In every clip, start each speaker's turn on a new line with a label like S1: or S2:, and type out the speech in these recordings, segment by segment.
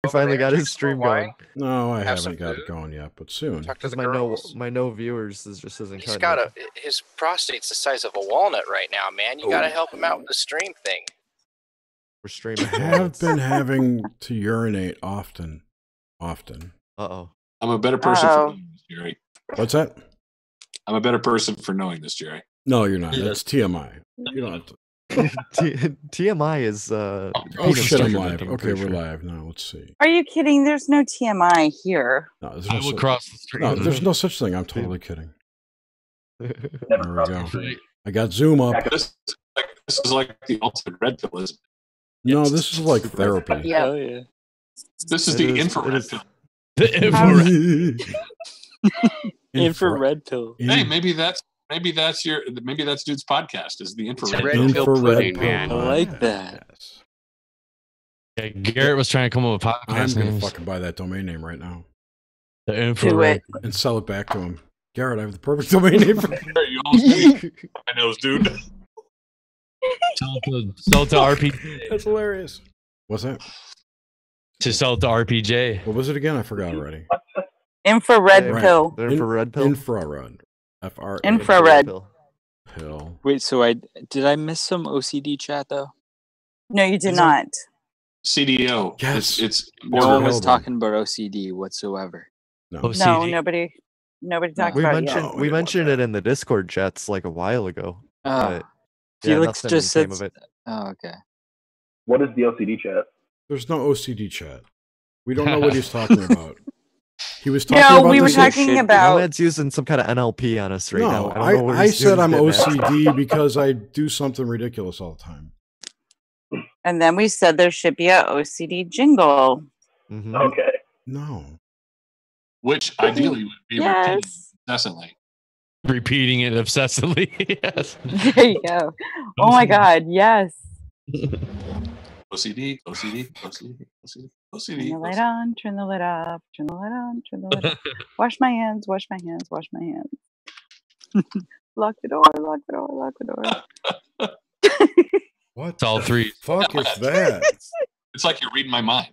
S1: finally got his
S2: drink some
S1: stream
S2: more wine.
S1: going.
S3: No, I
S2: Have some
S3: haven't got
S2: food.
S3: it going yet, but soon.
S2: Talk to
S1: Because
S2: the girls.
S1: my no viewers just isn't
S2: He's
S1: cutting
S2: got
S1: it.
S2: his prostate's the size of a walnut right now, man. You got to help him out with the stream thing.
S1: We're streaming.
S3: I have been having to urinate often.
S1: Uh-oh.
S4: I'm a better person for knowing this, Jerry.
S3: What's that?
S4: I'm a better person for knowing this, Jerry.
S3: No, you're not. That's TMI. You don't have to.
S1: TMI is
S3: Oh
S1: penis
S3: shit, I'm
S1: measurement,
S3: live.
S1: I'm
S3: Okay,
S1: pretty
S3: we're
S1: sure.
S3: live now. Let's see.
S5: Are you kidding? There's no TMI here.
S3: No, there's
S6: I
S3: no
S6: will
S3: such,
S6: cross the street.
S3: no, there's no such thing. I'm totally kidding.
S7: Never
S3: There we
S7: crossed
S3: go.
S7: the street.
S3: I got Zoom up.
S4: This is like the ultimate red pill, isn't it?
S3: No, this is like therapy.
S5: Yeah.
S8: Oh yeah.
S4: This is
S1: It
S4: the
S1: is-
S4: infrared
S1: it is-
S4: pill.
S6: The infrared.
S8: Infrared pill.
S4: Hey, maybe that's dude's podcast. Is the infrared
S9: red
S4: pill?
S9: pill pudding, man.
S8: I like that.
S3: Yes.
S6: Yeah, Garrett was trying to come up with
S3: I'm
S6: podcast
S3: gonna
S6: names.
S3: fucking buy that domain name right now
S6: The
S5: Do
S6: infrared.
S5: it.
S3: and sell it back to him. Garrett, I have the perfect domain name for
S4: You almost did. My nose, dude.
S6: Sell it to RPG.
S3: That's hilarious. What's that?
S6: To sell it to RPJ.
S3: What was it again? I forgot already.
S5: Infrared
S1: Yeah,
S5: pill.
S1: The infrared pill.
S3: Infrared. FR.
S5: Infrared.
S3: Pill.
S8: Wait, so did I miss some OCD chat though?
S5: No, you did
S4: Is it-
S5: not.
S4: CDO.
S3: Yes.
S4: It's
S8: No one was
S3: available.
S8: talking about OCD whatsoever.
S3: No.
S6: OCD.
S5: No, nobody talked
S1: We
S5: about
S1: mentioned
S5: it.
S3: we
S1: we
S3: didn't want
S1: mentioned
S3: that.
S1: it in the Discord chats like a while ago.
S8: Oh,
S1: But
S8: Felix
S1: nothing
S8: just
S1: came
S8: said.
S1: of it.
S8: Oh, okay.
S7: What is the OCD chat?
S3: There's no OCD chat. We don't know what he's talking about. He was talking
S5: No,
S3: about
S5: we were
S3: this-
S5: talking about.
S1: Nomad's using some kind of NLP on us right now.
S3: No,
S1: I don't know what
S3: I
S1: he's
S3: said
S1: doing
S3: I'm
S1: to Matt.
S3: OCD because I do something ridiculous all the time.
S5: And then we said there should be a OCD jingle.
S1: Mhm.
S7: Okay.
S3: No.
S4: which ideally would be repeated
S5: Yes.
S4: incessantly.
S6: Repeating it obsessively. Yes.
S5: There you go. Oh my God. Yes.
S4: OCD, OCD, OCD, OCD, OCD.
S5: Turn the light on. Turn the light up. Turn the light on. Turn the light up. Wash my hands. Wash my hands. Wash my hands. Lock the door. Lock the door. Lock the door.
S3: What?
S6: It's all three.
S3: Fuck is that?
S4: It's like you're reading my mind.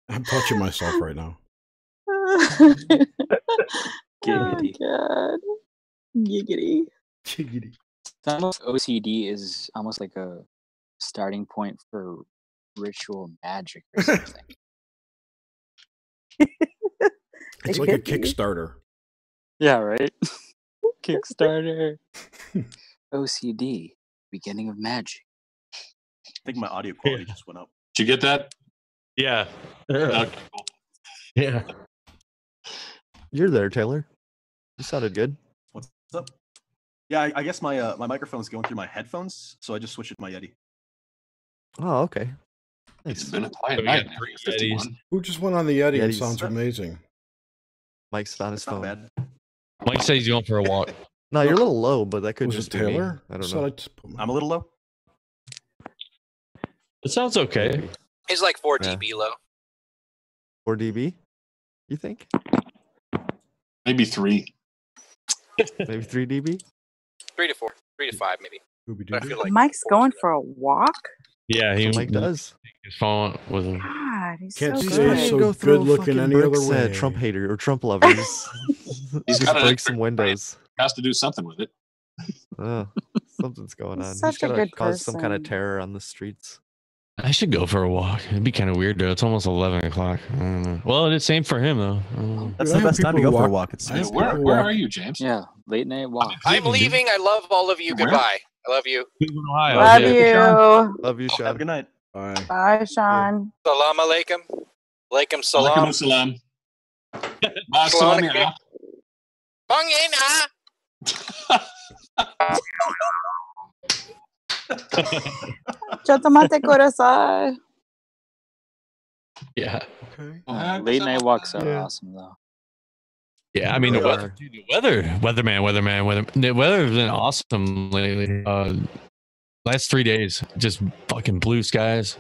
S3: I'm touching myself right now.
S5: Oh
S8: Giggity.
S5: God. Giggity.
S3: Giggity.
S8: It's almost OCD is almost like a starting point for ritual magic or something.
S3: It's
S5: It
S3: like a
S5: could be.
S3: Kickstarter.
S8: Yeah, right. Kickstarter. OCD, beginning of magic.
S9: I think my audio quality just went up.
S4: Did you get that?
S6: Yeah.
S4: Okay, cool.
S6: Yeah.
S1: You're there, Taylor. You sounded good.
S9: What's up? Yeah, I guess my my microphone's going through my headphones, so I just switched it to my Yeti.
S1: Oh, okay.
S4: It's
S1: Nice.
S4: been a quiet
S6: We
S4: night.
S6: got
S4: man.
S6: 3
S4: 51.
S6: Yetis.
S3: Who just went on the Yeti and
S1: Yetis.
S3: sounds amazing?
S1: Mike's on his
S9: It's not
S1: phone.
S9: bad.
S6: Mike says he's going for a walk.
S1: No, you're a little low, but that could
S3: Was
S1: just
S3: it
S1: be me.
S3: Taylor?
S1: I don't
S3: Said
S1: know.
S3: I just put my-
S9: I'm a little low.
S6: It sounds okay.
S2: He's like 4
S1: Yeah.
S2: dB low.
S1: 4 dB? You think?
S4: Maybe 3.
S1: Maybe 3 dB?
S2: 3 to 4, 3 to 5 maybe. But I feel like
S5: Mike's
S2: 4 's
S5: going
S2: good.
S5: for a walk.
S6: Yeah, he
S1: Mike does.
S6: His phone with him.
S5: God, he's
S3: Can't
S5: so
S3: say
S5: good.
S3: so
S1: Go throw
S3: good looking
S1: fucking
S3: any other
S1: bricks at
S3: way.
S1: Trump hater or Trump lovers.
S4: He's
S1: Just
S4: got an
S1: break
S4: electric
S1: some windows.
S4: Has to do something with it.
S1: Oh, something's going
S5: He's
S1: on.
S5: such
S1: He's
S5: a
S1: gotta
S5: good
S1: cause some kind of
S5: person.
S1: terror on the streets.
S6: I should go for a walk. It'd be kind of weird though. It's almost 11 o'clock. I don't know. Well, it's same for him though. I don't know.
S9: That's
S3: Dude, I
S9: the
S3: have
S9: best time to
S3: people
S9: go for a
S3: walk-
S9: walk. It's,
S3: I have
S9: it's
S4: Where,
S3: people
S4: where
S3: walk-
S4: are you, James?
S8: Yeah, late night walk.
S2: I'm
S6: Cleveland, dude.
S2: leaving. I love all of you.
S4: Where?
S2: Goodbye. I love you.
S6: Cleveland, Ohio.
S5: Love
S6: Yeah.
S5: you.
S1: Love you,
S9: have a
S1: Sean.
S9: good night.
S3: Bye.
S5: Bye, Sean.
S2: Salam alaikum. Alaikum
S4: Alaikum
S2: salam.
S4: assalam. Ma salam ya.
S2: Bangina.
S5: Chotomate kurasai.
S6: Yeah.
S3: Okay.
S8: Late night walks are
S1: Yeah.
S8: awesome though.
S6: Yeah, I mean the
S1: They
S6: weather,
S1: are.
S6: dude, the weather's been awesome lately. Last 3 days, just fucking blue skies.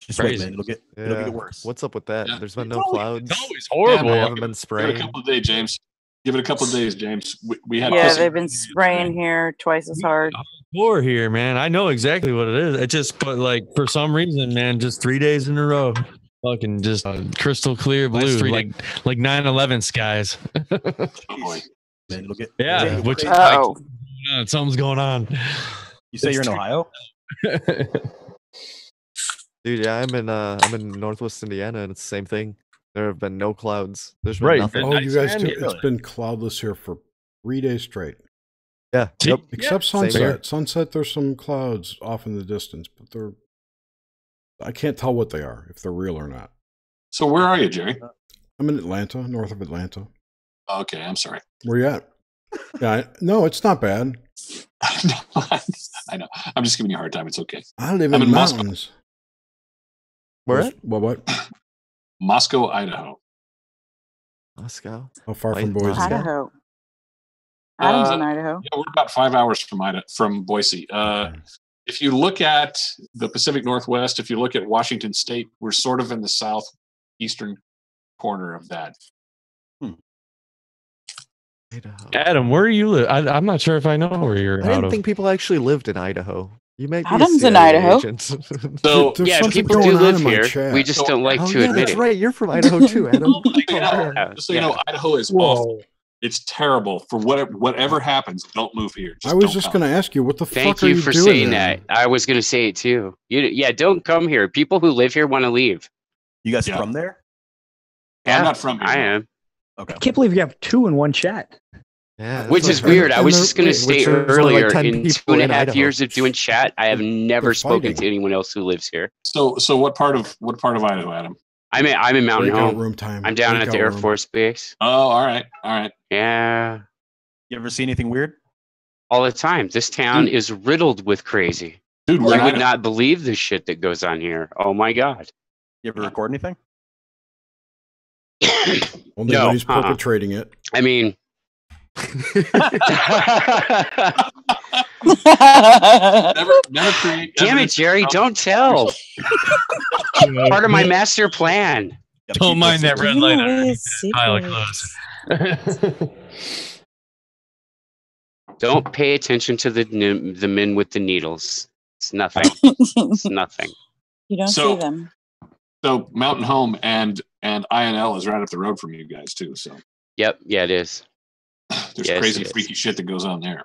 S9: Just wait,
S6: Crazy.
S9: man. It'll
S1: Yeah.
S9: get worse.
S1: What's up with that?
S4: Yeah.
S1: There's been
S4: It's
S1: no
S4: always-
S1: clouds.
S6: It's always horrible.
S1: They
S4: Yeah,
S1: haven't been
S4: Give it a
S1: spraying.
S4: couple of days, James. Give it a couple of days, James. We had
S5: Yeah,
S4: pissing
S5: they've been
S4: rain the other
S5: spraying
S4: day.
S5: here twice as hard.
S6: Thor here, man. I know exactly what it is. It just, but like for some reason, man, just 3 days in a row, fucking just crystal clear blue, like 9/11 skies.
S4: Oh boy.
S9: Man, it'll get,
S6: Yeah, which is
S5: Uh-oh.
S6: like, something's going on.
S9: You say you're in Ohio?
S1: Dude, yeah, I'm in Northwest Indiana, and it's the same thing. There have been no clouds. There's been nothing.
S3: Oh, you guys too.
S9: Really?
S3: It's been cloudless here for 3 days straight.
S1: Yeah. Yep.
S3: Except
S1: Same here.
S3: sunset. Sunset, there's some clouds off in the distance, but I can't tell what they are, if they're real or not.
S4: So where are you, Jerry?
S3: I'm in Atlanta, north of Atlanta.
S4: Okay, I'm sorry.
S3: Where you at? Yeah, no, it's not bad.
S4: I know. I'm just giving you a hard time. It's okay.
S3: I live
S4: I'm
S3: in
S4: in Moscow.
S3: mountains.
S1: Where at?
S3: What?
S4: Moscow, Idaho.
S1: Moscow.
S3: How far
S1: Wait,
S3: from Boise?
S1: Moscow?
S5: Idaho. Adam's in Idaho.
S4: Yeah, we're about 5 hours from Boise. If you look at the Pacific Northwest, if you look at Washington State, we're sort of in the southeastern corner of that.
S1: Idaho.
S6: Adam, where you live? I'm not sure if I know where you're
S1: I
S6: out
S1: didn't
S6: of.
S1: think people actually lived in Idaho. You might be a
S5: Adam's in
S1: CIA
S5: Idaho.
S1: agent.
S4: So
S3: There's
S10: Yeah,
S3: something
S10: people
S3: going
S10: do
S3: on
S10: live
S3: in my
S10: here.
S3: chat.
S10: We just don't like
S1: Oh
S10: to
S1: yeah,
S10: admit
S1: that's
S10: it.
S1: right. You're from Idaho too, Adam.
S4: you know, just so you know, Idaho is awful. It's terrible. For whatever happens, don't move here.
S3: I was just going to ask you, what the
S10: Thank
S3: fuck are
S10: you
S3: you
S10: for
S3: doing
S10: saying
S3: there?
S10: that. I was going to say it too. Yeah, don't come here. People who live here want to leave.
S9: You guys
S4: Yeah.
S9: from there?
S10: Yeah,
S4: I'm not from here.
S10: I
S4: no.
S10: am.
S9: Okay.
S11: I can't believe you have two in one chat.
S1: Yeah,
S10: Which
S1: that's
S10: is
S1: what-
S10: weird. I
S3: and
S10: was
S3: they're-
S10: just going to
S3: wait,
S10: state
S1: there's only, like,
S10: earlier,
S1: 10
S10: in
S1: people
S10: 2.5
S1: in Idaho.
S10: years of doing chat, I have never spoken
S3: fighting.
S10: to anyone else who lives here.
S4: So what part of Idaho, Adam?
S10: I'm in Mountain
S3: Breakout
S10: Home.
S3: room time.
S10: I'm down at the
S3: Breakout
S10: Air
S3: room.
S10: Force Base.
S4: Oh, all right.
S10: Yeah,
S9: You ever see anything weird?
S10: all the time. This town is riddled with crazy.
S4: Dude,
S10: You
S4: we're
S10: would
S4: in
S10: not believe the shit that goes on here. Oh my god.
S9: You ever record anything?
S3: Only
S10: No,
S3: when he's perpetrating it.
S10: I mean,
S4: never create.
S10: damn it,
S4: evidence-
S10: Jerry, don't tell. Part of my master plan.
S9: Gotta
S6: Don't
S9: keep
S6: mind
S9: this
S6: that red
S5: You
S6: light
S5: know
S6: underneath
S5: his
S6: that pile of
S5: secrets.
S6: clothes.
S10: Don't pay attention to the men with the needles. It's nothing. It's nothing.
S5: You don't
S4: So-
S5: see them.
S4: So Mountain Home and INL is right up the road from you guys too. So
S10: Yep, yeah, it is.
S4: there's
S10: Yes,
S4: crazy,
S10: it is.
S4: freaky shit that goes on there.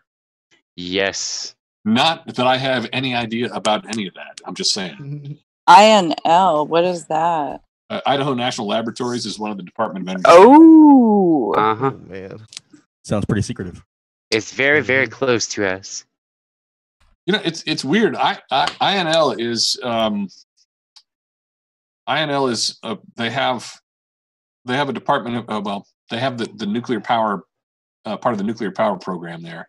S10: Yes.
S4: Not that I have any idea about any of that. I'm just saying.
S5: INL. What is that?
S4: Idaho National Laboratories is one of the Department of Energy.
S5: Oh.
S10: Uh-huh.
S1: Oh, man.
S9: Sounds pretty secretive.
S10: It's very, very close to us.
S4: You know, it's weird. INL is they have a department of they have the nuclear power part of the nuclear power program there.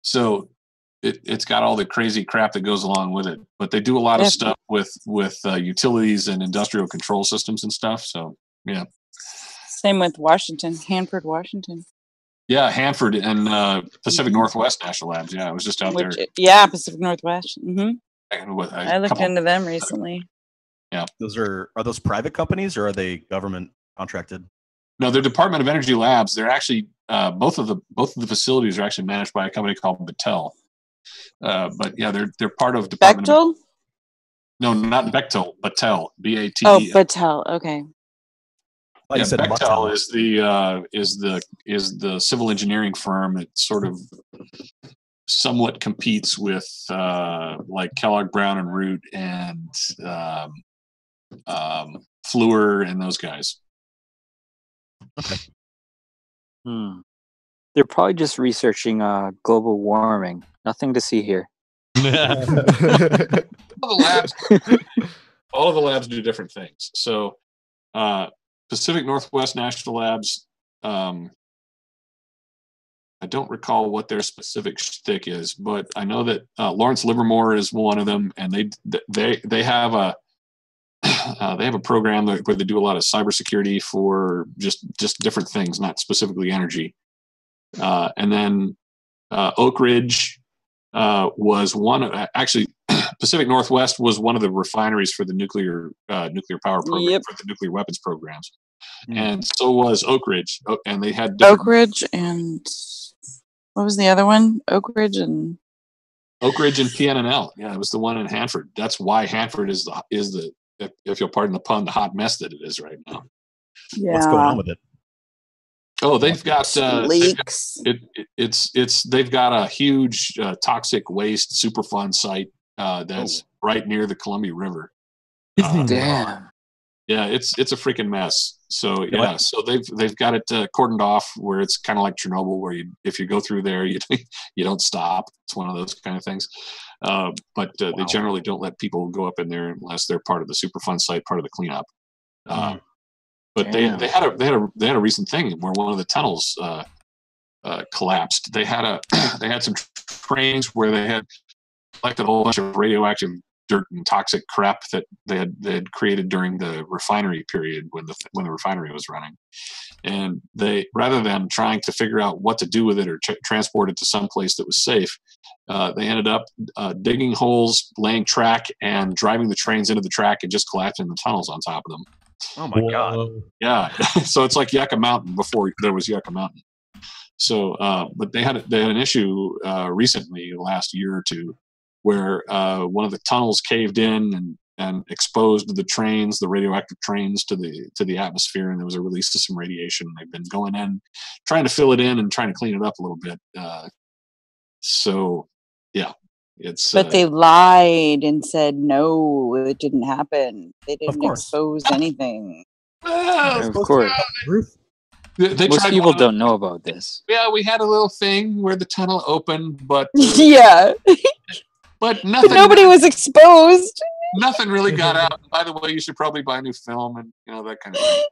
S4: So it's got all the crazy crap that goes along with it, but they do a lot of
S5: Yeah.
S4: stuff with utilities and industrial control systems and stuff. So yeah,
S5: Same with Washington, Hanford, Washington.
S4: yeah, Hanford and Pacific Northwest National Labs. Yeah, I was just out there.
S5: Yeah, Pacific Northwest. Hmm
S4: With
S5: I looked into them recently.
S9: Those are those private companies or are they government contracted?
S4: No, they're Department of Energy labs. They're actually both of the facilities are actually managed by a company called Battelle. But yeah, they're part of Department.
S5: Bechtel?
S4: No, not Bechtel. Battelle. BATE.
S5: Oh, Battelle. Okay.
S9: Like
S4: Yeah,
S9: I said,
S4: Bechtel is the civil engineering firm that sort of somewhat competes with like Kellogg Brown and Root and Fluor and those guys.
S8: They're probably just researching global warming. Nothing to see here.
S4: All of the labs do different things. So Pacific Northwest National Labs, I don't recall what their specific shtick is, but I know that Lawrence Livermore is one of them, and they have a program where they do a lot of cybersecurity for just different things, not specifically energy. And then Oak Ridge was one of actually Pacific Northwest was one of the refineries for the nuclear power program,
S5: Yep.
S4: for the nuclear weapons programs, and so was Oak Ridge, and they had
S5: Oak Ridge and what was the other one? Oak Ridge and
S4: Oak Ridge and PNNL. Yeah, it was the one in Hanford. That's why Hanford is the if you'll pardon the pun, the hot mess that it is right now.
S5: Yeah.
S12: What's going on with it?
S4: Oh, they've got
S5: leaks.
S4: They've got a huge toxic waste Superfund site that's right near the Columbia River.
S8: Damn.
S4: Yeah, it's a freaking mess. So so they've got it cordoned off where it's kind of like Chernobyl, where if you go through there, you don't stop. It's one of those kind of things. But they generally don't let people go up in there unless they're part of the Superfund site, part of the cleanup. But they had a recent thing where one of the tunnels collapsed. They had some trains where they had collected a whole bunch of radioactive dirt and toxic crap that they had created during the refinery period when the refinery was running. And they, rather than trying to figure out what to do with it or transport it to some place that was safe, they ended up digging holes, laying track, and driving the trains into the track and just collapsing the tunnels on top of them.
S12: Oh my God!
S4: Yeah, so it's like Yucca Mountain before there was Yucca Mountain. So, but they had an issue recently, last year or two, where one of the tunnels caved in and exposed the radioactive trains to the atmosphere, and there was a release of some radiation. They've been going in, trying to fill it in and trying to clean it up a little bit. So, yeah, it's.
S5: But they lied and said no, it didn't happen. They didn't expose anything.
S8: Of course. Most people don't know about this.
S4: Yeah, we had a little thing where the tunnel opened, but
S5: yeah,
S4: but nothing.
S5: But nobody was exposed.
S4: Nothing really got out. By the way, you should probably buy a new film and that kind of thing.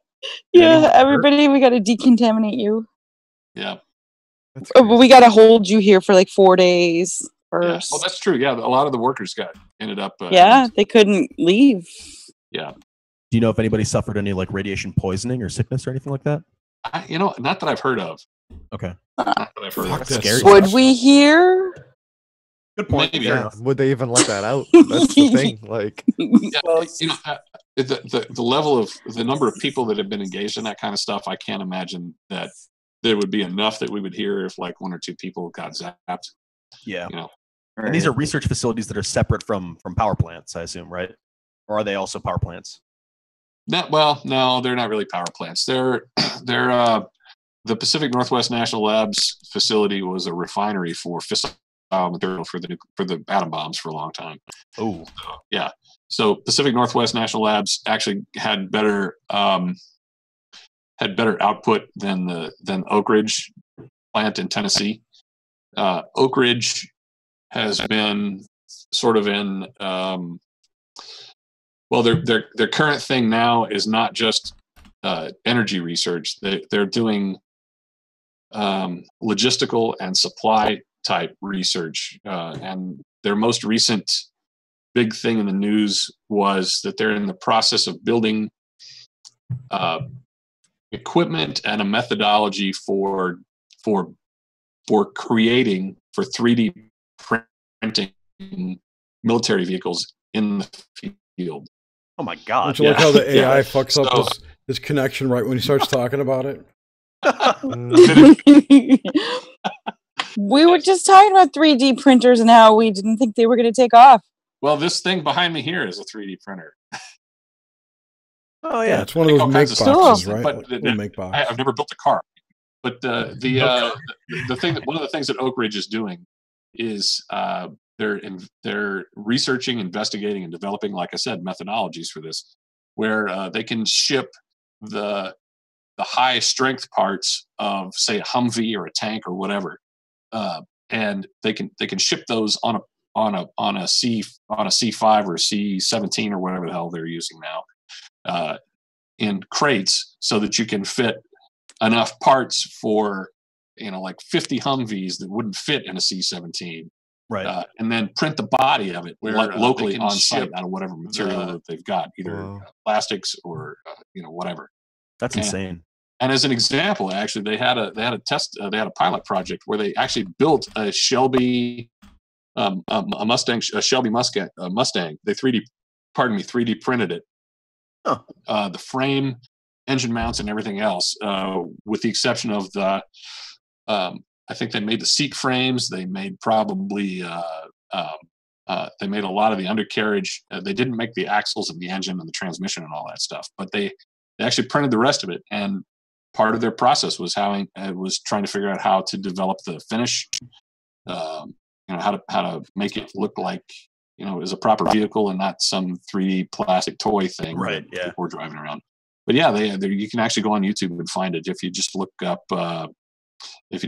S5: Yeah, everybody, we got to decontaminate you.
S4: Yeah,
S5: but we got to hold you here for like 4 days first.
S4: Yeah. Oh, that's true. Yeah, a lot of the workers ended up.
S5: They couldn't leave.
S4: Yeah.
S12: Do you know if anybody suffered any like radiation poisoning or sickness or anything like that?
S4: Not that I've heard of.
S12: Okay.
S4: Not that I've heard of.
S12: Scary.
S5: Would we hear?
S12: Good point.
S4: Maybe.
S1: Yeah. Would they even let that out? That's the thing. Like,
S4: the level of the number of people that have been engaged in that kind of stuff, I can't imagine that there would be enough that we would hear if like 1 or 2 people got zapped.
S12: Yeah. And these are research facilities that are separate from power plants, I assume, right? Or are they also power plants?
S4: No, they're not really power plants. They're the Pacific Northwest National Labs facility was a refinery for fissile material for the atom bombs for a long time.
S12: Oh,
S4: yeah. So Pacific Northwest National Labs actually had better output than Oak Ridge plant in Tennessee. Oak Ridge has been sort of in. Well, their current thing now is not just energy research. They're doing logistical and supply type research. And their most recent big thing in the news was that they're in the process of building equipment and a methodology for creating, for 3D printing military vehicles in the field.
S12: Oh my God!
S3: Don't you like how the AI fucks up his connection right when he starts talking about it?
S5: We were just talking about 3D printers and how we didn't think they were going to take off.
S4: Well, this thing behind me here is a 3D printer.
S3: Oh yeah, it's one of those make boxes, right? But
S4: I've never built a car, but the thing that one of the things that Oak Ridge is doing is they're researching, investigating, and developing, like I said, methodologies for this, where they can ship the high strength parts of, say, a Humvee or a tank or whatever, and they can ship those on a C5 or C17 or whatever the hell they're using now, in crates, so that you can fit enough parts for like 50 Humvees that wouldn't fit in a C17.
S12: Right.
S4: And then print the body of it locally on site out of whatever material that they've got, either plastics or whatever.
S12: That's insane.
S4: And as an example, actually, they had a pilot project where they actually built a Shelby Mustang. They 3D printed it.
S12: Oh.
S4: The frame, engine mounts, and everything else, with the exception of the. I think they made the seat frames. They made probably They made a lot of the undercarriage. They didn't make the axles and the engine and the transmission and all that stuff, but they actually printed the rest of it. And part of their process was trying to figure out how to develop the finish. How to make it look like it was a proper vehicle and not some 3D plastic toy thing.
S12: Right. Yeah.
S4: People were driving around. But yeah, you can actually go on YouTube and find it if you just look up. I have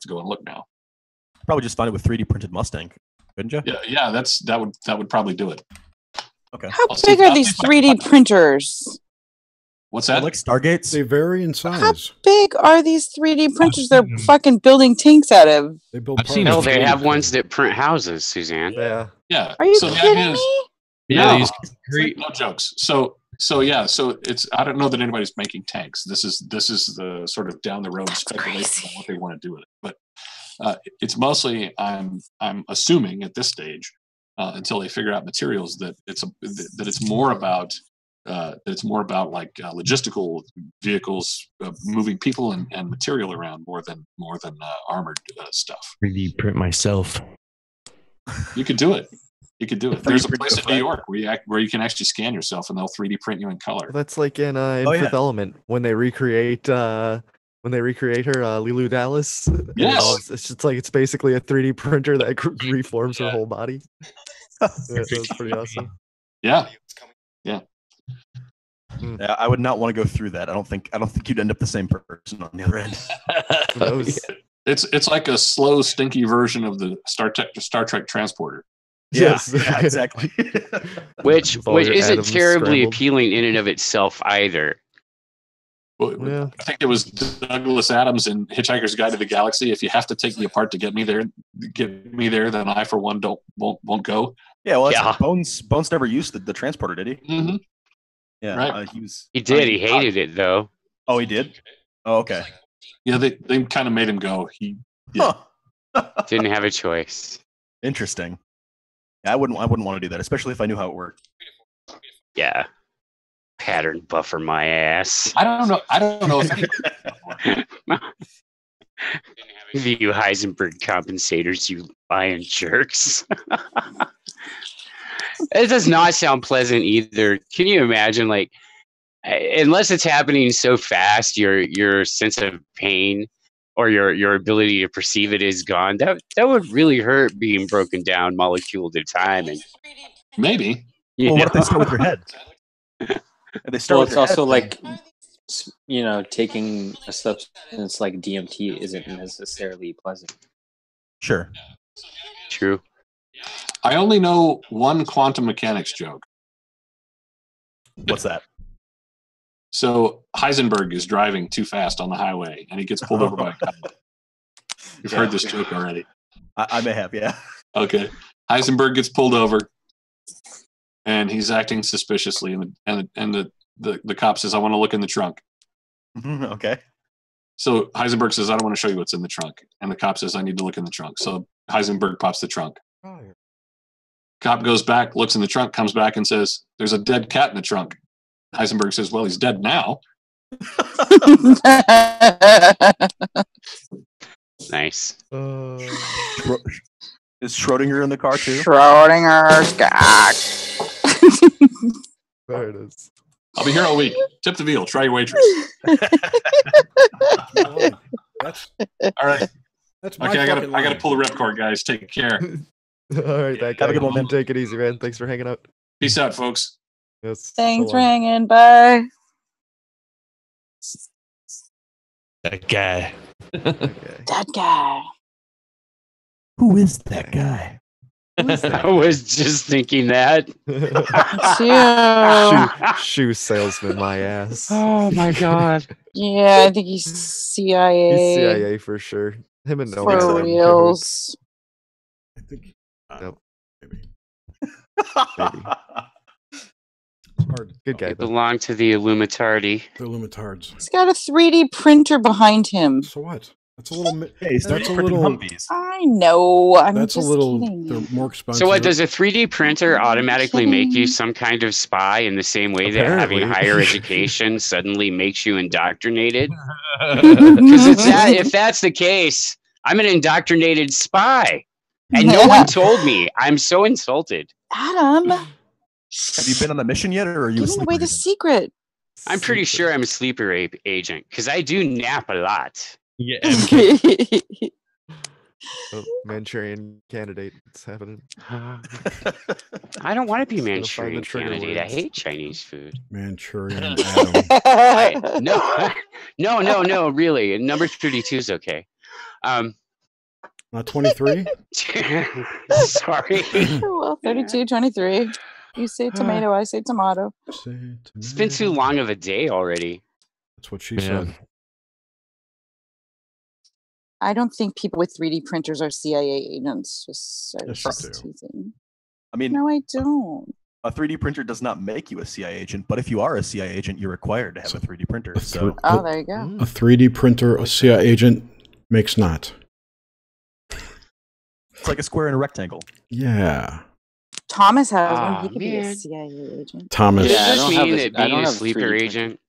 S4: to go and look now.
S12: Probably just find it with 3D printed Mustang, couldn't you?
S4: Yeah, that would probably do it.
S12: Okay.
S5: How big are these 3D printers?
S4: What's that?
S12: Like Stargates?
S3: They vary in size.
S5: How big are these 3D printers they're fucking building tanks out of?
S3: They build.
S10: No, they have ones that print houses, Suzanne.
S4: Yeah.
S5: Are you
S4: so
S5: kidding me?
S4: No jokes. So it's, I don't know that anybody's making tanks. This is the sort of down the road speculation on what they want to do with it. But it's mostly, I'm assuming at this stage, until they figure out materials, that it's more about like logistical vehicles moving people and material around more than armored stuff.
S6: 3D print myself.
S4: You could do it. There's a place in New York where you can actually scan yourself and they'll 3D print you in color.
S1: That's like in Fifth Element when they recreate her Lilu Dallas.
S4: Yes.
S1: It's just like it's basically a 3D printer that reforms her whole body. That's pretty awesome.
S4: Yeah.
S12: Yeah, I would not want to go through that. I don't think you'd end up the same person on the other end.
S4: It's like a slow, stinky version of the Star Trek transporter.
S12: Yeah, exactly.
S10: which isn't terribly appealing in and of itself either.
S4: Well, I think it was Douglas Adams in Hitchhiker's Guide to the Galaxy. If you have to take me apart to get me there, then I for one won't go.
S12: Yeah, well, Bones never used the transporter, did he?
S4: Mm-hmm.
S12: Yeah,
S4: right.
S10: He did. He hated it though.
S12: Oh, he did. Oh, okay.
S4: Yeah, they kind of made him go. He
S10: didn't have a choice.
S12: Interesting. Yeah, I wouldn't want to do that, especially if I knew how it worked.
S10: Yeah. Pattern buffer my ass.
S4: I don't know if
S10: you Heisenberg compensators, you lying jerks. It does not sound pleasant either. Can you imagine, like, unless it's happening so fast, your sense of pain or your ability to perceive it is gone. That would really hurt, being broken down molecule at a time. And
S4: maybe.
S12: Well, what if they start with your head?
S8: It's also like, taking a substance like DMT isn't necessarily pleasant.
S12: Sure.
S10: True.
S4: I only know one quantum mechanics joke.
S12: What's that?
S4: So Heisenberg is driving too fast on the highway, and he gets pulled over by a cop. You've heard this joke already.
S12: I may have, yeah.
S4: Okay. Heisenberg gets pulled over, and he's acting suspiciously, and the cop says, "I want to look in the trunk."
S12: Okay.
S4: So Heisenberg says, "I don't want to show you what's in the trunk," and the cop says, "I need to look in the trunk." So Heisenberg pops the trunk. Cop goes back, looks in the trunk, comes back and says, "There's a dead cat in the trunk." Heisenberg says, "Well, he's dead now."
S10: Nice.
S12: Is Schrodinger in the car too?
S5: Schrodinger's cat.
S1: There it is.
S4: I'll be here all week. Tip the veal. Try your waitress. All right.
S3: That's my
S4: okay, I gotta pull the ripcord, guys. Take care.
S1: All right, that guy.
S12: Have a good one, man.
S1: Take it easy, man. Thanks for hanging out.
S4: Peace out, folks.
S1: Yes.
S5: Thanks for hanging. Bye.
S6: That guy.
S5: That guy.
S12: Who is that guy?
S10: I was just thinking that.
S1: Shoe salesman, my ass.
S10: Oh my god.
S5: Yeah, I think he's CIA.
S1: He's CIA for sure. Him and Noah.
S5: For reals.
S3: I think.
S1: Nope.
S3: Maybe.
S1: Good guy.
S10: They belong to the Illuminati.
S3: The Illumitards.
S5: He's got a 3D printer behind him.
S3: So what? That's a little.
S12: Hey,
S3: That's a
S12: 3D printing
S3: little.
S12: Humvees.
S5: I know. I'm
S3: That's a
S5: just
S3: little.
S5: kidding.
S3: They're more expensive.
S10: So what, does a 3D printer automatically make you some kind of spy in the same way that having
S1: Apparently.
S10: higher education suddenly makes you indoctrinated? Because if that's the case, I'm an indoctrinated spy. And no one told me. I'm so insulted.
S5: Adam,
S12: Have you been on a mission yet, or are you a
S5: giving
S12: sleeper
S5: away the
S12: agent?
S5: secret.
S10: I'm pretty sure I'm a sleeper agent because I do nap a lot.
S6: Yeah.
S1: Oh, Manchurian candidate. It's happening.
S10: I don't want to be
S1: Just gonna find the
S10: Manchurian
S1: trigger
S10: candidate. I
S1: words.
S10: hate Chinese food.
S3: Manchurian Adam.
S10: No, really. Number 32 is okay.
S3: Not 23.
S10: Sorry.
S5: Well, 32, 23. You say tomato, I say tomato.
S10: It's been too long of a day already.
S3: That's what she said.
S5: I don't think people with 3D printers are CIA agents.
S3: Yes, you do.
S5: Teasing.
S12: I mean,
S5: No, I don't.
S12: a 3D printer does not make you a CIA agent, but if you are a CIA agent, you're required to have a 3D printer. So,
S5: Oh, there you go.
S3: A 3D printer, a CIA agent makes not.
S12: it's like a square and a rectangle.
S3: Yeah.
S5: Thomas has
S10: Aw,
S5: one. He could be a
S10: man.
S5: CIA agent.
S3: Thomas.
S10: Does
S8: Yeah, I
S10: this
S8: don't have
S10: mean
S8: a-
S10: that
S8: I
S10: being
S8: don't
S10: a
S8: have a
S10: sleeper
S8: 3D printer.
S10: agent,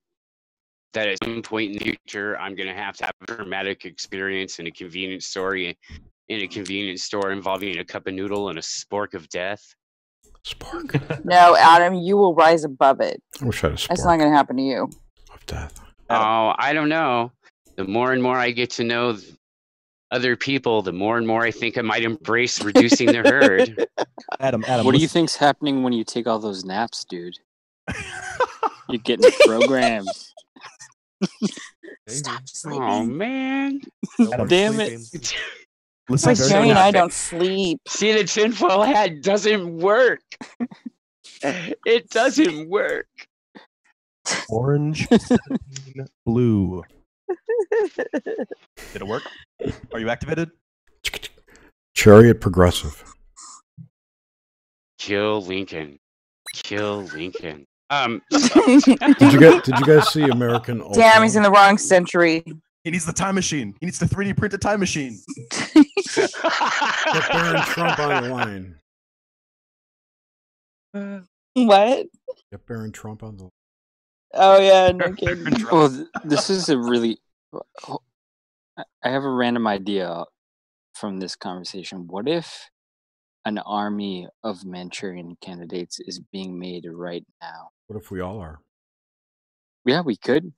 S10: that at some point in the future, I'm going to have a traumatic experience in a convenience store, involving a cup of noodle and a spork of death?
S3: Spork.
S5: No, Adam, you will rise above it.
S3: I wish I had a spork
S5: That's not going to happen to you.
S3: of death.
S10: Oh, I don't know. The more and more I get to know other people, the more and more I think I might embrace reducing the herd.
S12: Adam,
S8: What do you
S12: listen-
S8: think's happening when you take all those naps, dude? You're getting programmed.
S5: Stop
S10: Oh,
S5: sleeping.
S10: man.
S8: Damn it.
S12: Listen
S5: Wait,
S12: very
S5: Jerry and I
S10: carefully.
S5: don't sleep.
S10: See, the tinfoil hat doesn't work. It doesn't work.
S12: Orange, 17, blue. Did it work? Are you activated?
S3: Chariot progressive.
S10: Kill Lincoln. Kill Lincoln.
S3: Did you guys see American Ultra?
S5: Damn, he's in the wrong century.
S12: He needs the time machine. He needs to 3D print a time machine.
S3: Get Baron Trump on the line.
S5: What?
S3: Get Baron Trump on the line.
S5: Oh, yeah, no kidding.
S8: Well, this is a really. I have a random idea from this conversation. What if an army of Manchurian candidates is being made right now?
S3: What if we all are?
S8: Yeah, we could.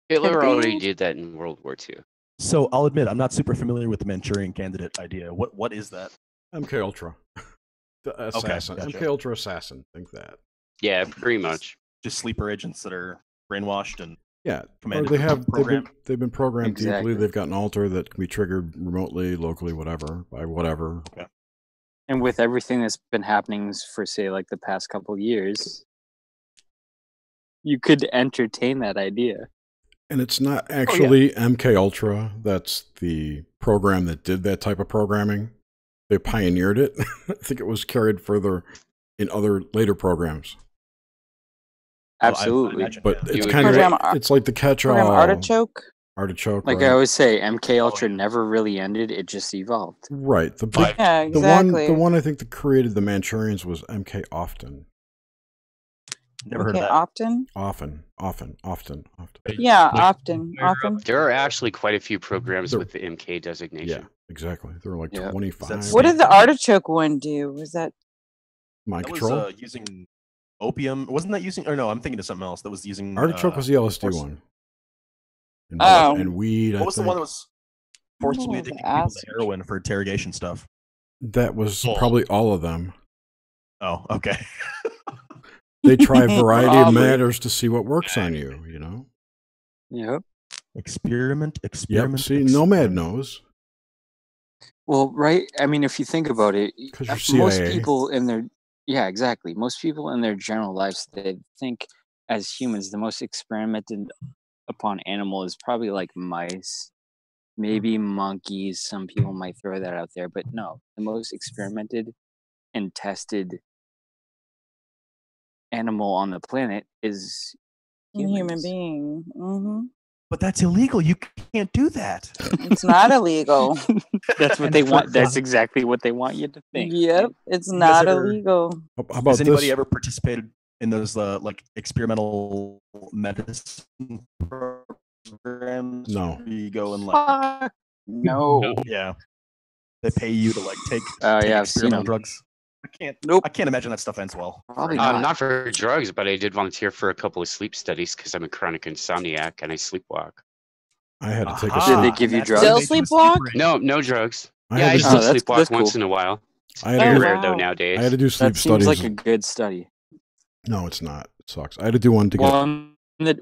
S10: Hitler already did that in World War II.
S12: So I'll admit I'm not super familiar with the Manchurian candidate idea. What is that?
S3: MK Ultra. The assassin.
S12: gotcha.
S3: MK Ultra assassin. Think that.
S10: Yeah, pretty much.
S12: Just sleeper agents that are brainwashed and
S3: Yeah. Or
S12: commanded
S3: they
S12: to
S3: have
S12: program.
S3: they've been programmed
S8: Exactly.
S3: deeply. They've got an altar that can be triggered remotely, locally, whatever, by whatever.
S8: And with everything that's been happening for, say, like the past couple of years, you could entertain that idea.
S3: And it's not actually MK Ultra. That's the program that did that type of programming. They pioneered it. I think it was carried further in other later programs.
S8: Absolutely.
S3: But
S10: You
S3: it's
S10: would
S3: kind
S5: Program
S3: of it's like the catch-all
S5: Program Artichoke?
S3: artichoke.
S8: Like
S3: right?
S8: I always say, MK Ultra never really ended; it just evolved.
S3: Right. The big,
S5: Yeah,
S3: the
S5: exactly.
S3: one I think that created the Manchurians was MK Often.
S12: Never heard
S5: Okay,
S12: of that.
S5: often?
S3: Often.
S5: Yeah, often.
S10: There are actually quite a few programs
S3: There-
S10: with the MK designation.
S3: Yeah, exactly. There were like
S8: Yeah.
S3: 25.
S5: What did the artichoke one do? Was that
S3: Mind
S12: That
S3: control?
S12: was using opium. Wasn't that using? Or no, I'm thinking of something else. That was using.
S3: Artichoke was the LSD
S12: force-
S3: one. And,
S5: Oh.
S3: and weed.
S12: What was the one that was forcibly
S5: Oh,
S12: addicting
S5: the
S12: people to heroin for interrogation stuff?
S3: That was probably all of them.
S12: Oh, okay.
S3: They try a variety of
S8: Probably.
S3: matters to see what works on you. You know.
S8: Yep.
S12: Experiment.
S3: Yep. See, Nomad knows.
S8: Well, right. I mean, if you think about it,
S3: 'Cause you're
S8: most
S3: CIA.
S8: people in their exactly. Most people in their general lives, they think as humans, the most experimented upon animal is probably like mice, maybe monkeys. Some people might throw that out there, but no, the most experimented and tested animal on the planet is
S5: human
S8: humans.
S5: being? Mm-hmm.
S12: But that's illegal. You can't do that.
S5: It's not illegal.
S8: That's what they want. That's exactly what they want you to think.
S5: Yep, it's not illegal.
S3: How about
S12: Has anybody
S3: this?
S12: ever participated in those like experimental medicine programs?
S3: No.
S12: Where you go and like
S8: No.
S12: yeah, they pay you to like take,
S8: Oh
S12: take
S8: yeah, I've seen
S12: experimental
S8: them.
S12: drugs. I can't imagine that stuff ends well.
S8: Probably
S10: Not for drugs, but I did volunteer for a couple of sleep studies because I'm a chronic insomniac and I sleepwalk.
S3: I had to take a
S8: Did they
S3: sleep.
S8: give you drugs?
S5: Still sleepwalk?
S10: No drugs.
S3: I
S10: Yeah,
S3: had
S10: I
S3: to
S10: still
S3: do-
S10: sleepwalk
S8: that's
S10: once
S8: cool.
S10: in a while.
S3: I had to
S10: Very
S3: do-
S10: rare though nowadays.
S3: I had to do sleep
S8: That seems
S3: studies.
S8: like a good study.
S3: No, it's not. It sucks. I had to do one to get.
S8: One that,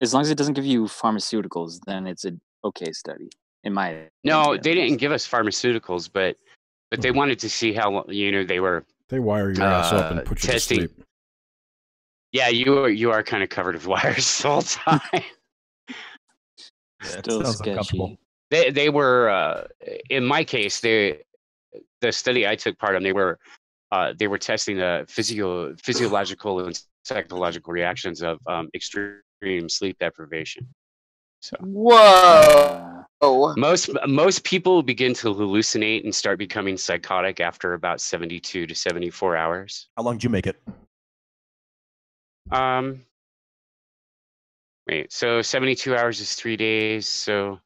S8: as long as it doesn't give you pharmaceuticals, then it's an okay study. In my
S10: No,
S8: opinion.
S10: they didn't give us pharmaceuticals, but they wanted to see how they were.
S3: They wire your ass up and put you
S10: testing.
S3: to sleep.
S10: Yeah, you are kind of covered with wires the whole time.
S8: Still sketchy.
S10: They were in my case the study I took part in, they were testing the physiological and psychological reactions of extreme sleep deprivation. So
S5: Whoa.
S10: most people begin to hallucinate and start becoming psychotic after about 72 to 74 hours.
S12: How long did you make it?
S10: Wait, so 72 hours is 3 days, so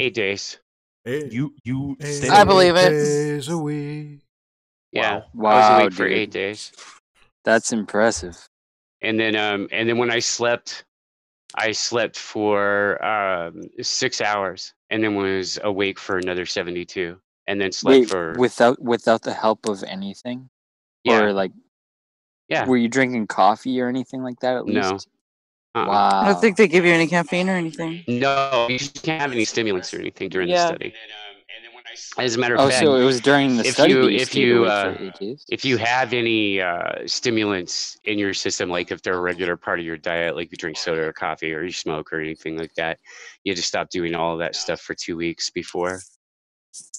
S10: 8 days.
S12: You stayed
S5: I
S12: awake?
S5: believe it.
S3: Days a week.
S10: Yeah,
S8: Wow,
S10: I was awake for
S8: dude.
S10: 8 days.
S8: That's impressive.
S10: And then when I slept for 6 hours, and then was awake for another 72, and then slept
S8: Wait,
S10: for
S8: without the help of anything?
S10: Yeah.
S8: Or like,
S10: Yeah.
S8: were you drinking coffee or anything like that at
S10: No.
S8: least?
S10: Uh-uh.
S8: Wow.
S5: I don't think they give you any caffeine or anything.
S10: No, you can't have any stimulants or anything during the
S5: Yeah.
S10: study. As a matter of
S8: Oh,
S10: fact,
S8: so it was during the
S10: if
S8: study
S10: you
S8: that you
S10: if
S8: stayed
S10: you
S8: awake for 8 days?
S10: if you have any stimulants in your system, like if they're a regular part of your diet, like you drink soda or coffee or you smoke or anything like that, you have to stop doing all of that stuff for 2 weeks before.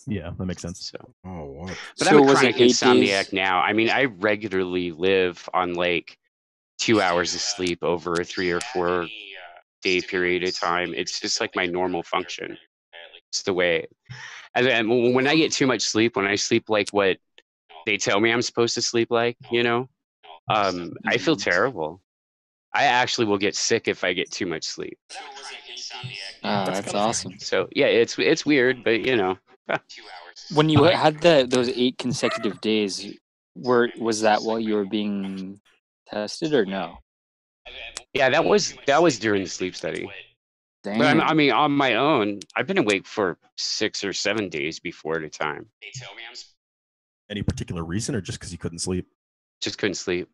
S12: Yeah, that makes sense.
S10: So,
S3: Oh, what?
S10: but
S8: So
S10: I'm a
S8: was it
S10: chronic
S8: 8
S10: insomniac
S8: days?
S10: now. I mean, I regularly live on like 2 hours of sleep over a 3 or 4 day period of time. It's just like my normal function. It's the way. And then when I get too much sleep, when I sleep like what they tell me I'm supposed to sleep like, I feel terrible. I actually will get sick if I get too much sleep.
S8: That's awesome.
S10: So yeah, it's weird, but
S8: When you had those 8 consecutive days, was that while you were being tested or no?
S10: Yeah, that was during the sleep study.
S8: Damn.
S10: But I mean, on my own, I've been awake for 6 or 7 days before at a time.
S12: Any particular reason, or just because you couldn't sleep?
S10: Just couldn't sleep.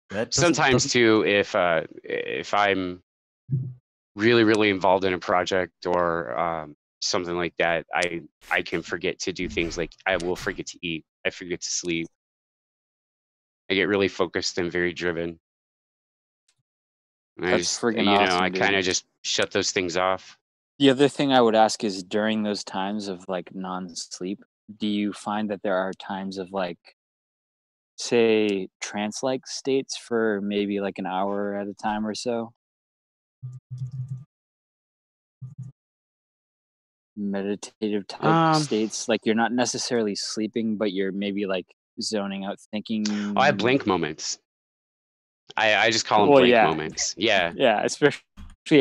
S12: That
S10: Sometimes too, if I'm really, really involved in a project or something like that, I can forget to do things like I will forget to eat. I forget to sleep. I get really focused and very driven. And
S8: That's friggin' awesome,
S10: I kind
S8: dude.
S10: of just shut those things off.
S8: The other thing I would ask is during those times of like non-sleep, do you find that there are times of like, say, trance-like states for maybe like an hour at a time or so? Meditative type states, like you're not necessarily sleeping, but you're maybe like zoning out, thinking.
S10: Oh, I have blank moments. I just call them
S8: Well,
S10: blank
S8: yeah.
S10: moments. Yeah.
S8: Yeah, especially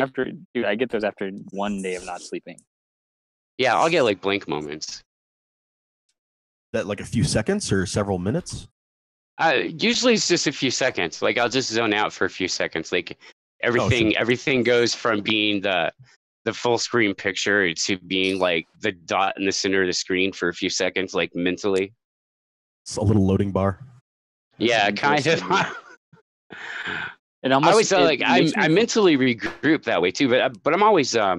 S8: after, dude, I get those after 1 day of not sleeping.
S10: Yeah, I'll get like blank moments.
S12: That like a few seconds or several minutes?
S10: Usually it's just a few seconds. Like I'll just zone out for a few seconds. Like everything goes from being the full screen picture to being like the dot in the center of the screen for a few seconds, like mentally.
S12: It's a little loading bar.
S10: Yeah, kind of.
S8: It
S10: I
S8: almost
S10: always
S8: it
S10: I
S8: makes me-
S10: mentally regroup that way too, but I'm always I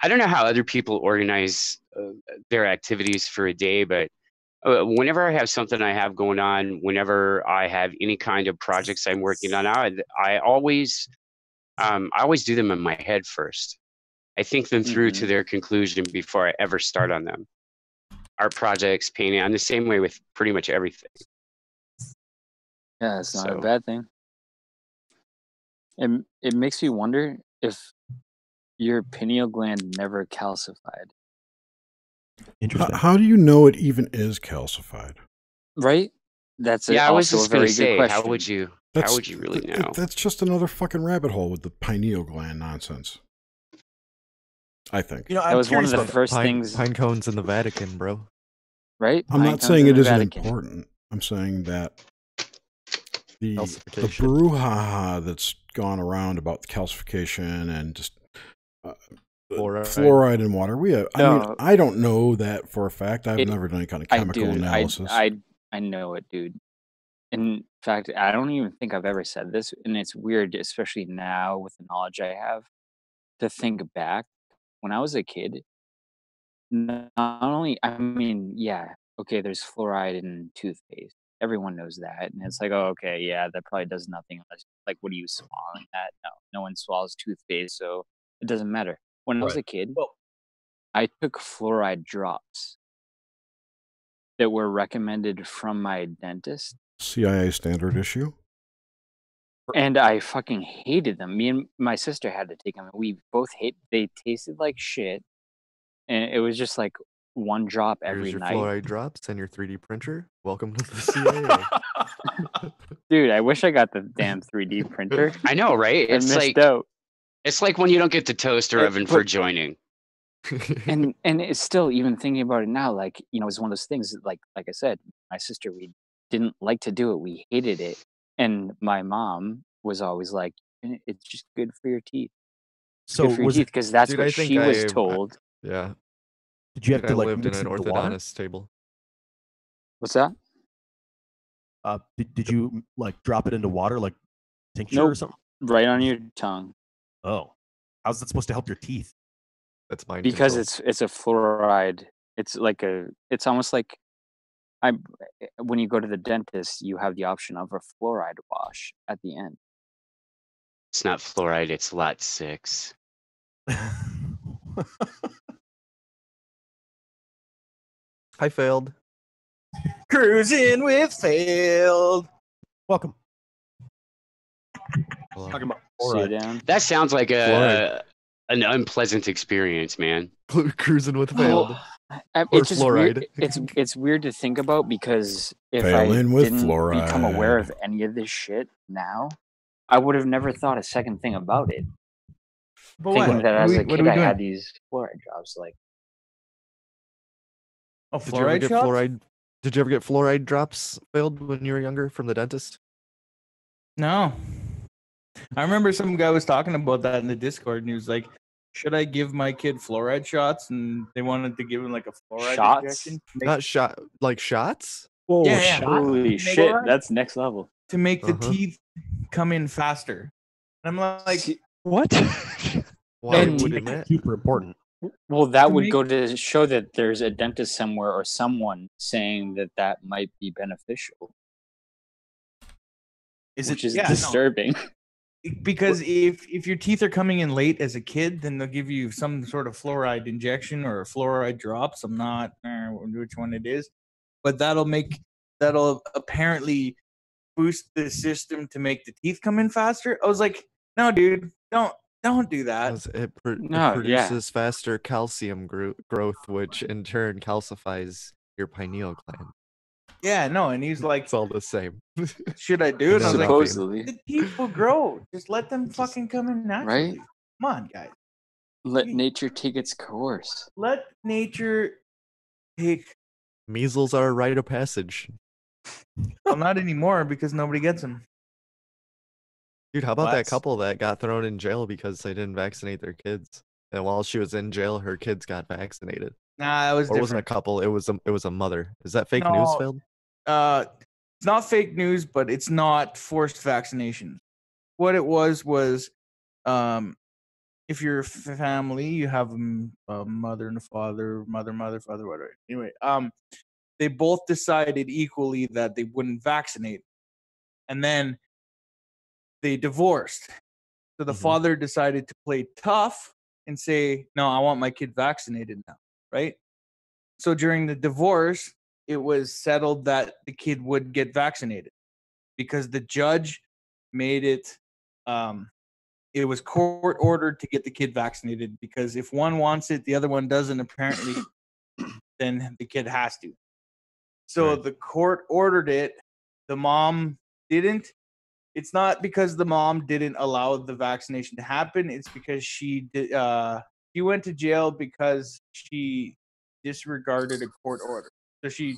S10: don't know how other people organize their activities for a day, but whenever I have something I have going on, whenever I have any kind of projects I'm working on, I always do them in my head first. I think them through to their conclusion before I ever start on them. Art projects, painting, I'm the same way with pretty much everything.
S8: Yeah, it's not a
S10: So-
S8: bad thing. it makes me wonder if your pineal gland never calcified.
S12: Interesting.
S3: How do you know it even is calcified?
S8: Right? That's
S10: I was
S8: also
S10: just
S8: a very
S10: gonna say,
S8: good question.
S10: how would you really know?
S3: That's just another fucking rabbit hole with the pineal gland nonsense. I think.
S8: that was one of the first things.
S1: Pine cones in the Vatican, bro.
S8: Right?
S3: I'm not saying it isn't important. I'm saying that the brouhaha that's gone around about calcification and just fluoride in water. I don't know that for a fact. I've never done any kind of chemical analysis.
S8: I know it, dude. In fact, I don't even think I've ever said this, and it's weird, especially now with the knowledge I have, to think back. When I was a kid, not only, okay, there's fluoride in toothpaste. Everyone knows that, and it's like, oh, okay, yeah, that probably does nothing. Unless, like, what are you swallowing that? No one swallows toothpaste, so it doesn't matter. When I was a kid, I took fluoride drops that were recommended from my dentist.
S3: CIA standard issue.
S8: And I fucking hated them. Me and my sister had to take them. We both they tasted like shit. And it was just like one drop every
S1: Here's your
S8: night.
S1: fluoride drops and your 3D printer. Welcome to the CIA.
S8: Dude, I wish I got the damn 3D printer.
S10: I know, right? It's like when you don't get the toaster oven for joining.
S8: and it's still, even thinking about it now, like, it's one of those things that, like I said, my sister, we didn't like to do it. We hated it. And my mom was always like, it's just good for your teeth.
S12: So
S8: good for your teeth, because that's what she was told.
S1: Yeah.
S12: Did you have to, like,
S1: lived in
S12: mix
S1: an
S12: it with the water?
S1: orthodontist table.
S8: What's that?
S12: Did you, like, drop it into water, like tincture or something?
S8: Right on your tongue.
S12: Oh. How's that supposed to help your teeth?
S1: That's mind
S8: Because
S1: control.
S8: it's a fluoride. It's almost like when you go to the dentist, you have the option of a fluoride wash at the end.
S10: It's not fluoride, it's lot 6.
S1: I failed.
S12: Cruising with failed. Welcome.
S10: Talking about fluoride. That sounds like an unpleasant experience, man.
S1: Cruising with failed.
S8: It's just weird. It's weird to think about, because if
S3: Failing
S8: I
S3: with
S8: didn't
S3: fluoride.
S8: become aware of any of this shit now, I would have never thought a second thing about it.
S12: But
S8: Thinking
S12: what?
S8: that as a
S12: What are
S8: kid
S12: we
S8: I
S12: doing?
S8: had these fluoride drops, like.
S12: Oh,
S1: Did you ever
S12: fluoride
S1: get
S12: shots?
S1: fluoride? Did you ever get fluoride drops filled when you were younger from the dentist?
S6: No. I remember some guy was talking about that in the Discord, and he was like, should I give my kid fluoride shots? And they wanted to give him like a fluoride
S8: Shots?
S6: injection.
S1: Not like shots?
S11: Whoa,
S6: Yeah.
S11: shot?
S8: Holy
S6: Make
S8: shit,
S6: fluoride?
S8: that's next level.
S6: To make the teeth come in faster. And I'm like,
S11: what?
S1: Why
S8: And-
S1: wouldn't that?
S12: Super important.
S8: Well, that
S6: To
S8: would
S6: make-
S8: go to show that there's a dentist somewhere or someone saying that might be beneficial, which is disturbing.
S6: because if your teeth are coming in late as a kid, then they'll give you some sort of fluoride injection or fluoride drops. I'm not sure which one it is, but that'll apparently boost the system to make the teeth come in faster. I was like, no, dude, don't do that.
S1: Because it
S8: No,
S1: produces faster calcium growth, which in turn calcifies your pineal gland.
S6: Yeah, no, and he's like,
S1: It's all the same.
S6: should I do it? And I was like,
S8: Supposedly,
S6: the teeth will grow. Just let them fucking come in naturally.
S8: right?
S6: Come on, guys.
S8: Let nature take its course.
S6: Let nature take.
S1: Measles are a rite of passage.
S6: Well, not anymore because nobody gets them.
S1: Dude, how about that
S12: Let's-
S1: couple that got thrown in jail because they didn't vaccinate their kids? And while she was in jail, her kids got vaccinated.
S6: Nah, it was
S1: Or it wasn't a
S6: different.
S1: couple, it was a mother. Is that fake news,
S6: No.
S1: Phil?
S6: It's not fake news, but it's not forced vaccination. What it was, if you're a family, you have a mother and a father, mother, father, whatever. Anyway, they both decided equally that they wouldn't vaccinate, and then they divorced. So the father decided to play tough and say, "No, I want my kid vaccinated now." Right? So during the divorce, it was settled that the kid would get vaccinated because the judge made it it was court ordered to get the kid vaccinated because if one wants it, the other one doesn't. Apparently, then the kid has to. So the court ordered it. The mom didn't. It's not because the mom didn't allow the vaccination to happen. It's because she did. She went to jail because she disregarded a court order. So she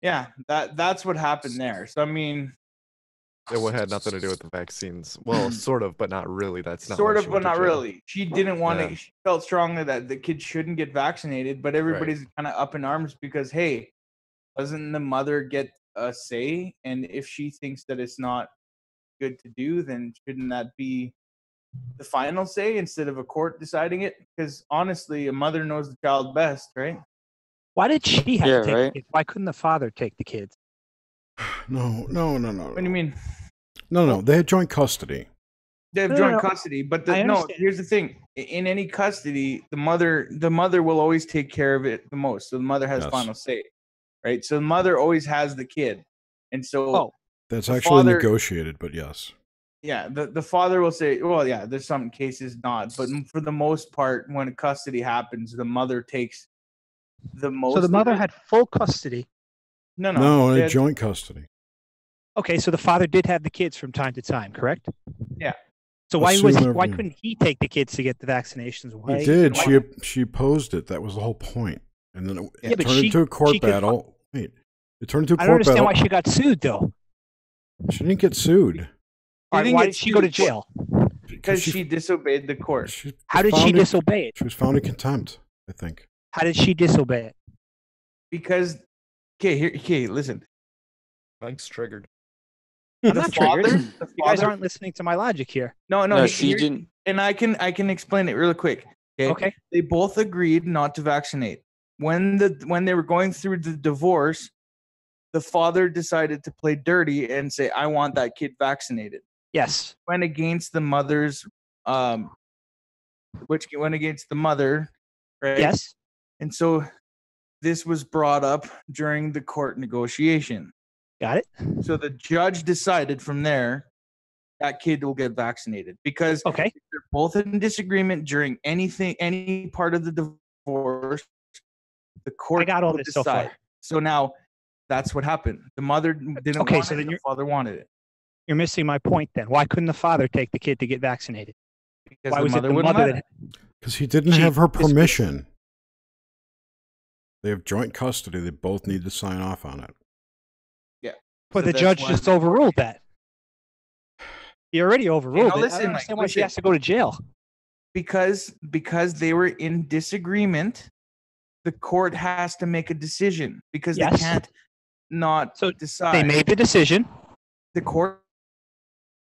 S6: yeah, that's what happened there. So I mean,
S1: it had nothing to do with the vaccines. Well, sort of, but not really. That's not
S6: sort
S1: why
S6: of,
S1: she
S6: but
S1: went to
S6: not
S1: jail.
S6: really. She didn't want to. She felt strongly that the kid shouldn't get vaccinated, but everybody's kind of up in arms because hey, doesn't the mother get a say? And if she thinks that it's not good to do, then shouldn't that be the final say instead of a court deciding it? Because honestly, a mother knows the child best, right?
S11: Why did she have to take the kids? Why couldn't the father take the kids?
S3: No.
S6: What do you mean?
S3: No. They had joint custody.
S6: They have joint custody, but here's the thing: in any custody, the mother will always take care of it the most. So the mother has final say, right? So the mother always has the kid, and so
S3: that's actually negotiated. But yes,
S6: yeah, the father will say, well, yeah, there's some cases not, but for the most part, when custody happens, the mother takes the most.
S11: So the mother had full custody.
S3: No, they had joint custody.
S11: Okay, so the father did have the kids from time to time, correct?
S6: Yeah.
S11: So why couldn't he take the kids to get the vaccinations? Why?
S3: He did. She opposed it. That was the whole point. And then it turned into a court battle. Wait, it turned into a court battle.
S11: I don't understand why she got sued, though.
S3: She didn't get sued.
S11: Why did she go to jail?
S6: Because she disobeyed the court.
S11: How did she disobey it?
S3: She was found in contempt, I think.
S11: How did she disobey it?
S6: Because, listen.
S1: Mike's triggered.
S11: I'm not triggered. You guys aren't listening to my logic here.
S6: No, she didn't. And I can explain it really quick.
S11: Okay.
S6: They both agreed not to vaccinate. When they were going through the divorce, the father decided to play dirty and say, "I want that kid vaccinated."
S11: Yes.
S6: Went against the mother's, which went against the mother, right?
S11: Yes.
S6: And so this was brought up during the court negotiation.
S11: Got it.
S6: So the judge decided from there that kid will get vaccinated because if they're both in disagreement during any part of the divorce, the court will decide. So far. So now that's what happened. The mother didn't want it, the father wanted it.
S11: You're missing my point then. Why couldn't the father take the kid to get vaccinated?
S6: Because
S11: why was it the mother?
S3: Because he didn't have her permission. They have joint custody. They both need to sign off on it.
S6: Yeah.
S11: But the judge just overruled that. He already overruled it. I don't understand why she has to go to jail.
S6: Because they were in disagreement, the court has to make a decision because they can't not decide.
S11: They made the decision.
S6: The court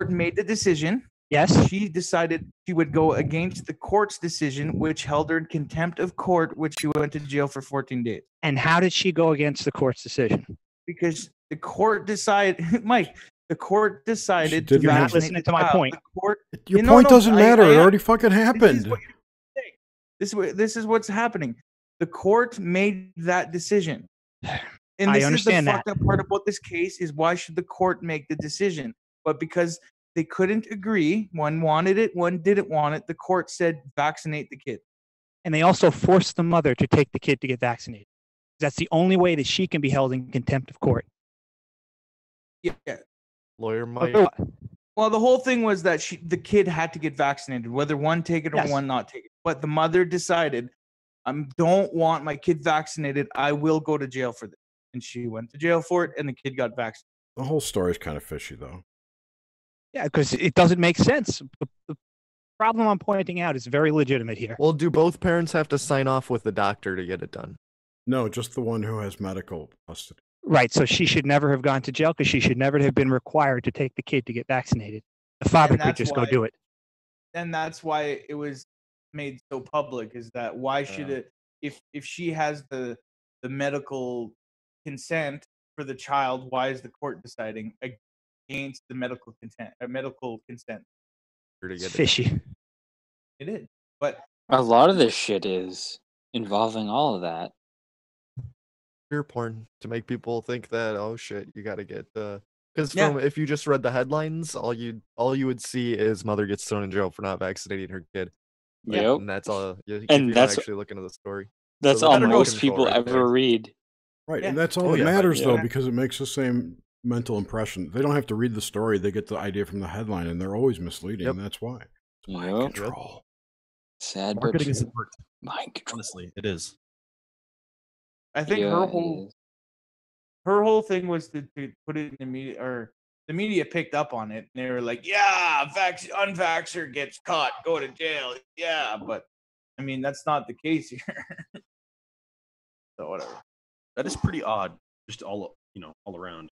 S6: made the decision.
S11: Yes.
S6: She decided she would go against the court's decision, which held her in contempt of court, which she went to jail for 14 days.
S11: And how did she go against the court's decision?
S6: Because the court decided, Mike, the court decided
S11: to vaccinate. You're not listening to my point.
S3: Your point doesn't matter. It already fucking happened.
S6: This is what's happening. The court made that decision. And this is the fucked up part about this case is why should the court make the decision? But because they couldn't agree, one wanted it, one didn't want it, the court said vaccinate the kid.
S11: And they also forced the mother to take the kid to get vaccinated. That's the only way that she can be held in contempt of court.
S6: Yeah.
S1: Lawyer Mike.
S6: Well, the whole thing was that the kid had to get vaccinated, whether one take it or one not take it. But the mother decided, I don't want my kid vaccinated. I will go to jail for this. And she went to jail for it, and the kid got vaccinated.
S3: The whole story is kind of fishy, though.
S11: Yeah, because it doesn't make sense. The problem I'm pointing out is very legitimate here.
S1: Well, do both parents have to sign off with the doctor to get it done?
S3: No, just the one who has medical custody.
S11: Right, so she should never have gone to jail because she should never have been required to take the kid to get vaccinated. The father could just go do it.
S6: And that's why it was made so public, is that why should it, if she has the medical consent for the child, why is the court deciding against the medical consent?
S11: It's fishy.
S6: It is, but
S8: a lot of this shit is involving all of that.
S1: Fear porn to make people think that, oh shit, you got to get Because if you just read the headlines, all you would see is mother gets thrown in jail for not vaccinating her kid.
S8: Yep.
S1: And that's all. If
S8: And
S1: you're
S8: that's
S1: not actually looking at the story.
S8: That's
S1: So
S8: all
S1: better
S8: most
S1: control
S8: people
S1: right
S8: ever
S1: there.
S8: read.
S3: Right,
S6: Yeah.
S3: and that's all
S12: Oh,
S3: that
S12: yeah,
S3: matters,
S12: yeah.
S3: though, because it makes the same mental impression. They don't have to read the story; they get the idea from the headline, and they're always misleading.
S1: Yep.
S3: And that's why.
S8: Yep.
S3: Control.
S8: Sad but
S12: Marketing
S8: true.
S12: is art.
S8: Mind control.
S12: Honestly, it is.
S6: I think
S8: Yeah,
S6: her
S8: it
S6: whole
S8: is.
S6: her whole thing was to put it in the media, or the media picked up on it, and they were like, "Yeah, unvaxxer gets caught, go to jail." Yeah, but I mean that's not the case here. So whatever.
S12: That is pretty odd. Just all around.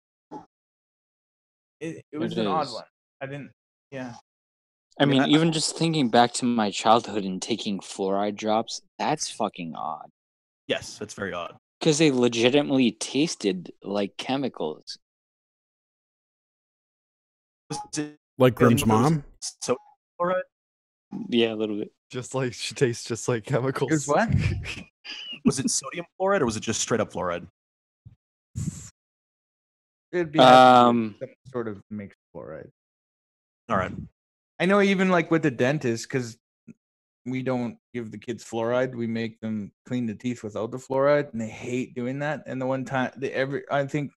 S6: It was
S8: It
S6: an odd
S8: is.
S6: one. I didn't. Yeah.
S8: I mean, even just thinking back to my childhood and taking fluoride drops, that's fucking odd.
S12: Yes, that's very odd.
S8: Because they legitimately tasted like chemicals.
S3: Like Grim's mom?
S12: So, fluoride?
S8: Yeah, a little bit.
S1: Just like she tastes just like chemicals.
S6: Here's what?
S12: Was it sodium fluoride or was it just straight up fluoride?
S6: It'd be
S8: Um,
S6: some sort of mixed fluoride.
S12: All right.
S6: I know, even like with the dentist, because we don't give the kids fluoride. We make them clean the teeth without the fluoride, and they hate doing that. And the one time, I think,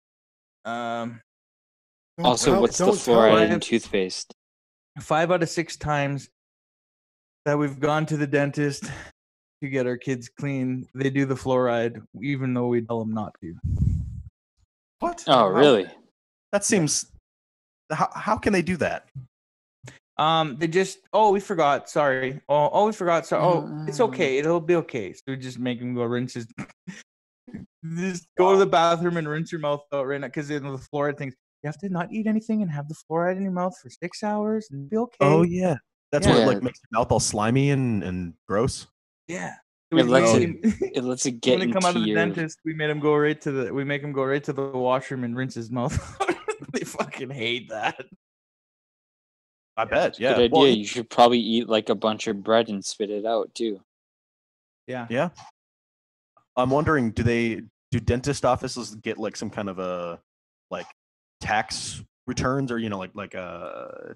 S8: Also, what's the fluoride in toothpaste?
S6: 5 out of 6 times that we've gone to the dentist to get our kids clean, they do the fluoride, even though we tell them not to.
S12: What?
S8: Oh, really?
S12: That seems. How can they do that?
S6: They just, we forgot. Sorry. We forgot. Sorry. Oh, it's okay. It'll be okay. So we just make them go rinse his. Just go to the bathroom and rinse your mouth out right now, because in the fluoride things, you have to not eat anything and have the fluoride in your mouth for 6 hours and be okay.
S12: Oh yeah, that's
S6: Yeah.
S12: what like makes your mouth all slimy and gross.
S6: Yeah.
S8: It lets
S6: when
S8: it get
S6: they come out of the
S8: into your.
S6: dentist, we make him go right to the washroom and rinse his mouth. They fucking hate that.
S12: I bet. Yeah.
S8: Good idea.
S12: Well,
S8: You should probably eat like a bunch of bread and spit it out too.
S6: Yeah.
S12: Yeah. I'm wondering, do dentist offices get like some kind of a like tax returns or like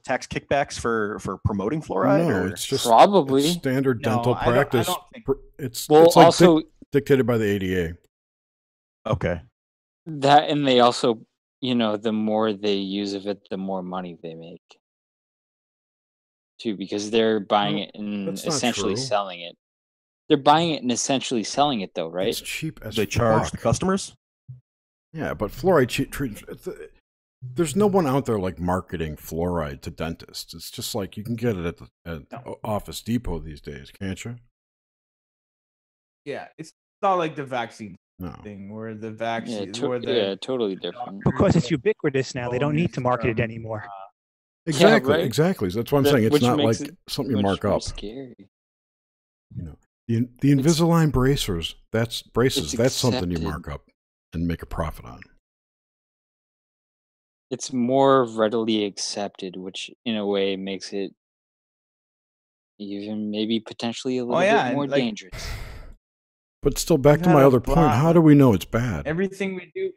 S12: tax kickbacks for promoting fluoride?
S3: No,
S12: or?
S3: it's just
S8: Probably
S3: it's standard
S6: No,
S3: dental
S6: I don't
S3: practice.
S6: think-
S3: It's
S8: Well,
S3: it's like
S8: also
S3: dictated by the ADA.
S12: Okay.
S8: that, and they also, the more they use of it, the more money they make. Too, because they're buying
S3: No,
S8: it and
S3: that's not
S8: essentially
S3: true.
S8: selling it. They're buying it and essentially selling it, though, right?
S3: It's cheap as
S12: They charge the
S3: fuck.
S12: customers.
S3: Yeah, but fluoride treatment. There's no one out there like marketing fluoride to dentists. It's just like you can get it at Office Depot these days, can't you?
S6: Yeah, it's not like the vaccine
S3: No.
S6: thing where the
S8: Yeah,
S6: vaccine, where the
S8: yeah, totally different.
S11: Because it's ubiquitous now, they don't need to market it anymore.
S3: Exactly,
S8: right?
S3: exactly. That's what I'm saying. It's
S8: Which
S3: not like
S8: makes it
S3: something you
S8: much
S3: mark
S8: more
S3: up.
S8: Scary.
S3: The Invisalign braces. That's braces.
S8: It's
S3: That's something you
S8: accepted.
S3: mark up and make a profit on.
S8: It's more readily accepted, which in a way makes it even maybe potentially a little bit
S6: and,
S8: more
S6: like,
S8: dangerous.
S3: But still, back
S6: We've
S3: to
S6: had
S3: my
S6: a
S3: other point.
S6: lot-
S3: How do we know it's bad?
S6: everything we do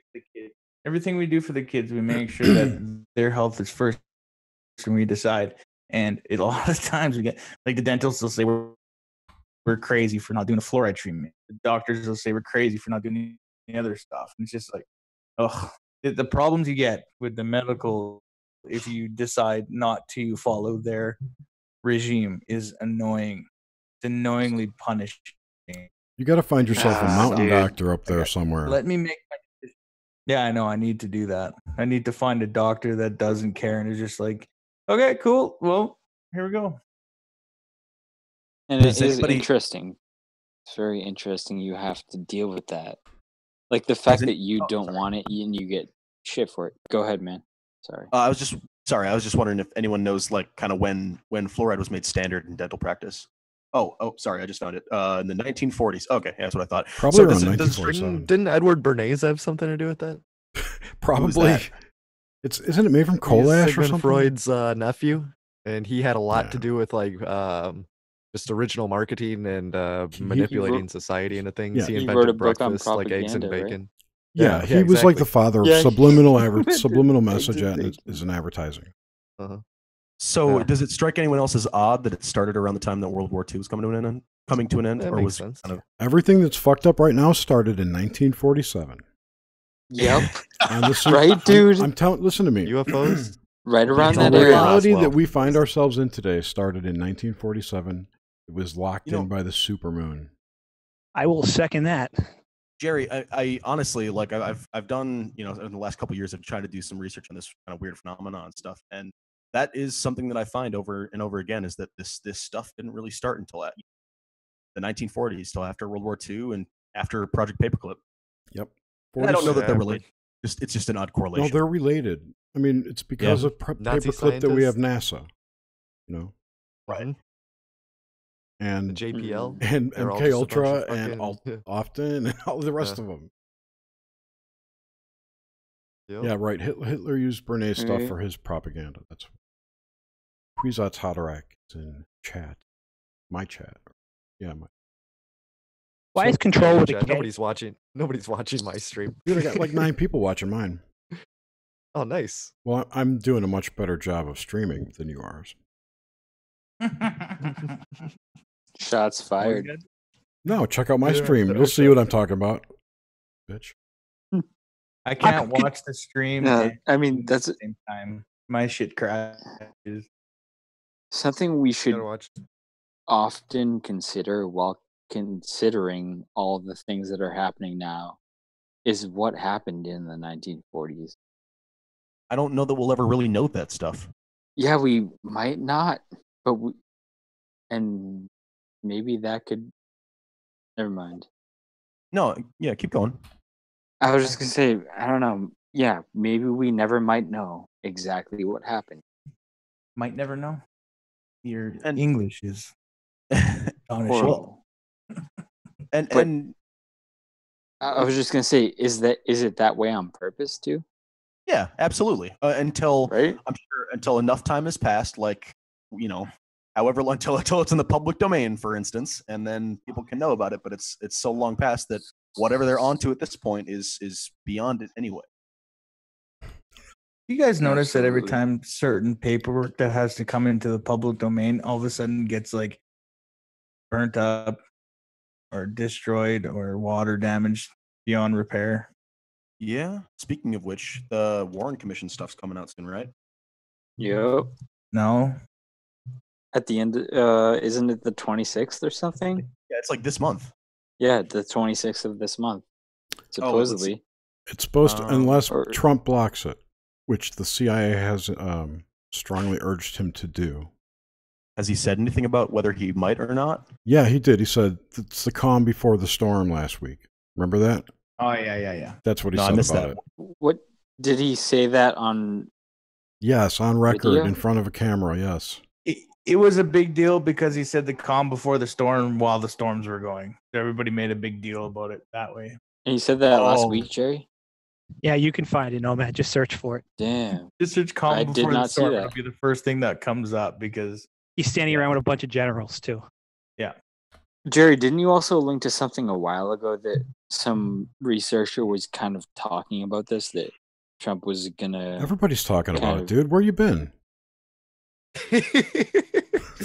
S6: for the kids, we make sure that their health is first, and we decide. And a lot of times we get, like, the dentists will say we're crazy for not doing a fluoride treatment. The doctors will say we're crazy for not doing any other stuff. And it's just like, the problems you get with the medical, if you decide not to follow their regime, is annoying. It's annoyingly punishing.
S3: You got to find yourself a mountain
S8: dude.
S3: doctor up there somewhere.
S6: Let me make my decision. Yeah, I know. I need to do that. I need to find a doctor that doesn't care and is just like, okay, cool. Well, here we go.
S8: And it
S12: Does
S8: is
S12: anybody-
S8: interesting. It's very interesting. You have to deal with that. Like the fact
S12: Does
S8: that
S12: it-
S8: you
S12: oh,
S8: don't
S12: sorry.
S8: want it and you get shit for it. Go ahead, man. Sorry.
S12: I was just wondering if anyone knows like kind of when fluoride was made standard in dental practice. Oh, sorry, I just found it. In the 1940s. Okay, that's what I thought.
S3: Probably
S12: So
S3: around
S12: does it-
S3: 1947.
S1: Didn't Edward Bernays have something to do with that?
S3: Probably.
S12: that?
S3: Isn't it made from coal
S1: He's
S3: ash or
S1: Sigmund
S3: something?
S1: Freud's nephew, and he had a lot to
S3: Yeah.
S1: do with like just original marketing and manipulating society into things.
S3: Yeah.
S1: He
S8: He
S1: invented
S8: wrote a book on
S1: breakfast, like eggs and
S8: propaganda, right?
S1: bacon.
S3: Yeah, he was like the father of
S1: Yeah.
S3: subliminal message is an advertising.
S1: Uh-huh.
S12: So, does it strike anyone else as odd that it started around the time that World War II was coming to an end,
S1: That
S12: or
S1: makes
S12: was
S1: sense.
S12: kind of
S3: Everything that's fucked up right now started in 1947.
S8: Yep.
S3: Right,
S8: dude?
S3: I'm telling. Listen to me.
S1: UFOs.
S8: Right around
S3: The
S8: that era.
S3: reality that we find ourselves in today started in 1947. It was locked in by the supermoon.
S11: I will second that.
S12: Jerry, I honestly like I've done, you know, in the last couple of years I've tried to do some research on this kind of weird phenomenon and stuff, and that is something that I find over and over again is that this stuff didn't really start until the 1940s, till after World War II and after Project Paperclip.
S3: Yep.
S12: And I don't know that they're related. It's just an odd correlation.
S3: No, they're related. I mean, it's because of
S1: Nazi
S3: Paperclip that we have
S1: scientists.
S3: NASA. You know,
S12: right?
S3: And
S1: The JPL
S3: and
S1: They're all
S3: MK
S1: just a bunch
S3: Ultra
S1: of
S3: and
S1: fucking-
S3: Often and all the rest of them. Yeah, right. Hitler used Bernays stuff
S8: Right.
S3: for his propaganda. That's Kwisatz Haderach is in chat. My chat. Yeah, my.
S11: Why is control with a K?
S1: Nobody's watching. Nobody's watching my stream.
S3: Dude, I got like 9 people watching mine.
S1: Oh, nice.
S3: Well, I'm doing a much better job of streaming than you are.
S8: Shots fired.
S3: No, check out my
S6: Yeah,
S3: stream. You'll see what I'm talking about, bitch.
S6: I can't watch the stream.
S8: No,
S6: and
S8: I mean, that's
S6: at the same time. My shit crashes.
S8: something we should
S1: Gotta watch.
S8: often consider while considering all the things that are happening now is what happened in the 1940s.
S12: I don't know that we'll ever really know that stuff.
S8: Yeah, we might not, but and maybe that could. Never mind.
S12: No, yeah, keep going.
S8: I was just gonna say, I don't know. Yeah, maybe we never might know exactly what happened.
S6: Might never know. Your English is
S8: Horrible.
S12: And
S8: I was just gonna say, is it that way on purpose too?
S12: yeah, absolutely. Until
S8: Right?
S12: I'm sure until enough time has passed, like however long until it's in the public domain, for instance, and then people can know about it. But it's so long past that whatever they're onto at this point is beyond it anyway.
S6: You guys notice that every time certain paperwork that has to come into the public domain all of a sudden gets like burnt up or destroyed or water damaged beyond repair?
S12: Yeah. Speaking of which, the Warren Commission stuff's coming out soon, right?
S8: Yep.
S6: No.
S8: At the end, isn't it the 26th or something?
S12: Yeah, it's like this month.
S8: Yeah, the 26th of this month. Supposedly.
S3: It's supposed to, unless Trump blocks it, which the CIA has strongly urged him to do.
S12: Has he said anything about whether he might or not?
S3: Yeah, he did. He said it's the calm before the storm last week. Remember that?
S6: Oh yeah.
S3: That's what he
S12: No, I
S3: said
S12: missed
S3: about
S12: that.
S3: it.
S8: What did he say that on?
S3: Yes, on record,
S8: Video?
S3: in front of a camera, yes.
S6: It was a big deal because he said the calm before the storm while the storms were going. Everybody made a big deal about it that way.
S8: And he said that last
S6: Oh.
S8: week, Jerry?
S11: Yeah, you can find it, Nomad. Just search for it.
S8: Damn.
S6: Just search calm
S8: I
S6: before
S8: did
S6: the
S8: not see
S6: storm.
S8: that.
S6: It'll be the first thing that comes up because
S11: He's standing around with a bunch of generals too.
S6: yeah.
S8: Jerry, didn't you also link to something a while ago that some researcher was kind of talking about this, that Trump was gonna
S3: Everybody's talking about
S8: kind
S3: it,
S8: of-
S3: dude. Where you been?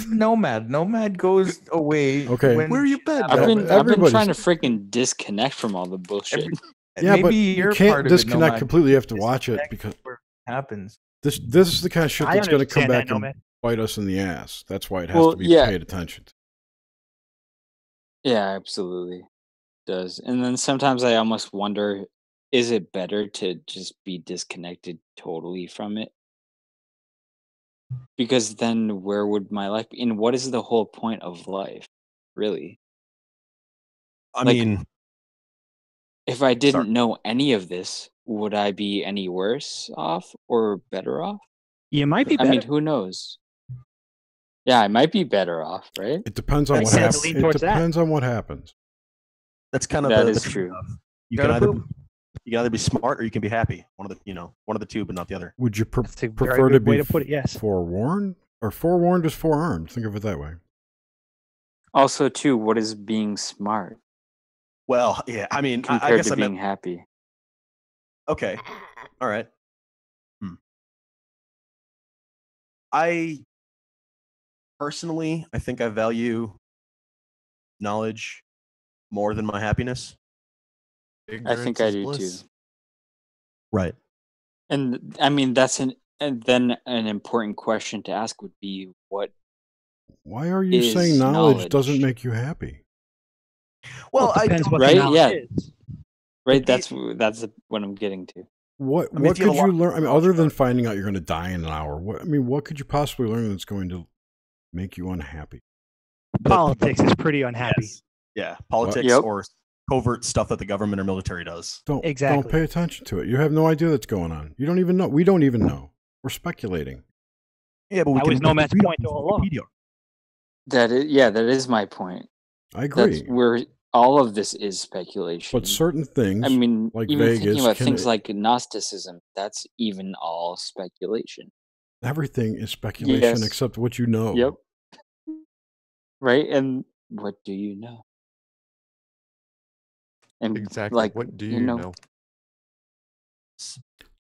S6: Nomad goes away.
S3: Okay.
S6: when
S1: Where you been?
S8: I've been
S3: Everybody's-
S8: trying to freaking disconnect from all the bullshit.
S3: Yeah,
S6: maybe
S3: but
S6: you're
S3: you can't
S6: part of it,
S3: disconnect
S6: Nomad.
S3: completely. You have to watch it
S6: Disconnect
S3: because
S6: where it happens.
S3: this is the kind of shit
S11: I
S3: that's going to come
S11: understand that,
S3: back and
S11: Nomad.
S3: bite us in the ass. That's why it has
S8: Well,
S3: to be
S8: yeah.
S3: paid attention to.
S8: Yeah, absolutely. It does. And then sometimes I almost wonder, is it better to just be disconnected totally from it? Because then where would my life be? And what is the whole point of life, really?
S12: I
S8: Like,
S12: mean,
S8: if I didn't know any of this, would I be any worse off or better off?
S11: You might be
S8: I
S11: better.
S8: mean, who knows? Yeah, I might be better off, right?
S3: It depends on
S11: I'd
S3: what
S11: say
S3: happens.
S11: lean
S3: It
S11: towards that.
S3: depends on what happens.
S12: that's kind of
S8: That
S12: the
S8: is
S12: trick
S8: true.
S12: stuff. You
S6: Gotta
S12: can either
S6: poop.
S12: you can either be smart or you can be happy. One of the two, but not the other.
S3: Would you
S11: That's a very
S3: prefer to
S11: good way
S3: be
S11: to put it, yes.
S3: forewarned or forewarned is forearmed? Think of it that way.
S8: Also, too, what is being smart
S12: Well, yeah. I mean, I
S8: compared
S12: guess
S8: to
S12: I
S8: being
S12: meant
S8: happy?
S12: Okay. All right. I personally, I think I value knowledge more than my happiness.
S8: I think I do too.
S12: Right.
S8: And I mean, and then an important question to ask would be, what?
S3: Why are you saying knowledge doesn't make you happy?
S12: Well,
S11: it depends what
S8: right?
S11: the knowledge is.
S8: Right. That's what I'm getting to.
S3: What could you learn? I mean, other than finding out you're going to die in an hour, what could you possibly learn that's going to make you unhappy?
S11: Politics is pretty unhappy.
S12: Yes. Yeah, politics or covert stuff that the government or military does.
S3: Don't pay attention to it. You have no idea that's going on. You don't even know. We don't even know. We're speculating.
S12: Yeah, but
S11: that was Nomad's point all along.
S8: That is my point.
S3: I agree.
S8: That's where all of this is speculation.
S3: But certain things,
S8: I mean,
S3: like
S8: even
S3: Vegas,
S8: thinking about things like Gnosticism, that's even all speculation.
S3: Everything is speculation except what you know.
S8: Yep. Right, and what do you know? And
S1: exactly.
S8: Like,
S1: what do you know?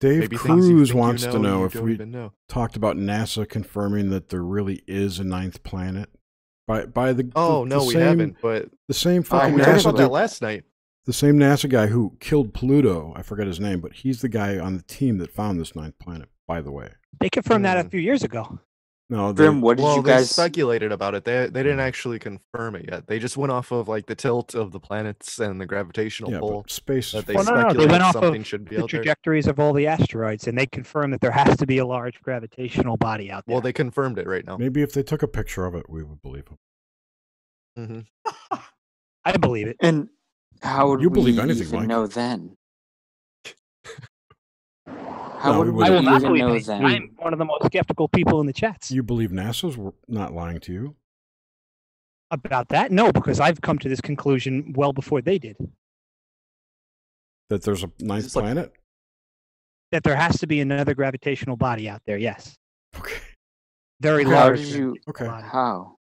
S3: Dave
S1: Maybe
S3: Cruz wants to know
S1: you
S3: if
S1: don't
S3: we
S1: even know.
S3: talked about NASA confirming that there really is a ninth planet. By the
S1: we haven't. But
S3: the same fucking
S1: we
S3: NASA
S1: talked about that
S3: dude,
S1: last night.
S3: The same NASA guy who killed Pluto. I forget his name, but he's the guy on the team that found this ninth planet. By the way,
S11: they confirmed that a few years ago.
S3: No,
S8: Grim, what did you guys
S1: They speculated about it. They didn't actually confirm it yet. They just went off of like the tilt of the planets and the gravitational pull.
S3: Space.
S1: That they
S11: They
S1: speculated
S11: went off
S1: something
S11: of
S1: should be
S11: the
S1: out there.
S11: trajectories of all the asteroids, and they confirmed that there has to be a large gravitational body out there.
S1: Well, they confirmed it right now.
S3: Maybe if they took a picture of it, we would believe them.
S1: Mm-hmm.
S11: I believe it.
S8: And how would
S3: you
S8: we
S3: believe anything,
S8: even
S3: Mike?
S8: know then? How would we
S11: I will not
S8: even
S11: believe
S8: know
S11: it.
S8: then?
S11: I'm one of the most skeptical people in the chats.
S3: You believe NASA's not lying to you?
S11: About that? No, because I've come to this conclusion well before they did.
S3: That there's a ninth planet?
S11: That there has to be another gravitational body out there, yes.
S3: Okay.
S11: Very
S8: How
S11: large.
S8: did you?
S3: Okay.
S8: How?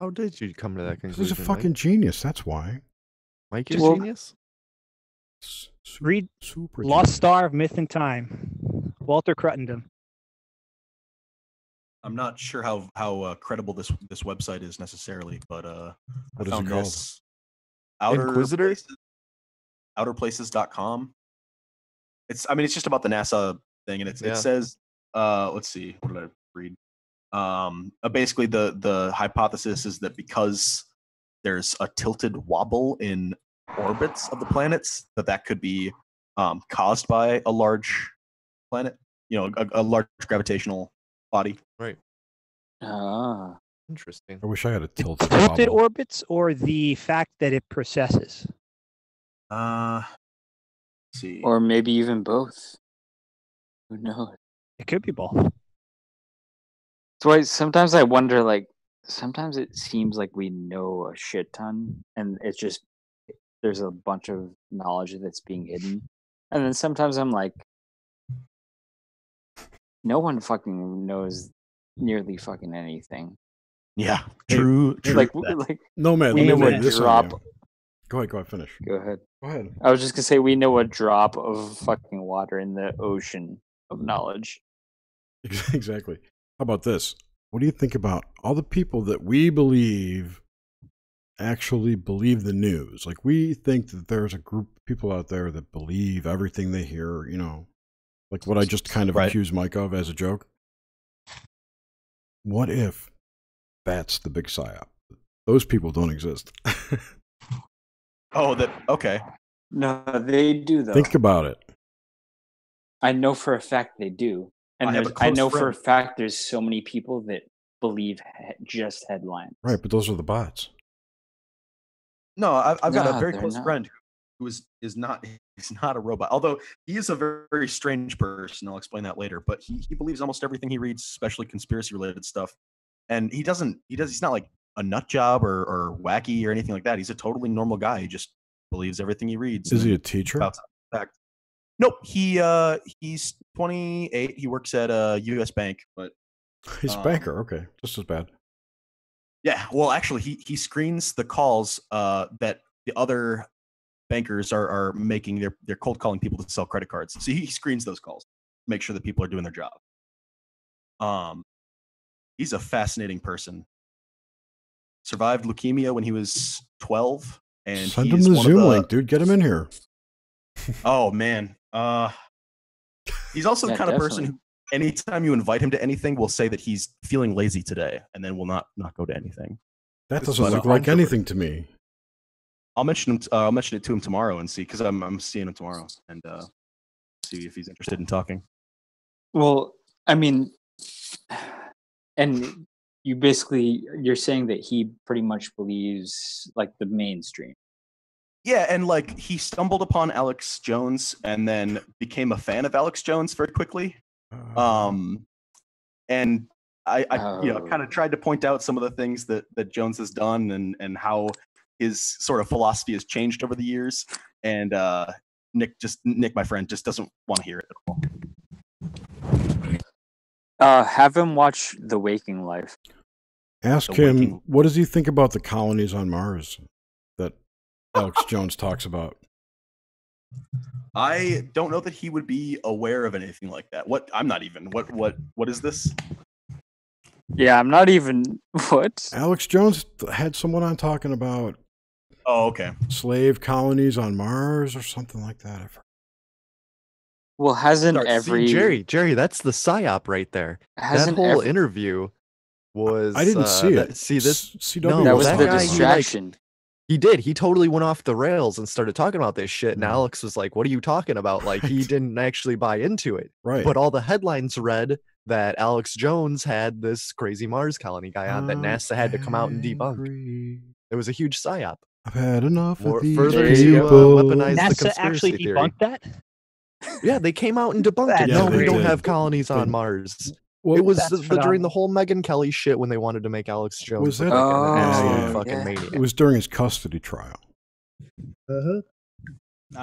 S1: How did you come to that conclusion?
S3: He's a fucking genius. That's why.
S1: Mike is genius.
S11: Read
S3: Super
S11: Lost
S3: genius.
S11: Star of Myth and Time. Walter Cruttendon.
S12: I'm not sure how credible this website is necessarily, but I
S3: What is
S12: found
S3: it called?
S12: this
S1: Inquisitor?
S12: outerplaces.com. It's just about the NASA thing, and it says let's see, what did I read? Basically the hypothesis is that because there's a tilted wobble in orbits of the planets, that could be caused by a large planet, a large gravitational body.
S1: Right.
S8: Ah.
S1: Interesting.
S3: I wish I had a tilted
S11: Tilted
S3: wobble.
S11: orbits or the fact that it processes?
S12: Let's see.
S8: Or maybe even both. Who knows?
S11: It could be both.
S8: So sometimes I wonder, like, sometimes it seems like we know a shit ton, and it's just there's a bunch of knowledge that's being hidden. And then sometimes I'm like, no one fucking knows nearly fucking anything.
S12: Yeah, true.
S8: Like
S3: Nomad,
S8: we
S3: let
S8: know
S3: me
S8: a
S3: lay this on
S8: drop.
S3: you. Go ahead, finish.
S8: Go ahead.
S3: Go ahead.
S8: I was just gonna say we know a drop of fucking water in the ocean of knowledge.
S3: Exactly. How about this? What do you think about all the people that we believe actually believe the news? Like, we think that there's a group of people out there that believe everything they hear, like what I just kind of accused Mike of as a joke. What if that's the big psyop? Those people don't exist.
S12: Okay.
S8: No, they do though.
S3: Think about it.
S8: I know for a fact they do. And I know for a fact there's so many people that believe just headlines.
S3: Right, but those are the bots.
S12: No, I've got a very
S8: they're
S12: close
S8: not.
S12: friend who is not a robot. Although he is a very, very strange person. I'll explain that later. But he believes almost everything he reads, especially conspiracy related stuff. And he's not like a nut job or wacky or anything like that. He's a totally normal guy. He just believes everything he reads.
S3: Is he a teacher?
S12: Fact. Nope. He's 28. He works at a U.S. bank, but
S3: He's a banker. Okay, just as bad.
S12: yeah. Well, actually, he screens the calls that the other bankers are making they're cold calling people to sell credit cards. So he screens those calls, make sure that people are doing their job. He's a fascinating person. Survived leukemia when he was 12, and
S3: send him the Zoom link, dude. Get him in here.
S12: Oh man, he's also the kind of person who, anytime you invite him to anything, will say that he's feeling lazy today, and then will not go to anything.
S3: That doesn't look like anything to me.
S12: I'll mention him. I'll mention it to him tomorrow and see, because I'm seeing him tomorrow, and see if he's interested in talking.
S8: Well, I mean, and you're saying that he pretty much believes like the mainstream.
S12: Yeah, and like he stumbled upon Alex Jones and then became a fan of Alex Jones very quickly. And I kind of tried to point out some of the things that Jones has done and how his sort of philosophy has changed over the years. And Nick, my friend, just doesn't want to hear it at all.
S8: Have him watch The Waking Life.
S3: Ask him, what does he think about the colonies on Mars that Alex Jones talks about?
S12: I don't know that he would be aware of anything like that. What is this?
S8: Yeah, I'm not even what?
S3: Alex Jones had someone on talking about
S12: okay.
S3: Slave colonies on Mars or something like that.
S8: Well, hasn't every
S1: Jerry, that's the psyop right there. That whole interview was
S3: I didn't see it.
S1: See this?
S3: CW
S8: that was the distraction.
S1: He did. He totally went off the rails and started talking about this shit. And Alex was like, what are you talking about? Like, he didn't actually buy into it.
S3: Right.
S1: But all the headlines read that Alex Jones had this crazy Mars colony guy on that NASA had to come out and debunk. It was a huge psyop.
S3: I've had enough of these
S1: further
S3: people.
S1: to weaponize
S11: NASA
S1: the conspiracy
S11: actually
S1: theory.
S11: debunked that?
S1: Yeah, they came out and debunked it.
S11: Yeah,
S1: No, we don't
S3: did.
S1: have colonies on Mars.
S3: Well,
S1: it was
S11: that's
S1: during the whole Megyn Kelly shit when they wanted to make Alex Jones
S3: Was
S1: look
S3: that-
S1: like an absolute
S8: Oh,
S1: fucking
S8: yeah.
S1: maniac.
S3: It was during his custody trial.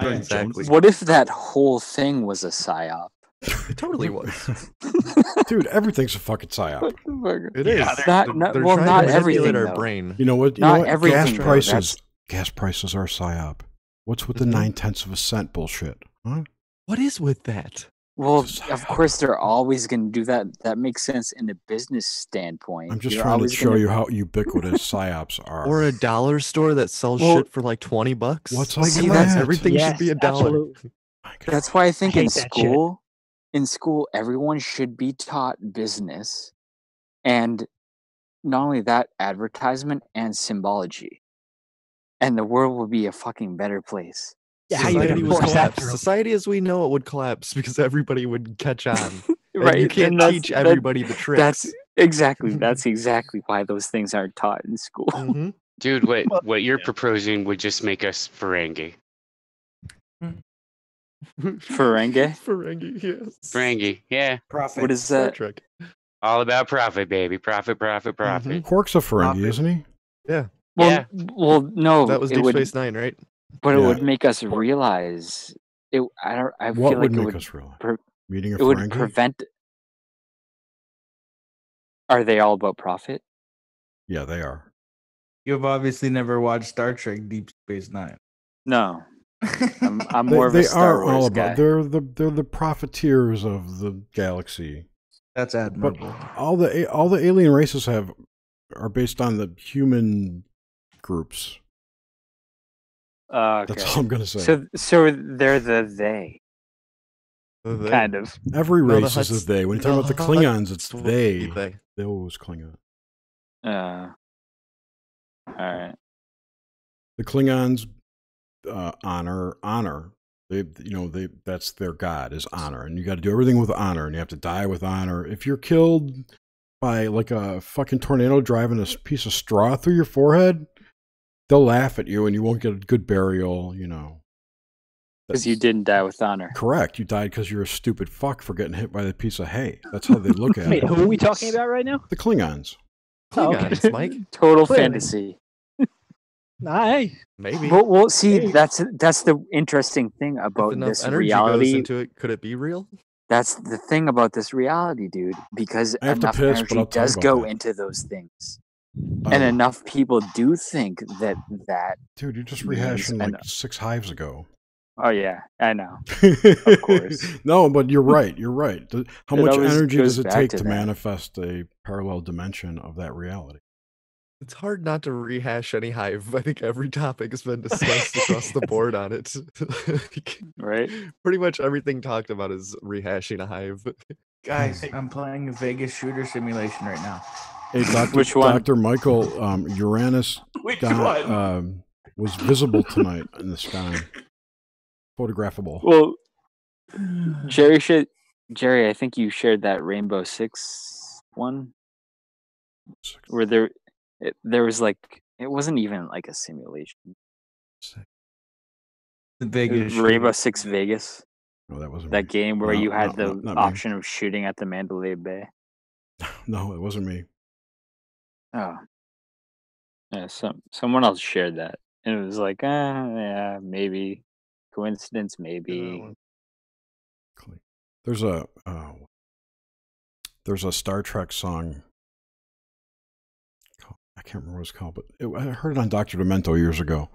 S1: Exactly.
S8: What if that whole thing was a psyop?
S1: It totally was.
S3: Dude, everything's a fucking psyop.
S1: It is.
S8: Not
S1: They're
S8: well,
S1: trying
S8: not
S1: to
S8: everything.
S1: manipulate our
S8: Though.
S1: brain.
S3: You know what?
S8: Not everything,
S3: Gas
S8: though.
S3: prices are a psyop. What's with the 9/10 of a cent bullshit? Huh?
S1: What is with that?
S8: Well,
S3: It's a
S8: of
S3: psyop.
S8: course they're always going to do that. That makes sense in a business standpoint.
S3: I'm just
S8: You're
S3: trying to
S8: always
S3: show
S8: gonna-
S3: you how ubiquitous psyops are.
S1: Or a dollar store that sells
S8: Well,
S1: shit for like $20.
S3: What's
S1: Like,
S3: up
S1: come
S3: with
S1: on,
S3: that?
S1: everything should be
S11: Yes,
S1: $1.
S11: absolutely.
S8: That's why I think
S11: I
S8: in
S11: hate that shit.
S8: school, everyone should be taught business, and not only that, advertisement and symbology, and the world will be a fucking better place.
S11: Yeah, how you
S1: Society
S11: gonna
S1: would
S11: force that
S1: collapse.
S11: through?
S1: Society as we know it would collapse because everybody would catch on.
S8: Right?
S1: And you
S8: and
S1: can't
S8: that's-
S1: teach
S8: that-
S1: everybody the tricks.
S8: That's exactly. That's exactly why those things aren't taught in school.
S1: Mhm.
S10: Dude, what you're proposing would just make us Ferengi.
S8: Ferengi?
S1: Ferengi, yes.
S10: Ferengi, yeah.
S6: Profit.
S8: What is
S1: Star
S8: that?
S1: Trek.
S10: All about profit, baby. Profit, profit, profit.
S3: Quark's a Ferengi, isn't he?
S1: Yeah,
S8: Well,
S10: Yeah.
S8: well, no.
S1: that was
S8: it
S1: Deep
S8: would,
S1: Space Nine, right?
S8: but it
S3: Yeah.
S8: would make us realize. It. I don't. I
S3: What
S8: feel
S3: would
S8: like it
S3: make
S8: would.
S3: us realize?
S8: pre-
S3: Meeting a
S8: It would
S3: Ferengi?
S8: prevent. Are they all about profit?
S3: Yeah, they are.
S6: You've obviously never watched Star Trek Deep Space Nine.
S8: No. I'm more of a
S3: They
S8: Star
S3: are
S8: Wars
S3: all
S8: guy.
S3: about. They're the profiteers of the galaxy.
S6: That's
S3: But
S6: admirable.
S3: all the alien races are based on the human groups.
S8: Okay.
S3: That's all I'm gonna say.
S8: So they're the they.
S1: They.
S8: Kind of.
S3: Every
S1: No, the
S3: race is
S1: Hutts-
S3: a they. When you talk about the
S1: the
S3: Klingons, it's
S1: Hutts
S3: they.
S1: will be
S3: They always Klingon.
S8: All right.
S3: The Klingons honor. That's their god is honor, and you got to do everything with honor, and you have to die with honor. If you're killed by like a fucking tornado driving a piece of straw through your forehead, they'll laugh at you, and you won't get a good burial.
S8: Because you didn't die with honor.
S3: Correct. You died because you're a stupid fuck for getting hit by the piece of hay. That's how they look at
S11: Wait,
S3: it.
S11: who are we talking about right now?
S3: The Klingons.
S11: Oh, okay.
S1: Klingons, Mike.
S8: Total
S11: Clearly.
S8: fantasy.
S11: Hey,
S1: Maybe.
S8: Well, see,
S11: Hey.
S8: that's the interesting thing
S1: If
S8: about
S1: enough
S8: this
S1: energy
S8: reality.
S1: goes into it, could it be real?
S8: That's the thing about this reality, dude. Because
S3: I have to
S8: enough
S3: piss, but
S8: energy
S3: I'll tell you
S8: does
S3: about
S8: go
S3: that.
S8: into those things. And enough people do think that
S3: Dude, you're just
S8: means
S3: rehashing like
S8: enough.
S3: 6 hives ago.
S8: Oh yeah, I know. Of course.
S3: No, but you're right. You're right. How
S8: It
S3: much
S8: always
S3: energy
S8: goes
S3: does it
S8: back
S3: take
S8: to
S3: to
S8: that.
S3: manifest a parallel dimension of that reality?
S1: It's hard not to rehash any hive. I think every topic has been discussed across the board on it.
S8: Right?
S1: Pretty much everything talked about is rehashing a hive.
S6: Guys, I'm playing a Vegas shooter simulation right now.
S3: Hey,
S8: Which one?
S3: Dr. Michael, Uranus
S6: Which
S3: was visible tonight in the sky. Photographable.
S8: Well, Jerry, I think you shared that Rainbow Six one, where there was like, it wasn't even like a simulation.
S6: The Vegas
S8: Rainbow Six Vegas.
S3: No, that wasn't
S8: that
S3: me.
S8: game where
S3: No,
S8: you had
S3: no,
S8: the
S3: not me.
S8: option of shooting at the Mandalay Bay.
S3: No, it wasn't me.
S8: Oh, yeah. Someone else shared that, and it was like, yeah, maybe coincidence, maybe.
S3: There's a Star Trek song. I can't remember what it's called, but I heard it on Dr. Demento years ago,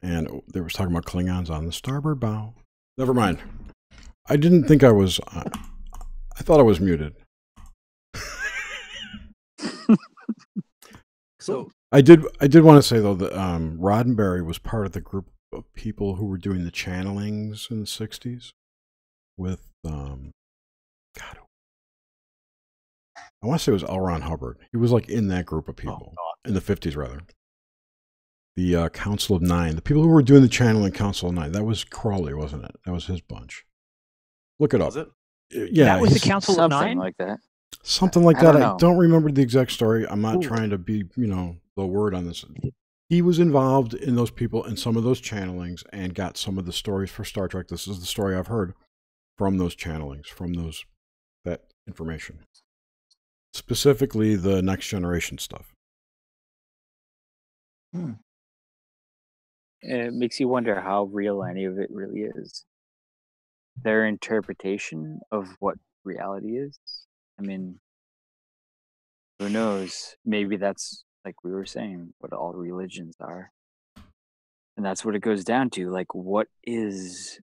S3: and they was talking about Klingons on the starboard bow. Never mind. I didn't think I was. I thought I was muted.
S9: So
S3: I did want to say though that Roddenberry was part of the group of people who were doing the channelings in the '60s with God. I want to say it was L. Ron Hubbard. He was like in that group of people in the '50s, rather. The Council of Nine, the people who were doing the channeling Council of Nine. That was Crowley, wasn't it? That was his bunch. Look it up.
S9: Was it?
S3: Yeah,
S11: That was the Council of Nine?
S8: Like that.
S3: Something like
S8: I
S3: that.
S8: don't
S3: I
S8: know.
S3: don't remember the exact story. I'm not
S11: Ooh.
S3: trying to be, the word on this. He was involved in those people and some of those channelings and got some of the stories for Star Trek. This is the story I've heard from those channelings, from that information. Specifically the Next Generation stuff.
S8: It makes you wonder how real any of it really is. Their interpretation of what reality is. I mean, who knows? Maybe that's, like we were saying, what all religions are. And that's what it goes down to. Like, what is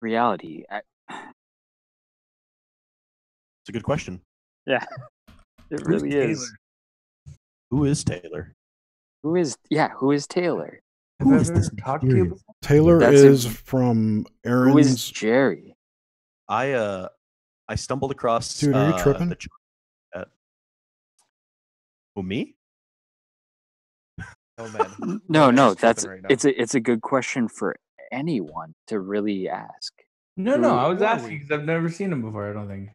S8: reality?
S12: It's a good question.
S8: Yeah, it really is.
S12: Who is Taylor?
S8: Who is Taylor?
S6: Have I ever talked to you before?
S3: Taylor
S8: That's
S3: is
S8: it.
S3: from
S8: Who is
S3: Aaron's.
S8: Jerry?
S12: I stumbled across.
S3: Dude, are you tripping?
S12: Who, me?
S1: Oh man.
S8: No,
S1: He's
S8: that's
S1: tripping right now.
S8: it's a good question for anyone to really ask.
S6: No, I was asking because I've never seen him before. I don't think.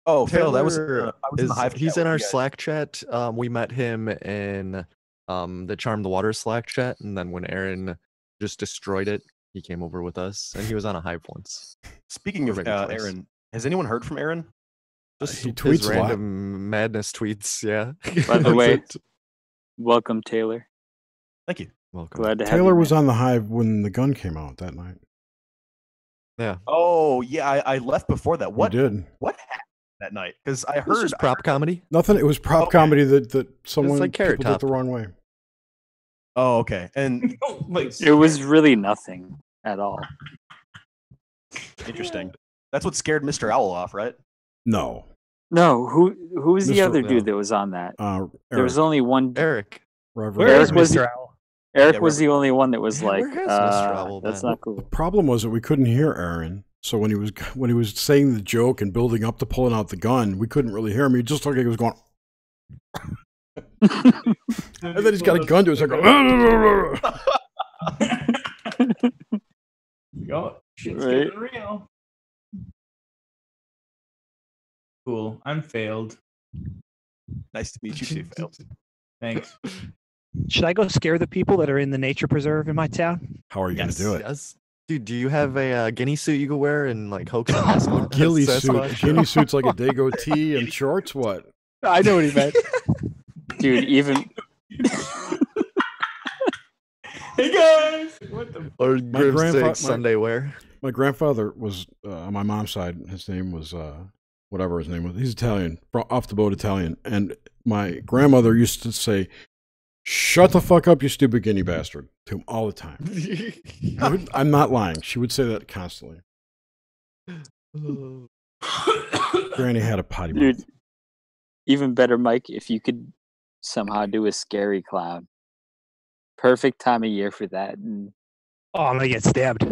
S12: Oh, Phil, that was.
S1: Taylor
S12: I was in the Hive
S1: he's
S12: chat
S1: in
S12: with
S1: our
S12: you guys.
S1: Slack chat. We met him in the Charm the Water Slack chat, and then when Aaron just destroyed it, he came over with us, and he was on a hive once.
S12: Speaking of
S1: Or maybe twice.
S12: Aaron, has anyone heard from Aaron?
S1: Just
S3: he
S1: his
S3: tweets a lot.
S1: random madness tweets. Yeah.
S8: By the
S1: That's
S8: way,
S1: it.
S8: welcome Taylor.
S12: Thank you.
S1: Welcome.
S8: Glad to have
S3: Taylor
S8: you.
S3: was
S8: man.
S3: on the Hive when the gun came out that night.
S1: Yeah.
S12: Oh yeah, I left before that. What
S3: You did.
S12: What happened that night? Because I
S1: It was
S12: heard
S1: just prop comedy.
S3: Nothing. It was prop
S12: Okay.
S3: comedy that someone
S1: like Carrot
S3: people did
S1: Top.
S3: the wrong way.
S12: Oh, okay. And
S8: It was really nothing at all.
S12: interesting. That's what scared Mr. Owl off, right?
S3: No.
S8: No, who was the
S3: Mr.
S8: other
S1: No.
S8: dude that was on that? There
S3: Eric,
S8: was only one.
S1: Eric.
S3: Reverend.
S11: Where
S8: Eric
S11: is
S8: was
S11: Mr. Owl?
S8: Eric
S12: Yeah,
S8: was the only one that was
S1: Yeah,
S8: like,
S1: where has Mr. Owl
S8: that's
S1: been?
S8: not
S3: The
S8: cool.
S3: problem was that we couldn't hear Aaron. So when he was saying the joke and building up to pulling out the gun, we couldn't really hear him. He just looked like he was going. And then he's got a gun to his head.
S6: Yo, shit's
S8: Right.
S6: getting real. Cool. I'm failed.
S12: Nice to meet you too, Phil.
S6: Thanks.
S11: Should I go scare the people that are in the nature preserve in my town?
S3: How are you
S12: Yes.
S3: going to do it?
S1: Yes. Dude, do you have a guinea suit you could wear and like hoax a Sasquatch?
S3: Ghillie suit.
S1: Sasquatch?
S3: Ghillie suit's like a Dago tee and shorts. What?
S11: I know what he meant.
S8: Dude, even
S6: Hey guys. What the?
S1: Or
S3: My grandfa-
S1: Grimsteak Sunday wear?
S3: My grandfather was on my mom's side. His name was whatever his name was. He's Italian, off the boat Italian. And my grandmother used to say, "Shut the fuck up, you stupid guinea bastard," to him all the time. I'm not lying. She would say that constantly. Granny had a potty mouth.
S8: Dude, even better, Mike, if you could somehow do a scary clown. Perfect time of year for that. And
S11: Oh, I'm gonna get stabbed.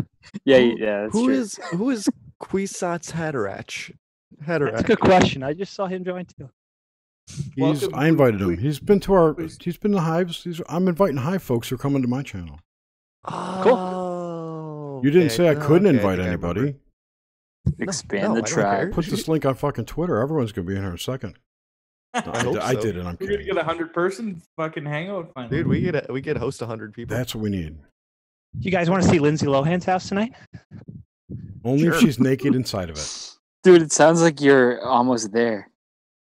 S8: yeah, that's
S1: Who
S8: true.
S1: is Kwisatz Haderach?
S11: That's a good question. I just saw him join too.
S3: I invited him. He's been to the hives. I'm inviting hive folks who are coming to my channel.
S1: Oh,
S3: You didn't say I couldn't
S1: okay,
S3: invite
S1: I think I remember.
S3: anybody.
S8: Expand
S1: no,
S8: the
S1: I don't care.
S8: tribe.
S3: Put this link on fucking Twitter. Everyone's gonna be in here in a second. No, I did it. I'm
S6: We're gonna
S3: kidding.
S6: get 100-person fucking hangout finally.
S1: Dude, we get host 100 people.
S3: That's what we need.
S11: You guys want to see Lindsay Lohan's house tonight?
S3: Only if she's naked inside of it.
S8: Dude, it sounds like you're almost there.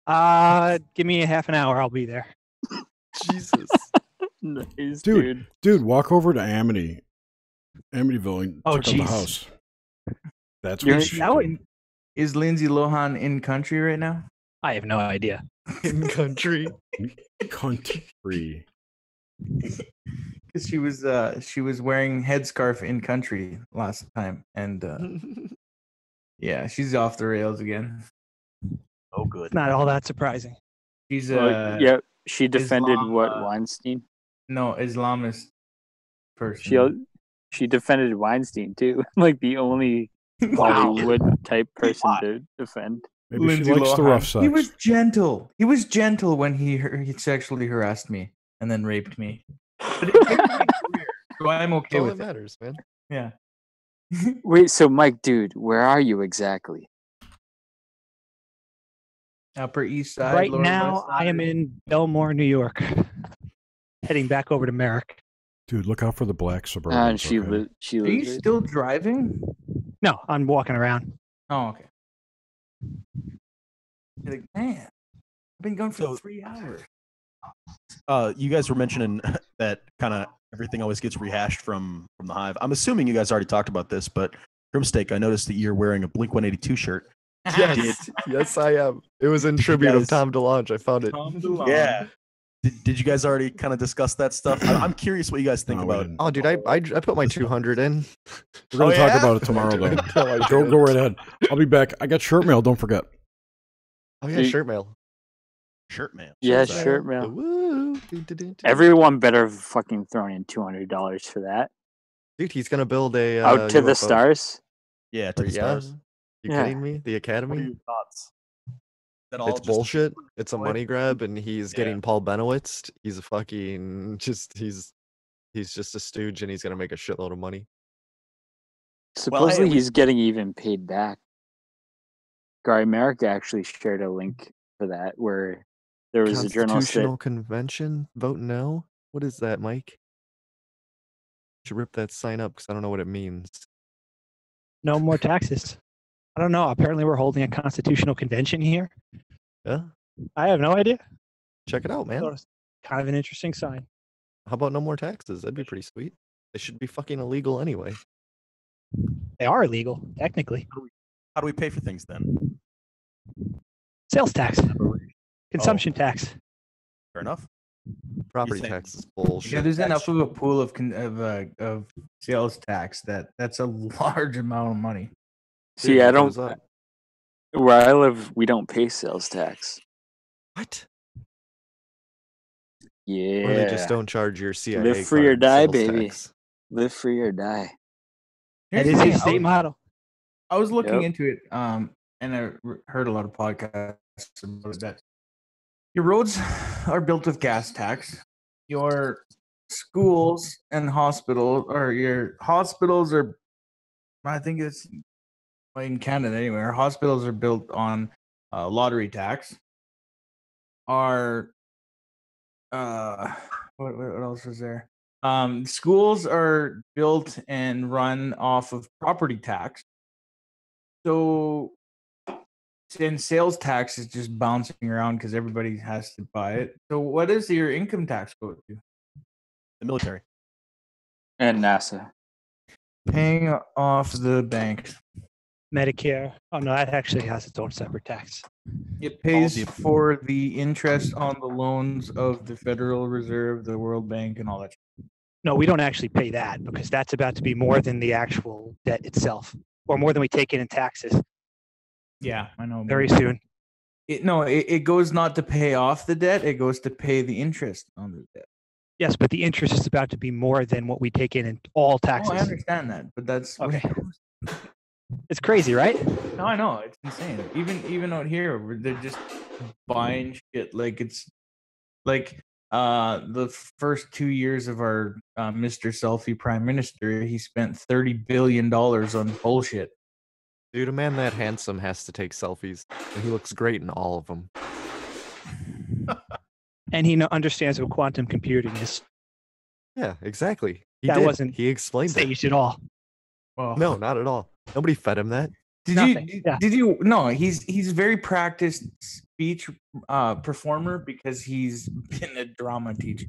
S11: Give me a half an hour. I'll be there.
S1: Jesus.
S8: Nice,
S3: Dude, walk over to Amityville and
S11: Oh,
S3: check out the
S11: jeez.
S3: house. That's
S8: You're-
S3: what she
S6: Now,
S3: did.
S6: is Lindsay Lohan in country right now?
S11: I have no idea.
S1: In country.
S3: Country.
S6: Because she was wearing headscarf in country last time, and yeah, she's off the rails again.
S12: Oh, good.
S11: It's not all that surprising.
S6: She's
S8: yeah, she defended
S6: Islam,
S8: Weinstein.
S6: no Islamist person.
S8: She defended Weinstein too, like the only Hollywood type person to defend.
S3: Maybe
S6: Lindsay
S3: she likes the
S6: Lohan.
S3: rough sex.
S6: He was gentle. He was gentle when he sexually harassed me and then raped me. But it made my career, so I'm okay
S1: All
S6: with
S1: that
S6: it.
S1: matters, man.
S6: Yeah.
S8: Wait, so Mike, dude, where are you exactly?
S6: Upper East Side.
S11: Right
S6: Lower
S11: now,
S6: West
S11: I am
S6: Side.
S11: in Belmore, New York, heading back over to Merrick.
S3: Dude, look out for the black suburbans.
S8: And she
S3: okay?
S8: she
S6: Are you
S8: lives.
S6: still driving?
S11: No, I'm walking around.
S6: Oh, okay. You're like, man, I've been going for 3 hours.
S12: You guys were mentioning that kind of everything always gets rehashed from the hive. I'm assuming you guys already talked about this, but Grimsteak, I noticed that you're wearing a Blink 182 shirt.
S1: Yes, yes, I am. It was in tribute of Tom DeLonge. I found it.
S12: Yeah. Did you guys already kind of discuss that stuff? I'm curious what you guys think
S3: No, we
S12: about.
S3: didn't.
S1: Oh, dude, I put my 200 in.
S3: We're going to
S12: Oh,
S3: talk
S12: yeah?
S3: about it tomorrow, though.
S1: No, I
S3: go
S1: didn't.
S3: right ahead. I'll be back. I got shirt mail. Don't forget.
S1: Oh yeah, shirt mail.
S12: Shirt mail.
S8: Yeah,
S12: Shirt
S8: shirt mail.
S1: Woo.
S8: Everyone better have fucking thrown in $200 for that.
S1: Dude, he's gonna build a
S8: Out to the
S1: UFO.
S8: stars.
S12: Yeah, to the stars.
S1: You
S8: Yeah.
S1: kidding me? The
S12: What are
S1: Academy?
S12: your thoughts? That all
S1: It's
S12: just
S1: bullshit. It's a
S12: toy?
S1: money grab, and he's
S12: Yeah.
S1: getting Paul Benowitz. He's a fucking he's just a stooge, and he's gonna make a shitload of money.
S8: Supposedly
S12: we-
S8: he's getting even paid back. Gary America actually shared a link for that where there was a journalist
S1: Constitutional
S8: that
S1: Convention. Vote no. What is that, Mike? Should rip that sign up because I don't know what it means.
S11: No more taxes. I don't know. Apparently, we're holding a constitutional convention here.
S1: Yeah,
S11: I have no idea.
S1: check it out, man.
S11: Thought it was kind of an interesting sign.
S1: How about no more taxes? That'd be pretty sweet. They should be fucking illegal anyway.
S11: They are illegal, technically.
S12: How do we pay for things then?
S11: Sales tax, consumption tax.
S12: Fair enough.
S1: Property
S12: think-
S1: tax is bullshit.
S6: Yeah, there's enough of a pool of sales tax that's a large amount of money.
S8: see,
S1: Dude,
S8: I
S1: it
S8: don't
S1: goes up.
S8: where I live, we don't pay sales tax.
S1: What?
S8: Yeah.
S1: Or they just don't charge your CIA.
S8: Live free or
S1: card
S8: die,
S1: sales
S8: baby.
S1: tax.
S8: Live free or die.
S11: That
S6: Here's
S11: is
S6: the
S11: his
S6: thing,
S11: state model.
S6: I was looking
S8: Yep.
S6: into it, and I heard a lot of podcasts about that. Your roads are built with gas tax. Your schools and hospitals, or your hospitals are, I think it's in Canada anyway. Our hospitals are built on lottery tax. Our what else was there? Schools are built and run off of property tax. So, and sales tax is just bouncing around because everybody has to buy it. So, what does your income tax go to?
S12: The military.
S8: And NASA.
S6: Paying off the bank.
S11: Medicare. Oh no, that actually has its own separate tax.
S6: It pays for the interest on the loans of the Federal Reserve, the World Bank, and all that.
S11: No, we don't actually pay that because that's about to be more than the actual debt itself, or more than we take in taxes
S6: Yeah, I know.
S11: very soon.
S6: It goes not to pay off the debt; it goes to pay the interest on the debt.
S11: Yes, but the interest is about to be more than what we take in all taxes.
S6: Oh, I understand that, but that's
S11: okay. It's crazy, right?
S6: No, I know it's insane. Even out here, where they're just buying shit like it's like the first 2 years of our Mr. Selfie Prime Minister, he spent $30 billion on bullshit.
S1: Dude, a man that handsome has to take selfies, and he looks great in all of them.
S11: And he understands what quantum computing is.
S1: Yeah, exactly. He explained
S11: staged at all.
S6: Well,
S1: no, not at all. Nobody fed him that.
S6: Did you? No, he's very practiced speech performer because he's been a drama teacher.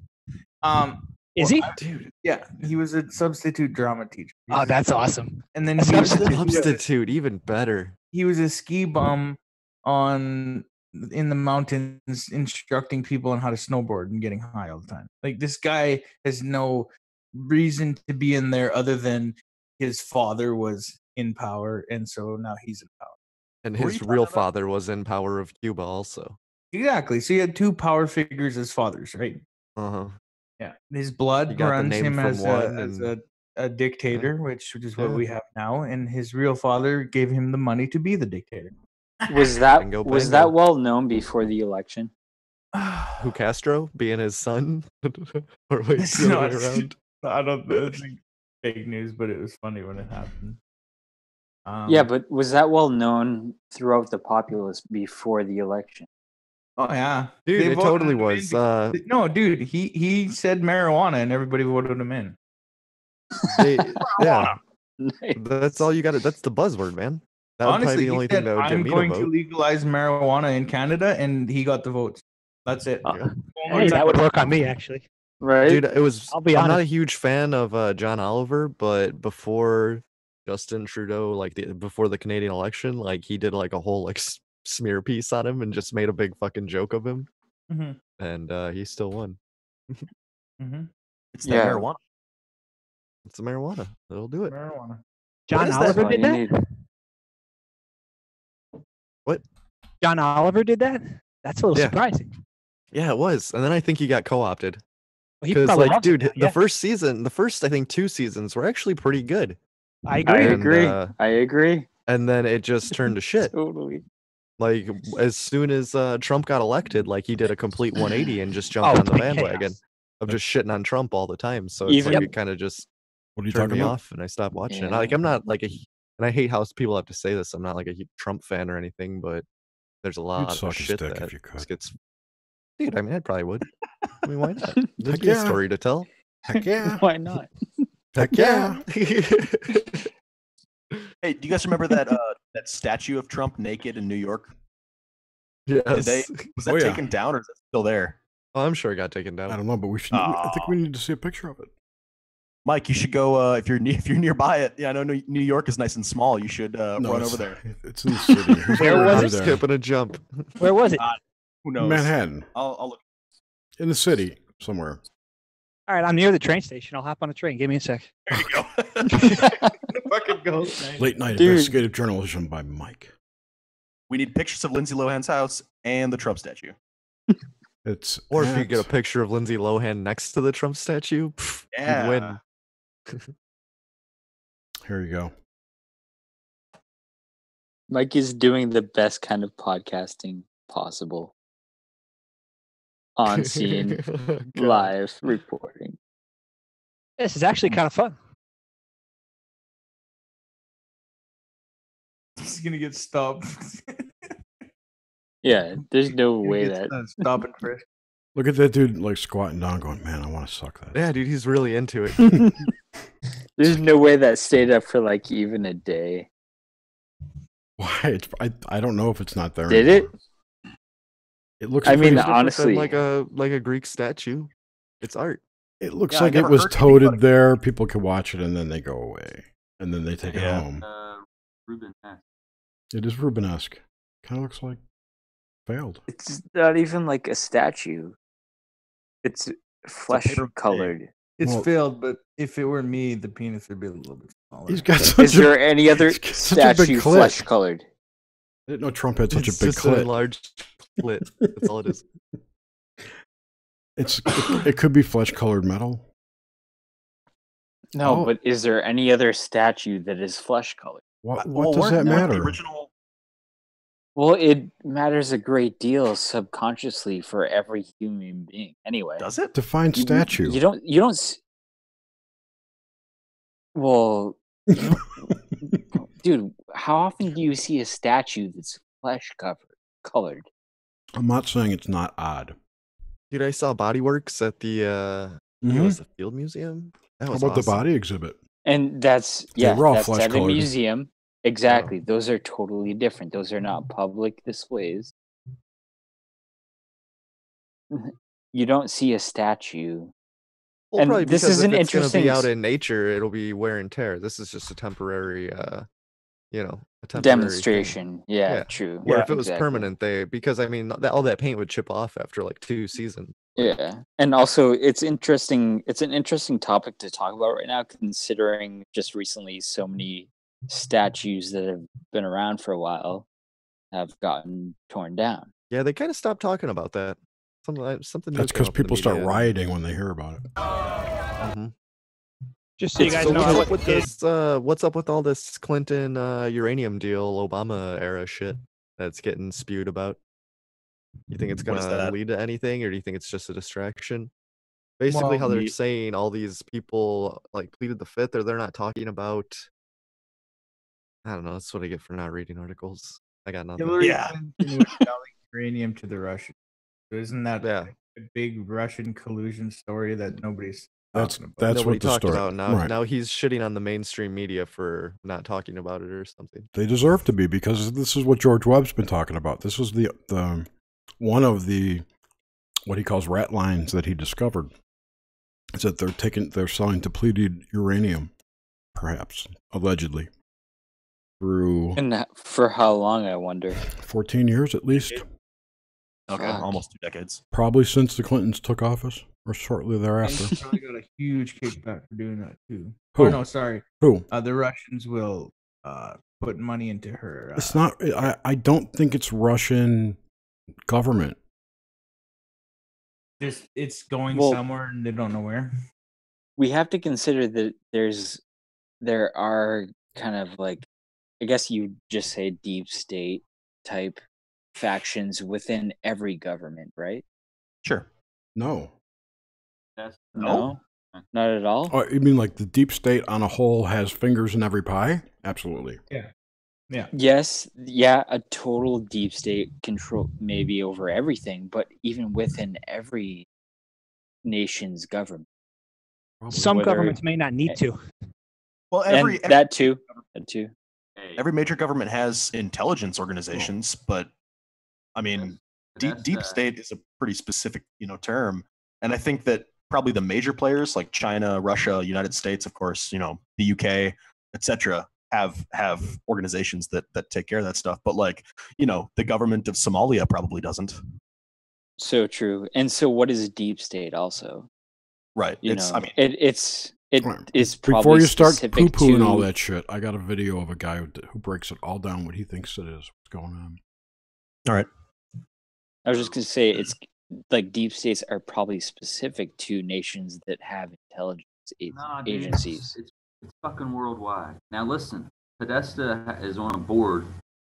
S11: Is he?
S6: Dude, yeah, he was a substitute drama teacher.
S11: Oh, that's awesome.
S6: And then
S1: substitute, even better.
S6: He was a ski bum in the mountains, instructing people on how to snowboard and getting high all the time. Like, this guy has no reason to be in there other than his father was in power, and so now he's in power.
S1: And his real father was in power of Cuba also.
S6: Exactly. So he had two power figures as fathers, right?
S1: Uh-huh.
S6: Yeah. His blood runs him as a dictator, which is what we have now, and his real father gave him the money to be the dictator.
S8: Was that well known before the election?
S1: Who, Castro being his son? Or wait, the other way around?
S6: I don't know. It's like fake news, but it was funny when it happened.
S8: Yeah, but was that well known throughout the populace before the election?
S6: Oh yeah,
S1: dude, it totally was.
S6: No, dude, he said marijuana, and everybody voted him in.
S1: Yeah, that's all you got. That's the buzzword, man. That would
S6: Honestly,
S1: probably be the only thing that would get
S6: I'm
S1: me
S6: going
S1: to
S6: to
S1: vote.
S6: legalize marijuana in Canada, and he got the votes. That's it.
S11: Hey, that would work on me, actually.
S8: Right,
S1: dude. It was.
S11: I'll be
S1: I'm
S11: honest.
S1: not a huge fan of John Oliver, but before Justin Trudeau, before the Canadian election, he did a whole smear piece on him and just made a big fucking joke of him, and he still won.
S12: It's that marijuana.
S1: It's the marijuana. It'll do it.
S6: Marijuana.
S11: John Oliver did that?
S1: What?
S11: John Oliver did that? That's a little surprising.
S1: Yeah, it was. And then I think he got co-opted.
S11: Because,
S1: dude, the first I think 2 seasons were actually pretty good.
S11: I agree.
S8: I agree.
S1: And then it just turned to shit.
S8: Totally.
S1: As soon as Trump got elected, he did a complete 180 and just jumped on the bandwagon of just shitting on Trump all the time. So it's it kind of just turned me off, and I stopped watching it. I'm not and I hate how people have to say this. I'm not a huge Trump fan or anything, but there's a lot of shit that gets. Dude, I probably would. Why not? There's a story to tell.
S3: Heck yeah.
S8: Why not?
S3: Heck yeah.
S12: Hey, do you guys remember that statue of Trump naked in New York?
S1: Yes.
S12: Was that taken down, or is it still there?
S1: Oh, I'm sure it got taken down.
S3: I don't know, but we should. I think we need to see a picture of it.
S12: Mike, you should go if you're nearby it. Yeah, I know New York is nice and small. You should run over there.
S3: It's in the city.
S11: Where was it?
S1: Skipping a jump.
S11: Where was it?
S12: Who knows?
S3: Manhattan.
S12: I'll look.
S3: In the city somewhere.
S11: All right, I'm near the train station. I'll hop on a train. Give me a sec.
S12: There you go.
S6: Fucking go.
S3: Late night investigative journalism by Mike.
S12: We need pictures of Lindsay Lohan's house and the Trump statue.
S1: Or if you get a picture of Lindsay Lohan next to the Trump statue, you'd win.
S3: Here you go.
S8: Mike is doing the best kind of podcasting possible. On scene, live reporting.
S11: This is actually kind of fun.
S6: He's gonna get stopped.
S8: Yeah, there's no way that
S6: stop and frisk.
S3: Look at that dude squatting down, going, "Man, I want to suck that."
S1: Yeah, dude, he's really into it.
S8: There's no way that stayed up for even a day.
S3: Why? I don't know if it's not there.
S8: Did
S3: anymore.
S8: it?
S3: It looks.
S8: I mean,
S1: different than,
S8: honestly,
S1: like a Greek statue. It's art.
S3: It looks like it was toted there. People could watch it, and then they go away, and then they take it home. It is Rubenesque. Kind of looks like failed.
S8: It's not even like a statue. It's flesh colored.
S6: It's failed, but if it were me, the penis would be a little bit smaller.
S3: He's got
S8: Is there any other statue flesh colored?
S3: I didn't know Trump had such
S1: It's
S3: a big
S1: just
S3: clit.
S1: a large clit. That's all it is.
S3: It could be flesh colored metal.
S8: No, but is there any other statue that is flesh colored?
S3: What does that matter?
S8: Well, it matters a great deal subconsciously for every human being. Anyway,
S12: does it?
S3: Define statue.
S8: You don't. Well, dude, how often do you see a statue that's flesh colored?
S3: I'm not saying it's not odd.
S1: Dude, I saw Body Works at the it was the Field Museum. That
S3: How
S1: was
S3: about the
S1: awesome.
S3: body exhibit?
S8: And that's
S3: They were all
S8: that's at a
S3: flesh-colored.
S8: museum. Exactly. Those are totally different. Those are not public displays. You don't see a statue.
S1: Well,
S8: and
S1: probably
S8: this
S1: because
S8: is
S1: if
S8: an
S1: it's going to
S8: interesting
S1: be out in nature, it'll be wear and tear. This is just a temporary, a temporary
S8: demonstration.
S1: thing.
S8: Yeah, true.
S1: Where
S8: Yeah,
S1: if it was
S8: exactly.
S1: permanent, because I mean, all that paint would chip off after like 2 seasons.
S8: Yeah, and also it's interesting. It's an interesting topic to talk about right now, considering just recently so many statues that have been around for a while have gotten torn down.
S1: Yeah, they kind of stopped talking about that. Something.
S3: That's because people start rioting when they hear about it.
S1: Mm-hmm.
S11: Just so you guys know,
S1: what's up with all this Clinton uranium deal, Obama era shit that's getting spewed about? You think it's gonna lead to anything, or do you think it's just a distraction? Basically, how they're saying all these people like pleaded the fifth, or they're not talking about. I don't know. That's what I get for not reading articles. I got nothing.
S6: Hillary Clinton was selling uranium to the Russians. So isn't that a big Russian collusion story that nobody's talking about?
S3: That's
S1: Nobody
S3: what the
S1: talked
S3: story.
S1: about now.
S3: Right.
S1: Now he's shitting on the mainstream media for not talking about it or something.
S3: They deserve to be, because this is what George Webb's been talking about. This was the one of the what he calls rat lines that he discovered. Is that they're selling depleted uranium, perhaps allegedly, through
S8: And for how long, I wonder?
S3: 14 years at least.
S12: Okay, almost 2 decades.
S3: Probably since the Clintons took office, or shortly thereafter.
S6: And probably got a huge kickback for doing that too.
S3: Who?
S6: Oh no, sorry.
S3: Who?
S6: The Russians will put money into her.
S3: It's not. I don't think it's Russian government.
S6: It's going somewhere and they don't know where.
S8: We have to consider that there are kind of like, I guess you just say deep state type factions within every government, right?
S12: Sure.
S3: No.
S8: No, not at all.
S3: Oh, you mean like the deep state on a whole has fingers in every pie? Absolutely.
S6: Yeah. Yeah.
S8: Yes, yeah, a total deep state control maybe over everything, but even within every nation's government.
S11: Some governments may not need to.
S12: Well,
S8: that too.
S12: Every major government has intelligence organizations, but I mean, deep state is a pretty specific, term, and I think that probably the major players like China, Russia, United States, of course, the UK, etc., have organizations that take care of that stuff. But like, the government of Somalia probably doesn't.
S8: So true. And so, what is deep state? Also,
S12: right?
S8: It is probably
S3: before you start
S8: specific
S3: poo-pooing
S8: to
S3: all that shit. I got a video of a guy who breaks it all down. What he thinks it is. What's going on?
S12: All right.
S8: I was just gonna say it's like deep states are probably specific to nations that have intelligence agencies.
S13: It's fucking worldwide. Now listen, Podesta is on a board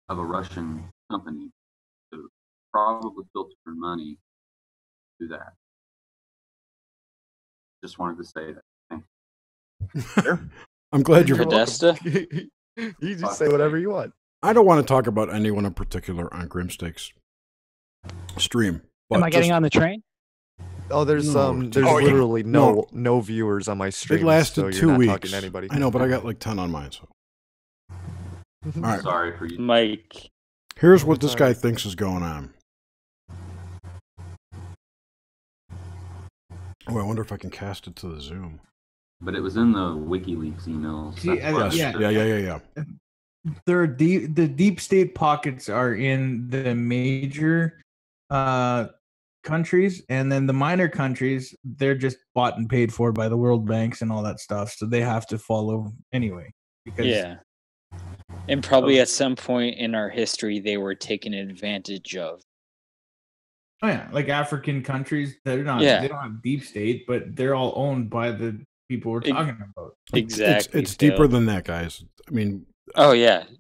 S13: of a Russian company to probably filter money to that. Just wanted to say that. Thank you.
S12: Sure.
S3: I'm glad you're
S8: Podesta.
S1: You just say whatever you want.
S3: I don't want to talk about anyone in particular on Grimsteak's stream.
S11: Am I getting on the train?
S1: Oh, there's literally no viewers on my stream.
S3: It lasted
S1: so you're
S3: 2
S1: not
S3: weeks.
S1: talking to anybody.
S3: I know, but I got like 10 on mine. So, all right.
S13: Sorry for you,
S8: Mike.
S3: Here's what this guy thinks is going on. Oh, I wonder if I can cast it to the Zoom.
S13: but it was in the WikiLeaks emails.
S6: See,
S3: Yes. Yeah.
S6: The deep state pockets are in the major countries, and then the minor countries, they're just bought and paid for by the world banks and all that stuff, so they have to follow anyway. Because
S8: and probably at some point in our history they were taken advantage of.
S6: Oh yeah, like African countries, they don't have deep state, but they're all owned by the people we're talking about.
S8: Exactly.
S3: It's deeper than that, guys. I mean,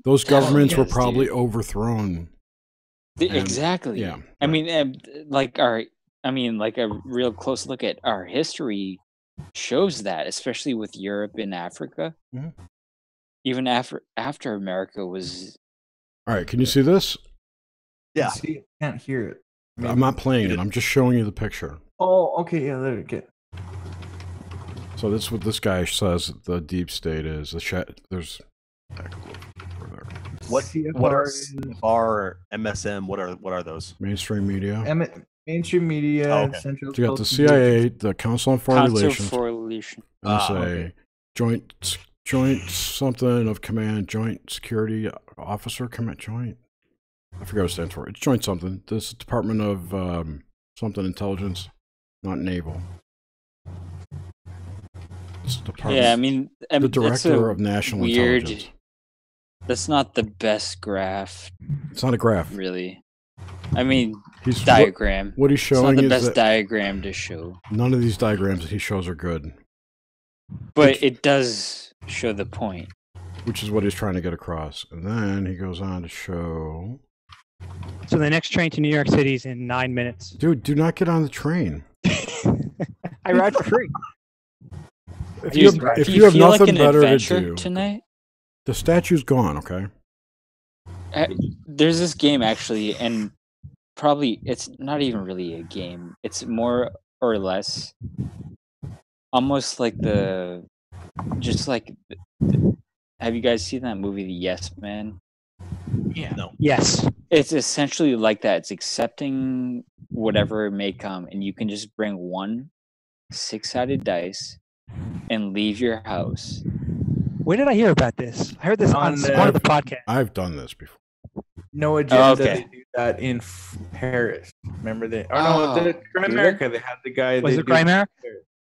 S3: those governments were probably overthrown.
S8: Exactly.
S3: Yeah.
S8: I mean, like a real close look at our history shows that, especially with Europe and Africa.
S3: Mm-hmm.
S8: Even after America was.
S3: All right, can you see this?
S6: Yeah, can't hear it. Maybe.
S3: I'm not playing it. I'm just showing you the picture.
S6: Oh, okay, yeah, there we go.
S3: So that's what this guy says the deep state is. There's.
S12: What are CFR, MSM? What are those?
S3: Mainstream media.
S6: Mainstream media.
S12: Oh, okay.
S6: Central.
S3: So you got the CIA, the Council on Foreign Relations,
S8: Relations.
S3: joint something of command, joint security officer command, joint. I forget what it stands for. It's joint something. This is Department of something intelligence, not naval.
S8: Yeah, I mean,
S3: the director of national intelligence.
S8: That's not the best graph.
S3: It's not a graph,
S8: really. I mean, diagram.
S3: What he's showing
S8: is
S3: the
S8: best diagram to show.
S3: None of these diagrams that he shows are good.
S8: But it does show the point.
S3: Which is what he's trying to get across. And then he goes on to show.
S11: So the next train to New York City is in 9 minutes.
S3: Dude, do not get on the train.
S11: I ride for free.
S3: If you have nothing better to do
S8: tonight,
S3: the statue's gone. Okay.
S8: There's this game actually, and probably it's not even really a game. It's more or less almost like have you guys seen that movie, The Yes Man?
S6: Yeah.
S12: No.
S11: Yes.
S8: It's essentially like that. It's accepting whatever may come, and you can just bring one 6-sided dice and leave your house.
S11: Where did I hear about this? I heard this on one of the podcasts.
S3: I've done this before.
S6: No Agenda. They do that in Paris. Remember they? Oh no, Crime America. They had the guy.
S11: Was it Crime America?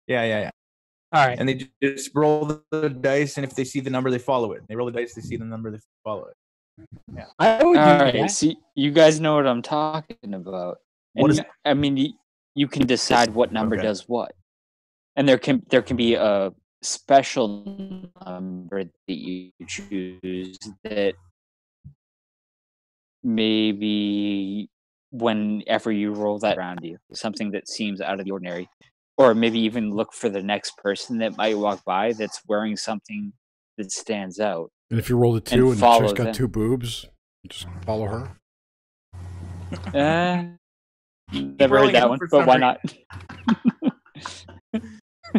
S6: Yeah.
S11: All right.
S6: And they just roll the dice, and if they see the number, they follow it. They roll the dice, they see the number, they follow it. Yeah.
S11: I would do that.
S8: See, you guys know what I'm talking about. I mean, you can decide what number does what, and there can be a special number that you choose that maybe whenever you roll that around you, something that seems out of the ordinary, or maybe even look for the next person that might walk by that's wearing something that stands out.
S3: And if you roll a 2 and the chick's got 2 boobs, you just follow her.
S8: Never heard that one, but why not?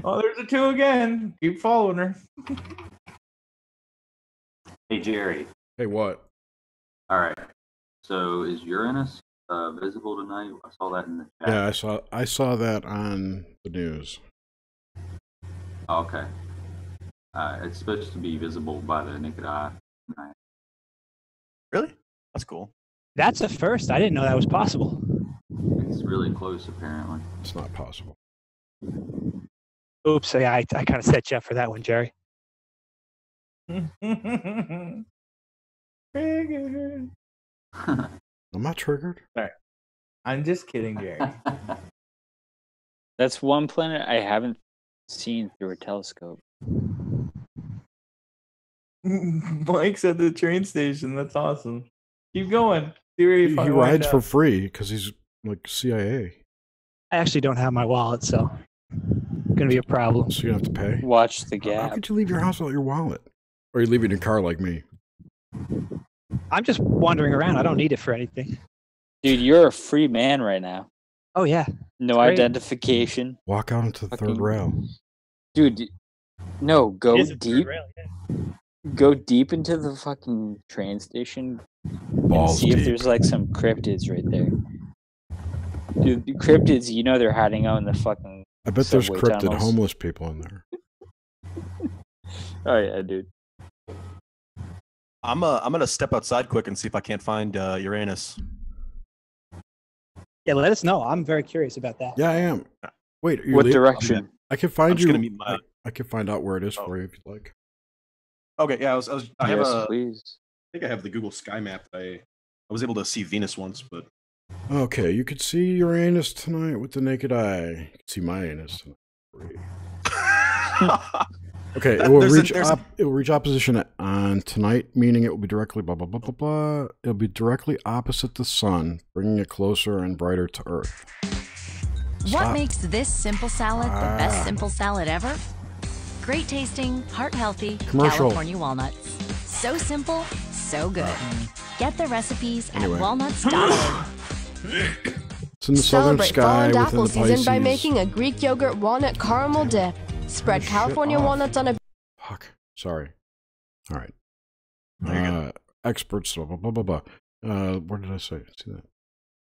S6: Oh, there's a 2 again. Keep following her.
S13: Hey, Jerry.
S3: Hey, what?
S13: All right. So is Uranus visible tonight? I saw that in the chat.
S3: Yeah, I saw that on the news.
S13: Oh, okay. It's supposed to be visible by the naked eye tonight.
S12: Really? That's cool.
S11: That's a first. I didn't know that was possible.
S13: It's really close, apparently.
S3: It's not possible.
S11: Oops. Yeah, I kind of set you up for that one, Jerry.
S6: Triggered.
S3: I'm not triggered.
S6: All right. I'm just kidding, Jerry.
S8: That's one planet I haven't seen through a telescope.
S6: Mike's at the train station. That's awesome. Keep going. See where
S3: He rides for free because he's like CIA.
S11: I actually don't have my wallet, so it's gonna be a problem.
S3: So you have to pay.
S8: Watch the gap.
S3: How could you leave your house without your wallet? Or you leave it in your car like me?
S11: I'm just wandering around. I don't need it for anything.
S8: Dude, you're a free man right now.
S11: Oh yeah.
S8: No identification.
S3: Walk out into the third rail.
S8: Dude, no, go deep.
S11: Rail, yeah.
S8: Go deep into the fucking train station.
S3: Balls
S8: and see
S3: deep.
S8: if there's like some cryptids right there. Dude, cryptids, you know they're hiding out in the fucking.
S3: I bet there's cryptid
S8: tunnels.
S3: homeless people in there.
S8: Oh yeah, dude.
S12: I'm gonna step outside quick and see if I can't find Uranus.
S11: Yeah, let us know. I'm very curious about that.
S3: Yeah, I am. Wait, are you
S8: What
S3: leaving?
S8: direction?
S3: I can find you.
S12: Gonna meet my...
S3: I can find out where it is for you if you'd like.
S12: Okay, yeah, I have
S8: Yes, please.
S12: I think I have the Google Sky Map. I was able to see Venus once, but
S3: Okay, you could see Uranus tonight with the naked eye. You can see my anus tonight. Okay, it will reach opposition on tonight, meaning it will be directly blah blah blah blah blah. It'll be directly opposite the sun, bringing it closer and brighter to Earth.
S14: What makes this simple salad the best simple salad ever? Great tasting, heart healthy California walnuts. So simple, so good. Get the recipes at walnuts.org.
S3: It's in the southern
S15: Celebrate
S3: sky
S15: fall and
S3: within
S15: apple
S3: the
S15: season
S3: Pisces.
S15: by making a Greek yogurt walnut caramel dip. Spread California walnuts on a...
S3: Fuck. Sorry. All right. Experts, blah, blah, blah, blah. Where did I say? See that?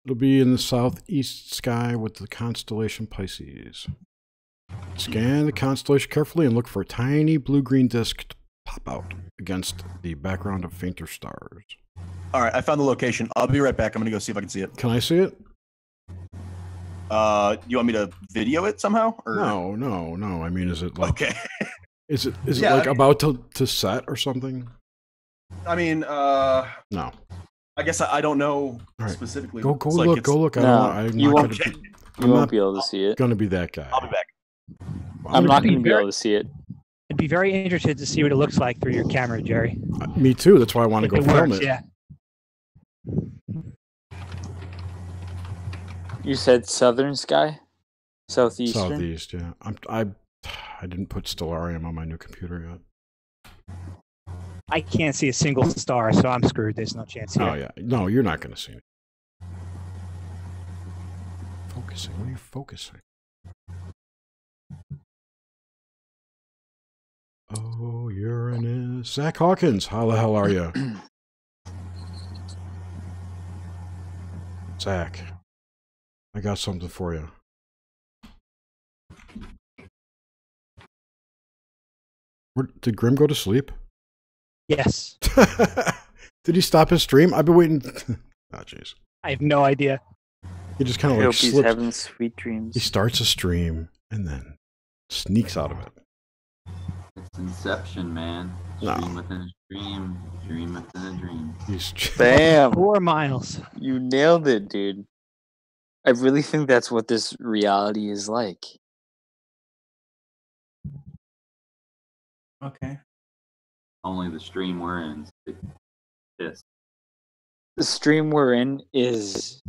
S3: It'll be in the southeast sky with the constellation Pisces. Scan the constellation carefully and look for a tiny blue-green disk to pop out against the background of fainter stars.
S12: all right, I found the location. I'll be right back. I'm gonna go see if I can see it.
S3: Can I see it?
S12: You want me to video it somehow? Or...
S3: No. I mean, is it like...
S12: Okay.
S3: Is it like about to set or something?
S12: I mean,
S3: no.
S12: I guess I don't know specifically.
S3: Go look. Go look.
S8: You won't be able to see it.
S3: Going to be that guy.
S12: I'll be back.
S8: I'm not going to be able to see it.
S11: I'd be very interested to see what it looks like through your camera, Jerry.
S3: Me too. That's why I want to go film it.
S11: Yeah.
S8: You said southern sky? Southeastern?
S3: Southeast, yeah. I didn't put Stellarium on my new computer yet.
S11: I can't see a single star, so I'm screwed. There's no chance here.
S3: Oh, yeah. No, you're not going to see it. Focusing. What are you focusing? Oh, Uranus. Zach Hawkins, how the hell are you? Zach, I got something for you. Did Grim go to sleep?
S11: Yes.
S3: Did he stop his stream? I've been waiting. Oh, jeez.
S11: I have no idea.
S3: He just kind of like
S8: slips. He's having sweet dreams.
S3: He starts a stream and then sneaks out of it.
S13: It's Inception, man. Dream within a dream. Dream within a dream.
S8: Bam!
S11: 4 miles.
S8: You nailed it, dude. I really think that's what this reality is like.
S6: Okay.
S13: Only the stream we're in. Yes.
S8: The stream we're in is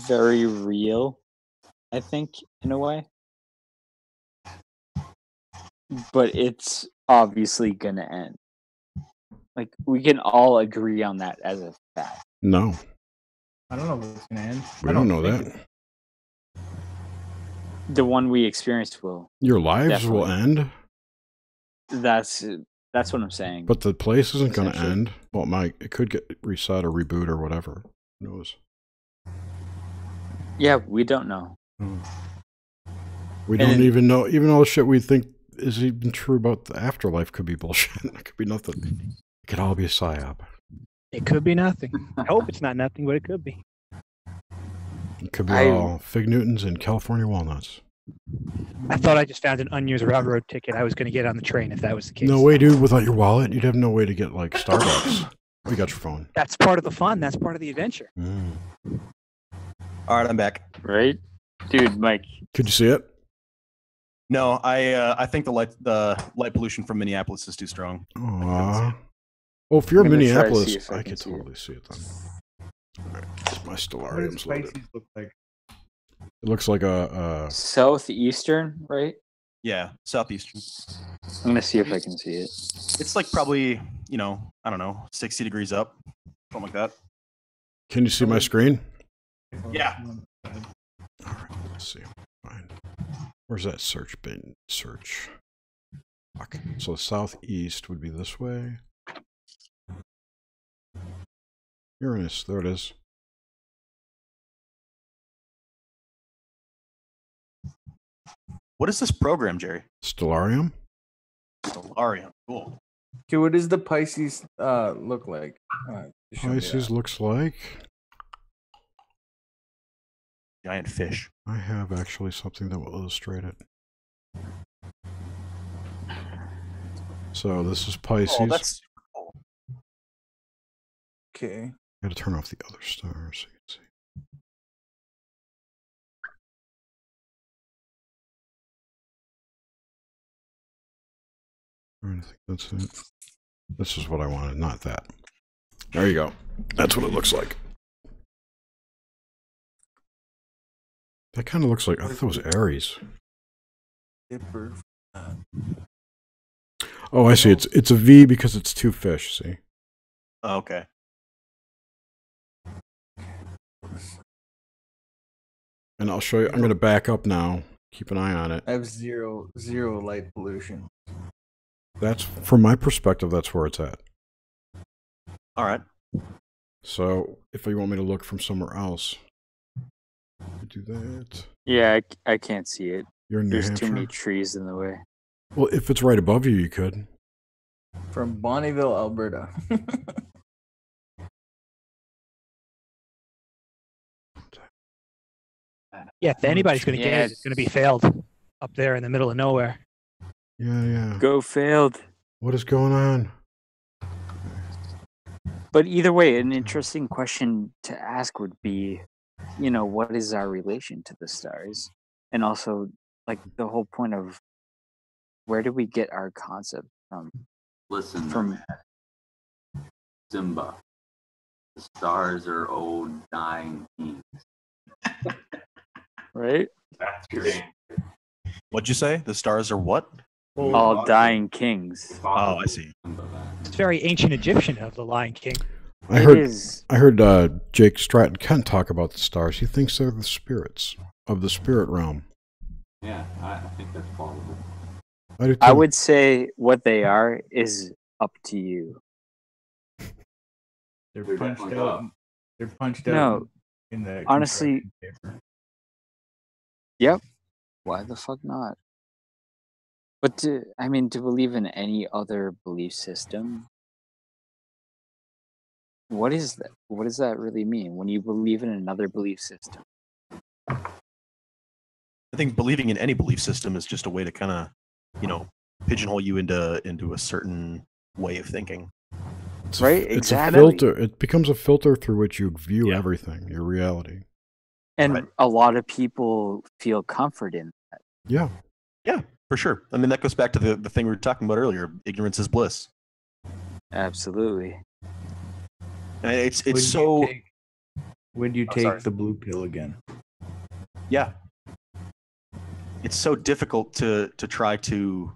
S8: very real, I think, in a way. But it's obviously gonna end. Like, we can all agree on that as a fact.
S3: No.
S6: I don't know if it's gonna end.
S3: We don't know that.
S8: The one we experienced will.
S3: Your lives
S8: definitely.
S3: will end?
S8: That's what I'm saying.
S3: But the place isn't going to end. Well, it could get reset or reboot or whatever. Who knows?
S8: Yeah, we don't know.
S3: We don't even know. Even all the shit we think is even true about the afterlife could be bullshit. It could be nothing. It could all be a psyop.
S11: It could be nothing. I hope it's not nothing, but it could be.
S3: It could be all Fig Newtons and California walnuts.
S11: I thought I just found an unused railroad ticket. I was going to get on the train if that was the case.
S3: No way, dude. Without your wallet, you'd have no way to get like Starbucks. We got your phone.
S11: That's part of the fun. That's part of the adventure.
S12: All right, I'm back.
S8: Right, dude, Mike.
S3: Could you see it?
S12: No, I think the light pollution from Minneapolis is too strong.
S3: Aww. Well, if you're in Minneapolis, I could totally see it then. All right, it's my Stellarium's loaded.
S6: Look like?
S3: It looks like a
S8: southeastern, right?
S12: Yeah, southeastern.
S8: I'm gonna see if I can see it.
S12: It's like probably, I don't know, 60 degrees up, something like that.
S3: Can you see my screen?
S12: Yeah.
S3: All right, let's see. Fine. Where's that search bin? Search. Fuck. So southeast would be this way. Uranus, there it is.
S12: What is this program, Jerry?
S3: Stellarium?
S12: Stellarium, cool.
S6: Okay, what does the Pisces look like?
S3: Pisces looks like
S12: giant fish.
S3: I have actually something that will illustrate it. So this is Pisces.
S12: Oh, that's cool.
S6: Okay.
S3: Got to turn off the other stars so you can see. I think that's it. This is what I wanted, not that. There you go. That's what it looks like. That kind of looks like, I thought it was Aries. Oh, I see. It's a V because it's two fish, see?
S12: Oh, okay.
S3: And I'll show you. I'm going to back up now. Keep an eye on it.
S6: I have zero light pollution.
S3: That's, from my perspective, that's where it's at.
S12: All right.
S3: So, if you want me to look from somewhere else, do that.
S8: Yeah, I can't see it.
S3: You're in New
S8: There's
S3: Hampshire?
S8: too many trees in the way.
S3: Well, if it's right above you, you could.
S6: From Bonneville, Alberta.
S11: Yeah, if anybody's going to get it, it's going to be failed up there in the middle of nowhere.
S3: Yeah.
S8: Go failed.
S3: What is going on?
S8: But either way, an interesting question to ask would be, what is our relation to the stars? And also, like, the whole point of where do we get our concept from?
S13: Listen,
S8: from
S13: Simba. The stars are old, dying kings.
S8: Right?
S13: That's great.
S12: What'd you say? The stars are what?
S8: All dying kings.
S12: Oh, I see.
S11: It's very ancient Egyptian of the Lion King.
S3: I heard Jake Stratton Kent talk about the stars. He thinks they're the spirits of the spirit realm.
S13: Yeah, I think that's plausible.
S8: I would say what they are is up to you.
S6: They're punched out. They're punched out.
S8: No,
S6: in the
S8: honestly.
S6: Paper.
S8: Yep. Why the fuck not? But to believe in any other belief system, what is that? What does that really mean when you believe in another belief system?
S12: I think believing in any belief system is just a way to kind of, pigeonhole you into a certain way of thinking.
S8: Right?
S3: It's
S8: exactly.
S3: a filter. It becomes a filter through which you view everything, your reality.
S8: And a lot of people feel comfort in that.
S3: Yeah.
S12: Yeah, for sure. I mean, that goes back to the thing we were talking about earlier. Ignorance is bliss.
S8: Absolutely.
S12: And it's so.
S6: When do you take the blue pill again?
S12: Yeah. It's so difficult to try to,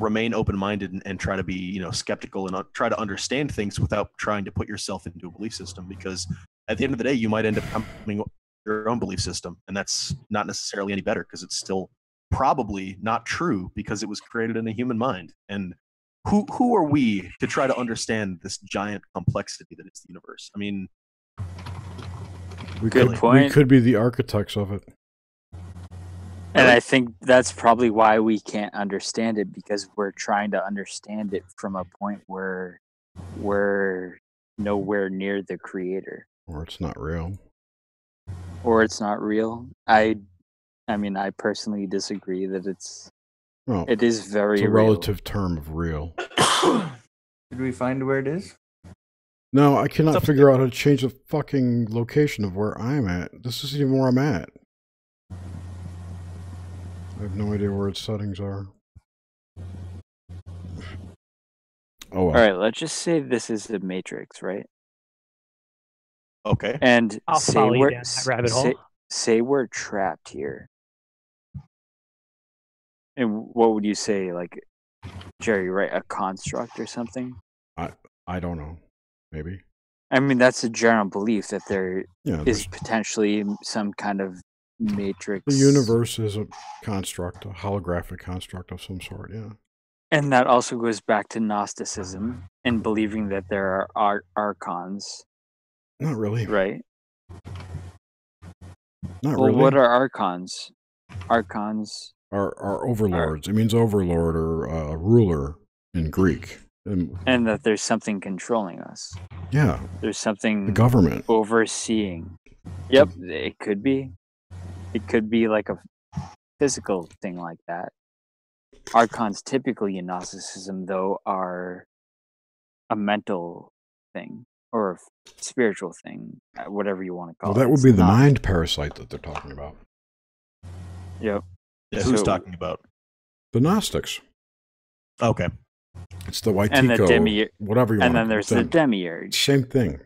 S12: remain open-minded and try to be, skeptical and try to understand things without trying to put yourself into a belief system, because at the end of the day, you might end up becoming your own belief system, and that's not necessarily any better because it's still probably not true because it was created in a human mind. And who are we to try to understand this giant complexity that is the universe? I mean,
S3: we could be the architects of it.
S8: And I think that's probably why we can't understand it, because we're trying to understand it from a point where we're nowhere near the creator.
S3: Or it's not real.
S8: Or it's not real. I personally disagree that it is very
S3: it's a
S8: real.
S3: relative term of real.
S6: Did we find where it is?
S3: No, I cannot figure out how to change the fucking location of where I'm at. This isn't even where I'm at. I have no idea where its settings are. Oh, well.
S8: All right, let's just say this is the Matrix, right?
S12: Okay.
S8: And
S11: I'll follow you down that rabbit hole.
S8: Say we're trapped here. And what would you say, like, Jerry, right? A construct or something?
S3: I don't know. Maybe.
S8: I mean, that's a general belief that there is potentially some kind of matrix.
S3: The universe is a construct, a holographic construct of some sort, yeah.
S8: And that also goes back to Gnosticism and believing that there are archons.
S3: Not really.
S8: Right?
S3: Not really.
S8: What are archons? Archons
S3: are overlords. It means overlord or ruler in Greek.
S8: And that there's something controlling us.
S3: Yeah.
S8: There's something
S3: the government
S8: overseeing. Yep, it could be. It could be like a physical thing like that. Archons typically in Gnosticism, though, are a mental thing or a spiritual thing, whatever you want to call it.
S3: Well, that would be the mind parasite that they're talking about.
S8: Yep.
S12: Yeah, who's talking about?
S3: The Gnostics.
S12: Okay.
S3: It's the Waitiko,
S8: and the
S3: whatever you want.
S8: And then there's the demiurge.
S3: Same thing.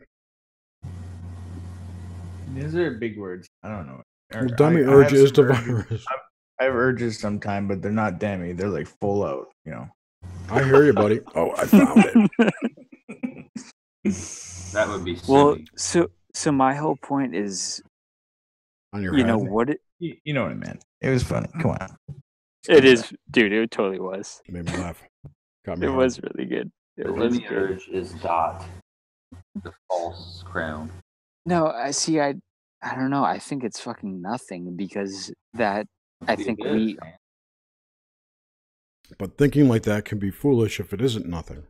S6: These are big words. I don't know.
S3: Well, demiurge is the virus.
S6: I have urges sometimes, but they're not demi. They're like full out, you know.
S3: I hear you, buddy. Oh, I found it.
S13: That would be silly.
S8: Well, so my whole point is,
S3: on your
S8: you
S3: head.
S8: know what it.
S6: You know what I meant. It was funny. Come on.
S8: It is, dude. It totally was.
S3: It made me laugh. Got me
S8: it
S3: hard.
S8: was really good. It
S13: The
S8: was
S13: demiurge is Dot, the false crown.
S8: No, I see. I don't know. I think it's fucking nothing because that. I think we.
S3: But thinking like that can be foolish if it isn't nothing.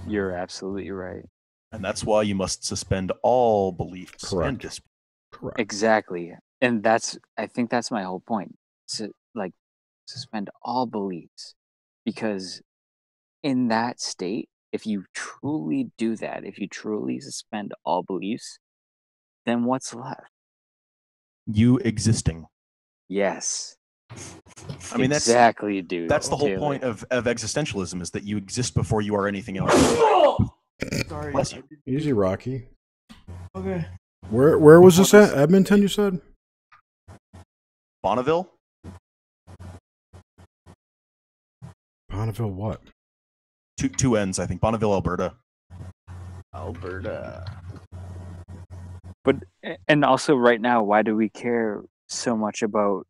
S8: You're absolutely right.
S12: And that's why you must suspend all beliefs.
S3: Correct.
S12: And dispute.
S3: Correct.
S8: Exactly. And I think that's my whole point. So, like, suspend all beliefs. Because in that state, if you truly do that, if you truly suspend all beliefs, then what's left?
S12: You existing.
S8: Yes.
S12: I mean,
S8: exactly, dude.
S12: That's the whole
S8: Taylor.
S12: point of existentialism, is that you exist before you are anything else.
S6: Sorry.
S12: Bless you.
S3: Easy, Rocky.
S6: Okay.
S3: Where was this at? Edmonton, you said?
S12: Bonneville?
S3: Bonneville what?
S12: Two ends, I think. Bonneville, Alberta.
S6: Alberta.
S8: But, and also right now, why do we care so much about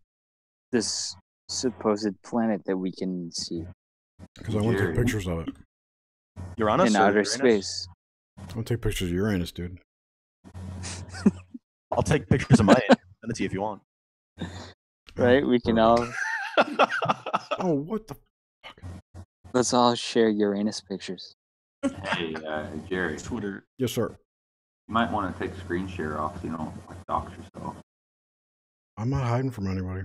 S8: this supposed planet that we can see?
S3: Because I want to take pictures of it.
S12: Uranus?
S8: In outer space.
S3: I want to take pictures of Uranus, dude.
S12: I'll take pictures of mine. Send it to you if you want.
S8: Right? We can all.
S3: Oh, what the fuck?
S8: Let's all share Uranus pictures.
S13: Hey, Jerry.
S12: Twitter.
S3: Yes, sir.
S13: You might want to take screen share off, you know, like dox yourself.
S3: I'm not hiding from anybody.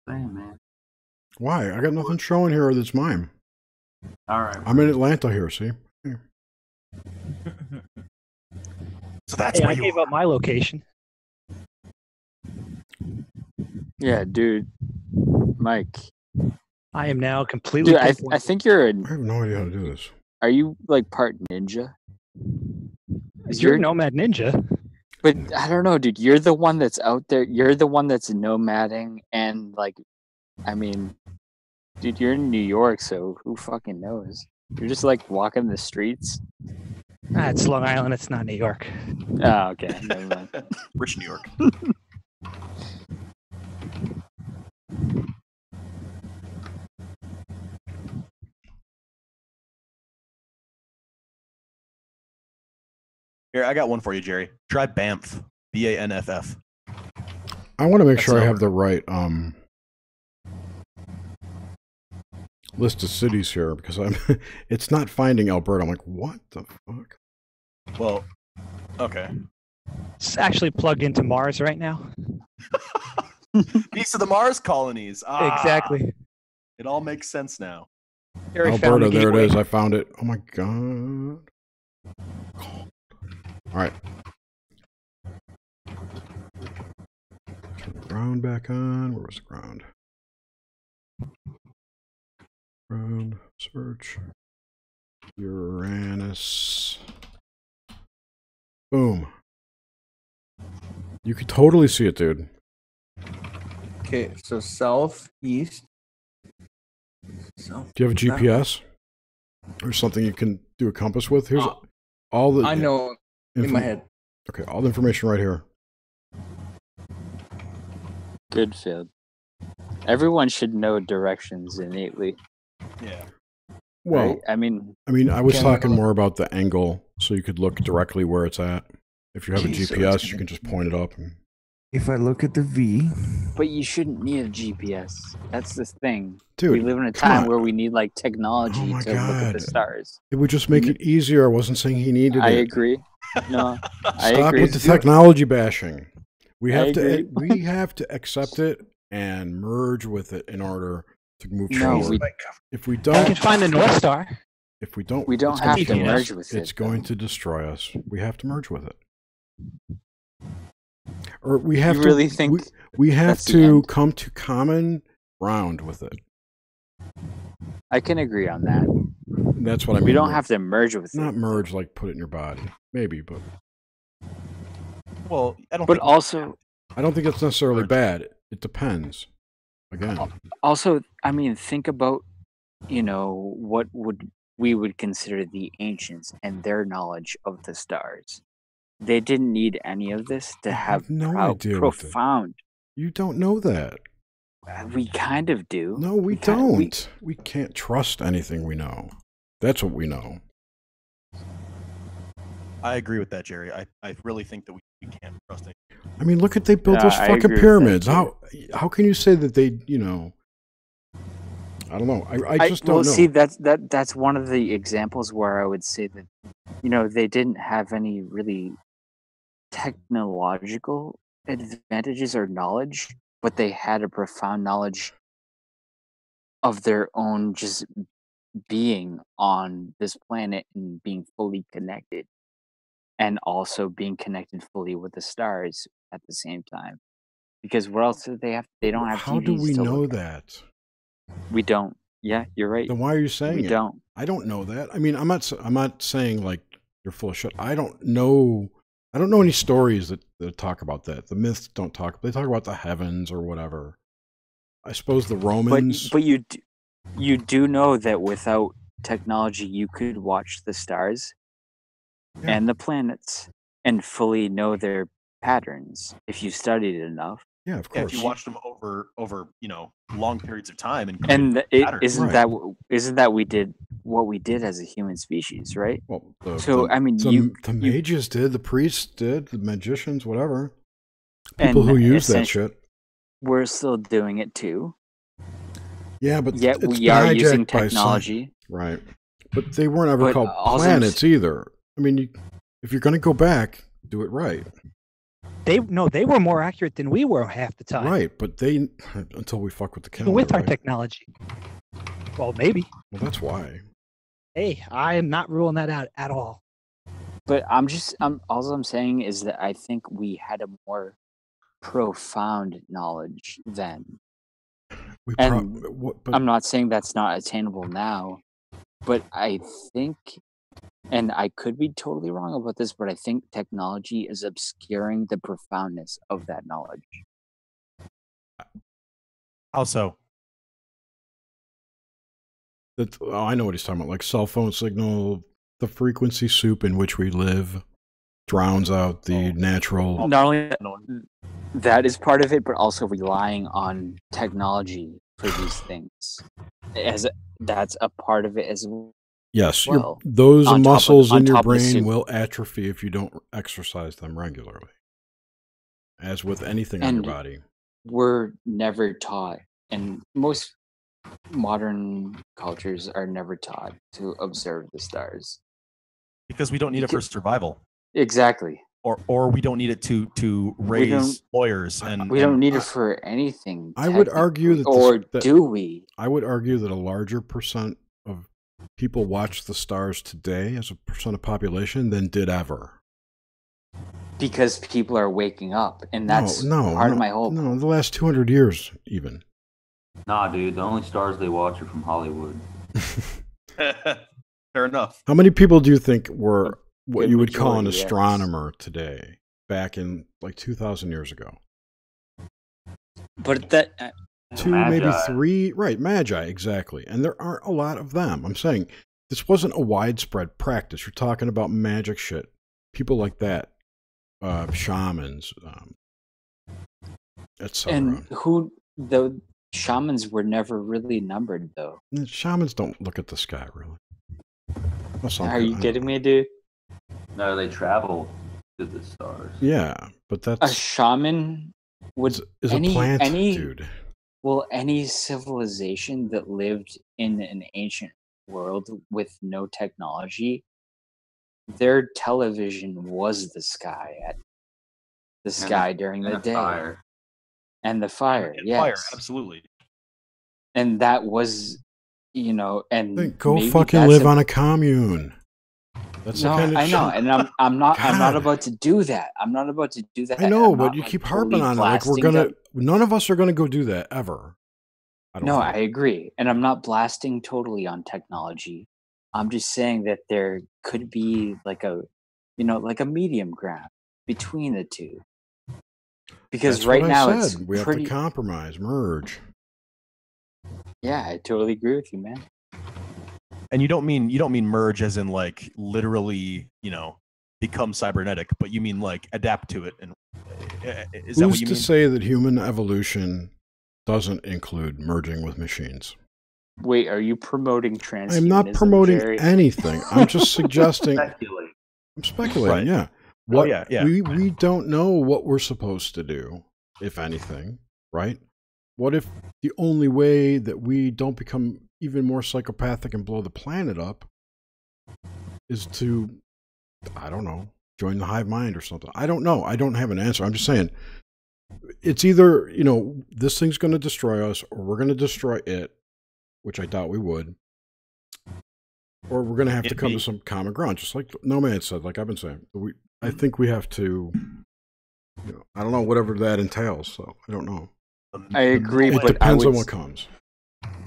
S13: Same, man.
S3: Why? I got nothing showing here that's mine.
S13: All right.
S3: I'm in Atlanta here, see? Here.
S12: So that's
S11: Hey,
S12: where
S11: I gave up my location.
S8: Yeah, dude. Mike.
S11: I am now completely.
S8: Dude, I think you're a.
S3: I have no idea how to do this.
S8: Are you like part ninja?
S11: You're a nomad ninja.
S8: But I don't know, dude. You're the one that's out there. You're the one that's nomading, and like, I mean, dude, you're in New York, so who fucking knows? You're just like walking the streets.
S11: It's Long Island. It's not New York.
S8: Oh, okay. Never mind.
S12: Rich New York. Here, I got one for you, Jerry. Try Banff. BANFF.
S3: I want to make sure I have the right list of cities here because it's not finding Alberta. I'm like, what the fuck?
S12: Well, okay.
S11: It's actually plugged into Mars right now.
S12: These are the Mars colonies.
S11: Exactly.
S12: It all makes sense now.
S3: Alberta, there it is. I found it. Oh my god. All right. Turn the ground back on. Where was the ground? Ground search. Uranus. Boom. You could totally see it, dude.
S6: Okay, so southeast.
S3: Do you have a GPS or something you can do a compass with? Here's all the.
S6: I know in my head.
S3: Okay, all the information right here.
S8: Good, Phil. Everyone should know directions innately.
S12: Yeah.
S3: Well,
S8: right? I mean,
S3: I was talking more about the angle, so you could look directly where it's at. If you have a GPS, you can just point it up.
S16: If I look at the V.
S8: But you shouldn't need a GPS. That's the thing.
S3: Dude,
S8: we live in a time where we need like technology to look at the stars.
S3: It would just make it easier. I wasn't saying he needed it.
S8: I agree. No, I
S3: Stop
S8: agree.
S3: with the technology bashing. We have
S8: agree.
S3: we have to accept it and merge with it in order to move
S8: No,
S3: forward. If we don't,
S11: You can find the North Star.
S3: If we don't,
S8: We don't
S3: it's
S8: have
S3: gonna
S8: to
S3: kill us.
S8: merge with it,
S3: It's going to destroy us. We have to merge with it. Or we have
S8: You
S3: to
S8: really think
S3: we have
S8: that's the
S3: to
S8: end?
S3: come to common ground with it.
S8: I can agree on that.
S3: That's what I mean.
S8: We don't have to merge with
S3: Not
S8: it.
S3: merge like put it in your body. Maybe, but
S12: Well, I don't.
S8: But
S12: think
S8: also,
S3: I don't think it's necessarily bad. It depends. Again.
S8: also, I mean, think about, what we would consider the ancients and their knowledge of the stars. They didn't need any of this to have
S3: no idea with it.
S8: profound.
S3: You don't know that.
S8: We kind of do.
S3: No, we don't. We can't trust anything we know. That's what we know.
S12: I agree with that, Jerry. I really think that we can't trust it.
S3: I mean, look at they built those
S8: I
S3: fucking
S8: agree with
S3: pyramids.
S8: that,
S3: How can you say that they, I don't know. I just don't know.
S8: See, that's one of the examples where I would say that, they didn't have any really technological advantages or knowledge, but they had a profound knowledge of their own just being on this planet and being fully connected, and also being connected fully with the stars at the same time. Because what else do they have? They don't have.
S3: How
S8: TVs
S3: do we
S8: to
S3: know
S8: look at.
S3: that?
S8: We don't. Yeah, you're right.
S3: Then why are you saying
S8: We
S3: it?
S8: don't.
S3: I don't know that. I mean, I'm not saying like you're full of shit. I don't know any stories that talk about that. The myths don't talk. They talk about the heavens or whatever. I suppose the Romans.
S8: But you do know that without technology, you could watch the stars and the planets and fully know their patterns if you studied it enough.
S3: Yeah, of
S12: Yeah,
S3: course.
S12: if you watched them over long periods of time and
S8: Isn't that we did what we did as a human species, right?
S3: Well, the mages did, the priests did, the magicians, whatever. People who use that shit.
S8: We're still doing it too.
S3: Yeah, but
S8: yet
S3: it's
S8: we are
S3: hijacked
S8: using
S3: by
S8: technology,
S3: right? But they weren't ever
S8: But
S3: called
S8: also-
S3: planets either. I mean, if you're going to go back, do it right.
S11: They were more accurate than we were half the time.
S3: Right, but they until we fuck with the calendar.
S11: With our
S3: right?
S11: technology. Well, maybe.
S3: Well, that's why.
S11: Hey, I am not ruling that out at all.
S8: but all I'm saying is that I think we had a more profound knowledge then. I'm not saying that's not attainable now, but I think, and I could be totally wrong about this, but I think technology is obscuring the profoundness of that knowledge.
S12: How so?
S3: I know what he's talking about. Like cell phone signal, the frequency soup in which we live drowns out the natural.
S8: Not only that is part of it, but also relying on technology for these things, that's a part of it as well.
S3: Yes,
S8: well,
S3: those muscles in your
S8: top of the
S3: brain
S8: soup.
S3: will atrophy if you don't exercise them regularly. As with anything on your body.
S8: We're never taught, and most modern cultures are never taught to observe the stars.
S12: Because we don't need it for survival.
S8: Exactly.
S12: Or we don't need it to raise lawyers and
S8: we don't need it for anything.
S3: I would argue that
S8: or do we?
S3: I would argue that a larger percent of people watch the stars today as a percent of population than did ever.
S8: Because people are waking up, and that's part of my whole.
S3: No, the last 200 years, even.
S13: Nah, dude, the only stars they watch are from Hollywood.
S12: Fair enough.
S3: How many people do you think were what you would call an
S8: majority, yes.
S3: astronomer today, back in like 2,000 years ago?
S8: But that
S3: two, maybe three, right? Magi, exactly. And there aren't a lot of them. I'm saying this wasn't a widespread practice. You're talking about magic shit, people like that, shamans, etc.
S8: And the shamans were never really numbered, though.
S3: Shamans don't look at the sky, really. Well,
S8: Are you kidding me, dude?
S13: No, they travel to the stars.
S3: Yeah, but that's
S8: A shaman Would
S3: is a plant, dude.
S8: Well, any civilization that lived in an ancient world with no technology, their television was the sky during the day.
S13: Fire.
S8: And the fire, yes.
S12: Fire, absolutely.
S8: And that was, and
S3: go fucking live on a commune. That's
S8: no,
S3: the kind of
S8: I know,
S3: shit.
S8: and I'm not about to do that. I'm not about to do that.
S3: I know, but you keep harping on it. Like none of us are gonna go do that ever.
S8: I agree, and I'm not blasting totally on technology. I'm just saying that there could be like a medium ground between the two. Because
S3: That's
S8: right
S3: what
S8: now
S3: I
S8: it's
S3: said. We have to compromise, merge.
S8: Yeah, I totally agree with you, man.
S12: And you don't mean merge as in like literally, become cybernetic, but you mean like adapt to it. And is that what you mean?
S3: Who's to say that human evolution doesn't include merging with machines?
S8: Wait, are you promoting transhumanism?
S3: I'm not promoting
S8: Jerry?
S3: anything. I'm just suggesting. I'm speculating. Yeah. We don't know what we're supposed to do, if anything, right? What if the only way that we don't become even more psychopathic and blow the planet up is to, I don't know, join the hive mind or something? I don't know. I don't have an answer. I'm just saying it's either, this thing's going to destroy us or we're going to destroy it, which I doubt we would, or we're going to have to come to some common ground, just like No Man said, like I've been saying. I think we have to, I don't know, whatever that entails, so I don't know.
S8: I agree,
S3: it
S8: but
S3: depends on what comes.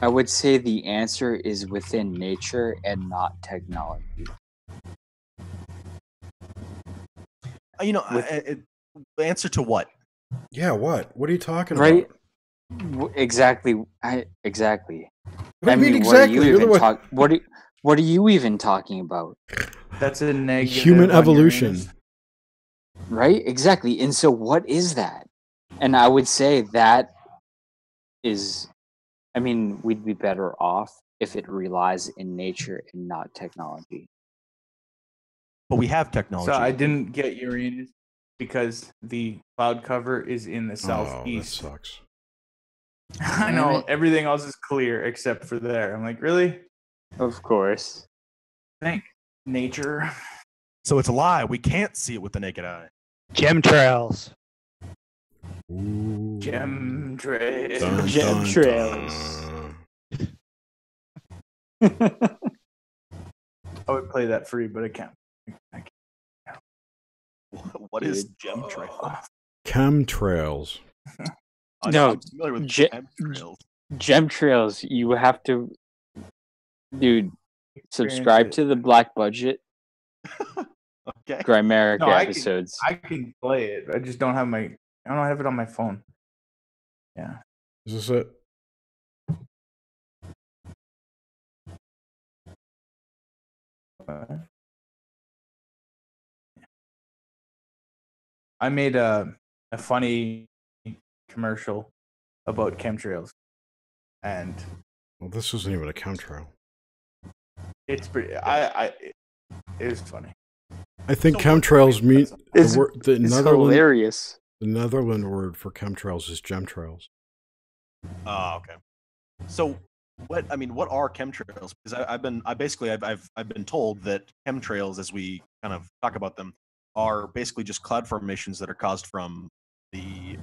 S8: I would say the answer is within nature and not technology.
S12: The answer to what?
S3: Yeah, what? What are you talking
S8: about?
S3: Exactly.
S8: Exactly.
S3: What do you mean exactly?
S8: What are you even talking about?
S6: That's a negative.
S3: Human evolution.
S8: Right? Exactly. And so what is that? And I would say that is, we'd be better off if it relies in nature and not technology.
S12: But we have technology.
S6: So I didn't get Uranus because the cloud cover is in the southeast.
S3: Oh, that sucks.
S6: I know, everything else is clear except for there. I'm like, really?
S8: Of course.
S6: Thank nature.
S12: So it's a lie. We can't see it with the naked eye.
S11: Chemtrails.
S6: Chemtrails.
S8: Chemtrails.
S6: I would play that free, but I can't.
S12: What is chemtrail?
S3: Chemtrails.
S8: No,
S12: I'm familiar with chemtrails.
S8: Chemtrails. You have to, dude. Subscribe to the Black Budget.
S12: Okay.
S8: Grimerica episodes.
S6: I can play it. I just don't have I don't have it on my phone. Yeah.
S3: Is this it?
S6: I made a funny commercial about chemtrails, and
S3: this isn't even a chemtrail.
S6: It's pretty. It was funny.
S3: I think chemtrails mean
S8: it's
S3: Netherlands.
S8: Hilarious.
S3: The Netherlands word for chemtrails is gemtrails.
S12: Oh, okay. So what are chemtrails? Because I've been told that chemtrails, as we kind of talk about them, are basically just cloud formations that are caused from the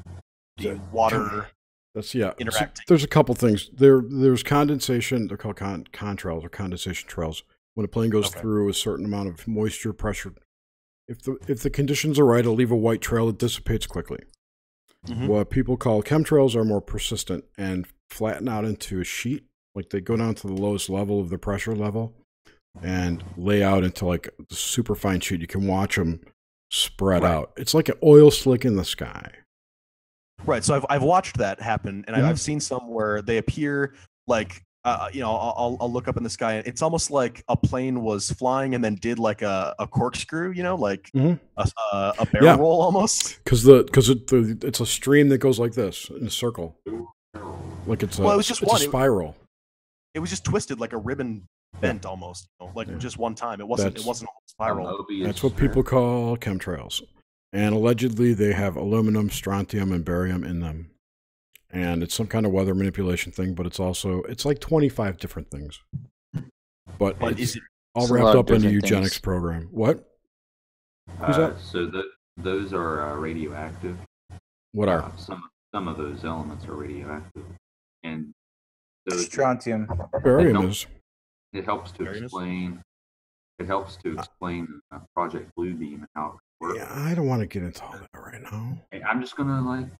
S12: water.
S3: That's interacting.
S12: So
S3: there's a couple things. There's condensation. They're called contrails or condensation trails. When a plane goes through a certain amount of moisture pressure, if the conditions are right, it'll leave a white trail that dissipates quickly. Mm-hmm. What people call chemtrails are more persistent and flatten out into a sheet. Like they go down to the lowest level of the pressure level and lay out into like the super fine sheet. You can watch them spread out. It's like an oil slick in the sky.
S12: Right. So I've watched that happen, and I've seen some where they appear like I'll look up in the sky. And it's almost like a plane was flying and then did like a corkscrew, like a barrel roll almost.
S3: Because it's a stream that goes like this in a circle, like it was just a spiral.
S12: It was just twisted like a ribbon bent almost, just one time. It wasn't a whole spiral.
S3: That's what people call chemtrails. And allegedly they have aluminum, strontium, and barium in them. And it's some kind of weather manipulation thing, but it's like 25 different things. But it's all wrapped up in a eugenics program. What? Who's that?
S13: So those are radioactive.
S3: What are?
S13: Some of those elements are radioactive. And so
S6: strontium.
S3: Barium is.
S13: It helps to explain. It helps to explain Project Bluebeam and how it works.
S3: Yeah, I don't want to get into all that right now.
S13: Hey, I'm just gonna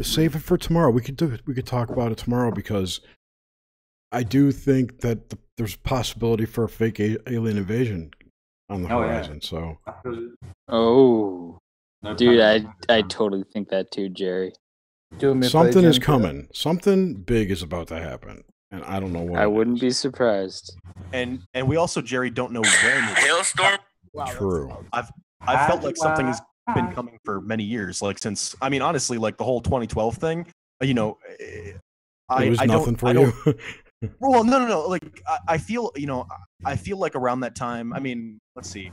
S3: save it for tomorrow. We could do it. We could talk about it tomorrow because I do think that there's a possibility for a fake alien invasion on the horizon. So.
S8: Oh, dude, I totally think that too, Jerry.
S3: Something is coming. Something big is about to happen, and I don't know what.
S8: I wouldn't be surprised.
S12: And we also, Jerry, don't know when.
S2: Hailstorm.
S3: True.
S12: I've felt like something has been coming for many years. Like since, I mean, honestly, like the whole 2012 thing.
S3: It was nothing for you.
S12: Well, no. Like I feel like around that time. I mean, let's see.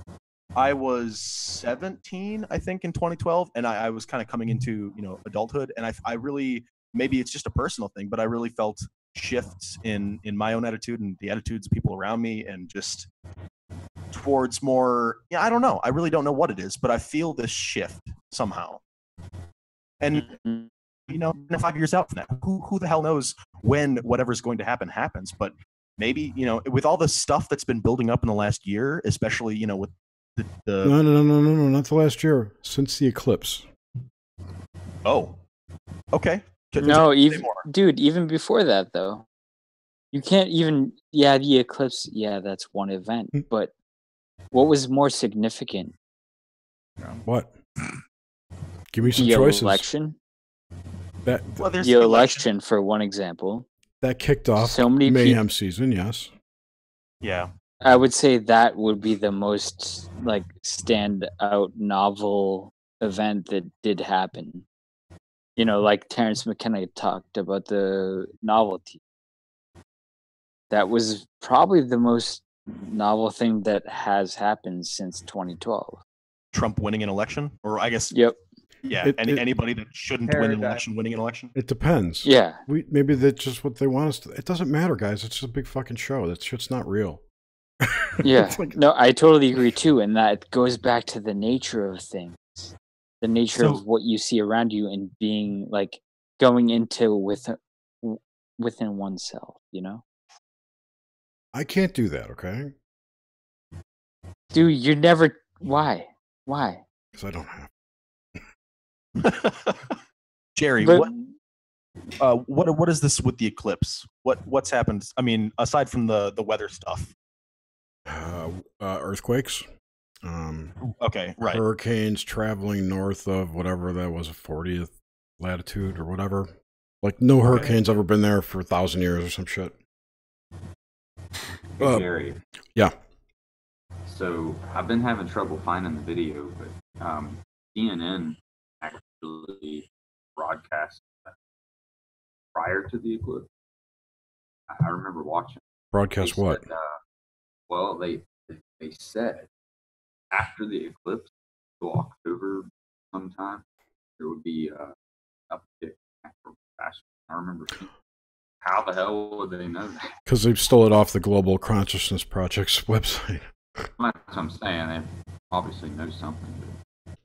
S12: I was 17, I think, in 2012, and I was kind of coming into adulthood, and I really, maybe it's just a personal thing, but I really felt shifts in my own attitude and the attitudes of people around me, and just towards more. I don't know. I really don't know what it is, but I feel this shift somehow. And 5 years out from that, who the hell knows when whatever's going to happen happens? But maybe with all the stuff that's been building up in the last year, especially with
S3: No, not the last year. Since the eclipse.
S12: Oh, okay.
S8: No, even before that though. You can't even. Yeah, the eclipse. Yeah, that's one event. But what was more significant?
S3: What? Give me some choices.
S8: The election.
S3: The
S8: election, for one example.
S3: That kicked off
S8: so many
S3: mayhem season. Yes.
S12: Yeah.
S8: I would say that would be the most stand out novel event that did happen. Like Terrence McKenna talked about the novelty. That was probably the most novel thing that has happened since 2012.
S12: Trump winning an election? Or I guess.
S8: Yep.
S12: Yeah. Anybody that shouldn't win an election winning an election?
S3: It depends.
S8: Yeah.
S3: Maybe that's just what they want us to. It doesn't matter, guys. It's just a big fucking show. That shit's not real.
S8: Yeah. No, I totally agree too. And that goes back to the nature of things. The nature of what you see around you and being going into within oneself,
S3: I can't do that, okay?
S8: Dude, you're never. Why?
S3: Because I don't have.
S12: Jerry, what is this with the eclipse? What's happened? I mean, aside from the weather stuff.
S3: Earthquakes.
S12: Okay, right.
S3: Hurricanes traveling north of whatever that was, 40th latitude or whatever. No hurricane's ever been there for 1,000 years or some shit.
S13: Hey, Jerry.
S3: Yeah.
S13: So I've been having trouble finding the video, but CNN actually broadcast prior to the eclipse. I remember watching.
S3: Broadcast what?
S13: Well, they said after the eclipse, so October sometime, there would be an uptick after fashion. I remember thinking, how the hell would they know that?
S3: Because they stole it off the Global Consciousness Project's website.
S13: That's what I'm saying. They obviously know something.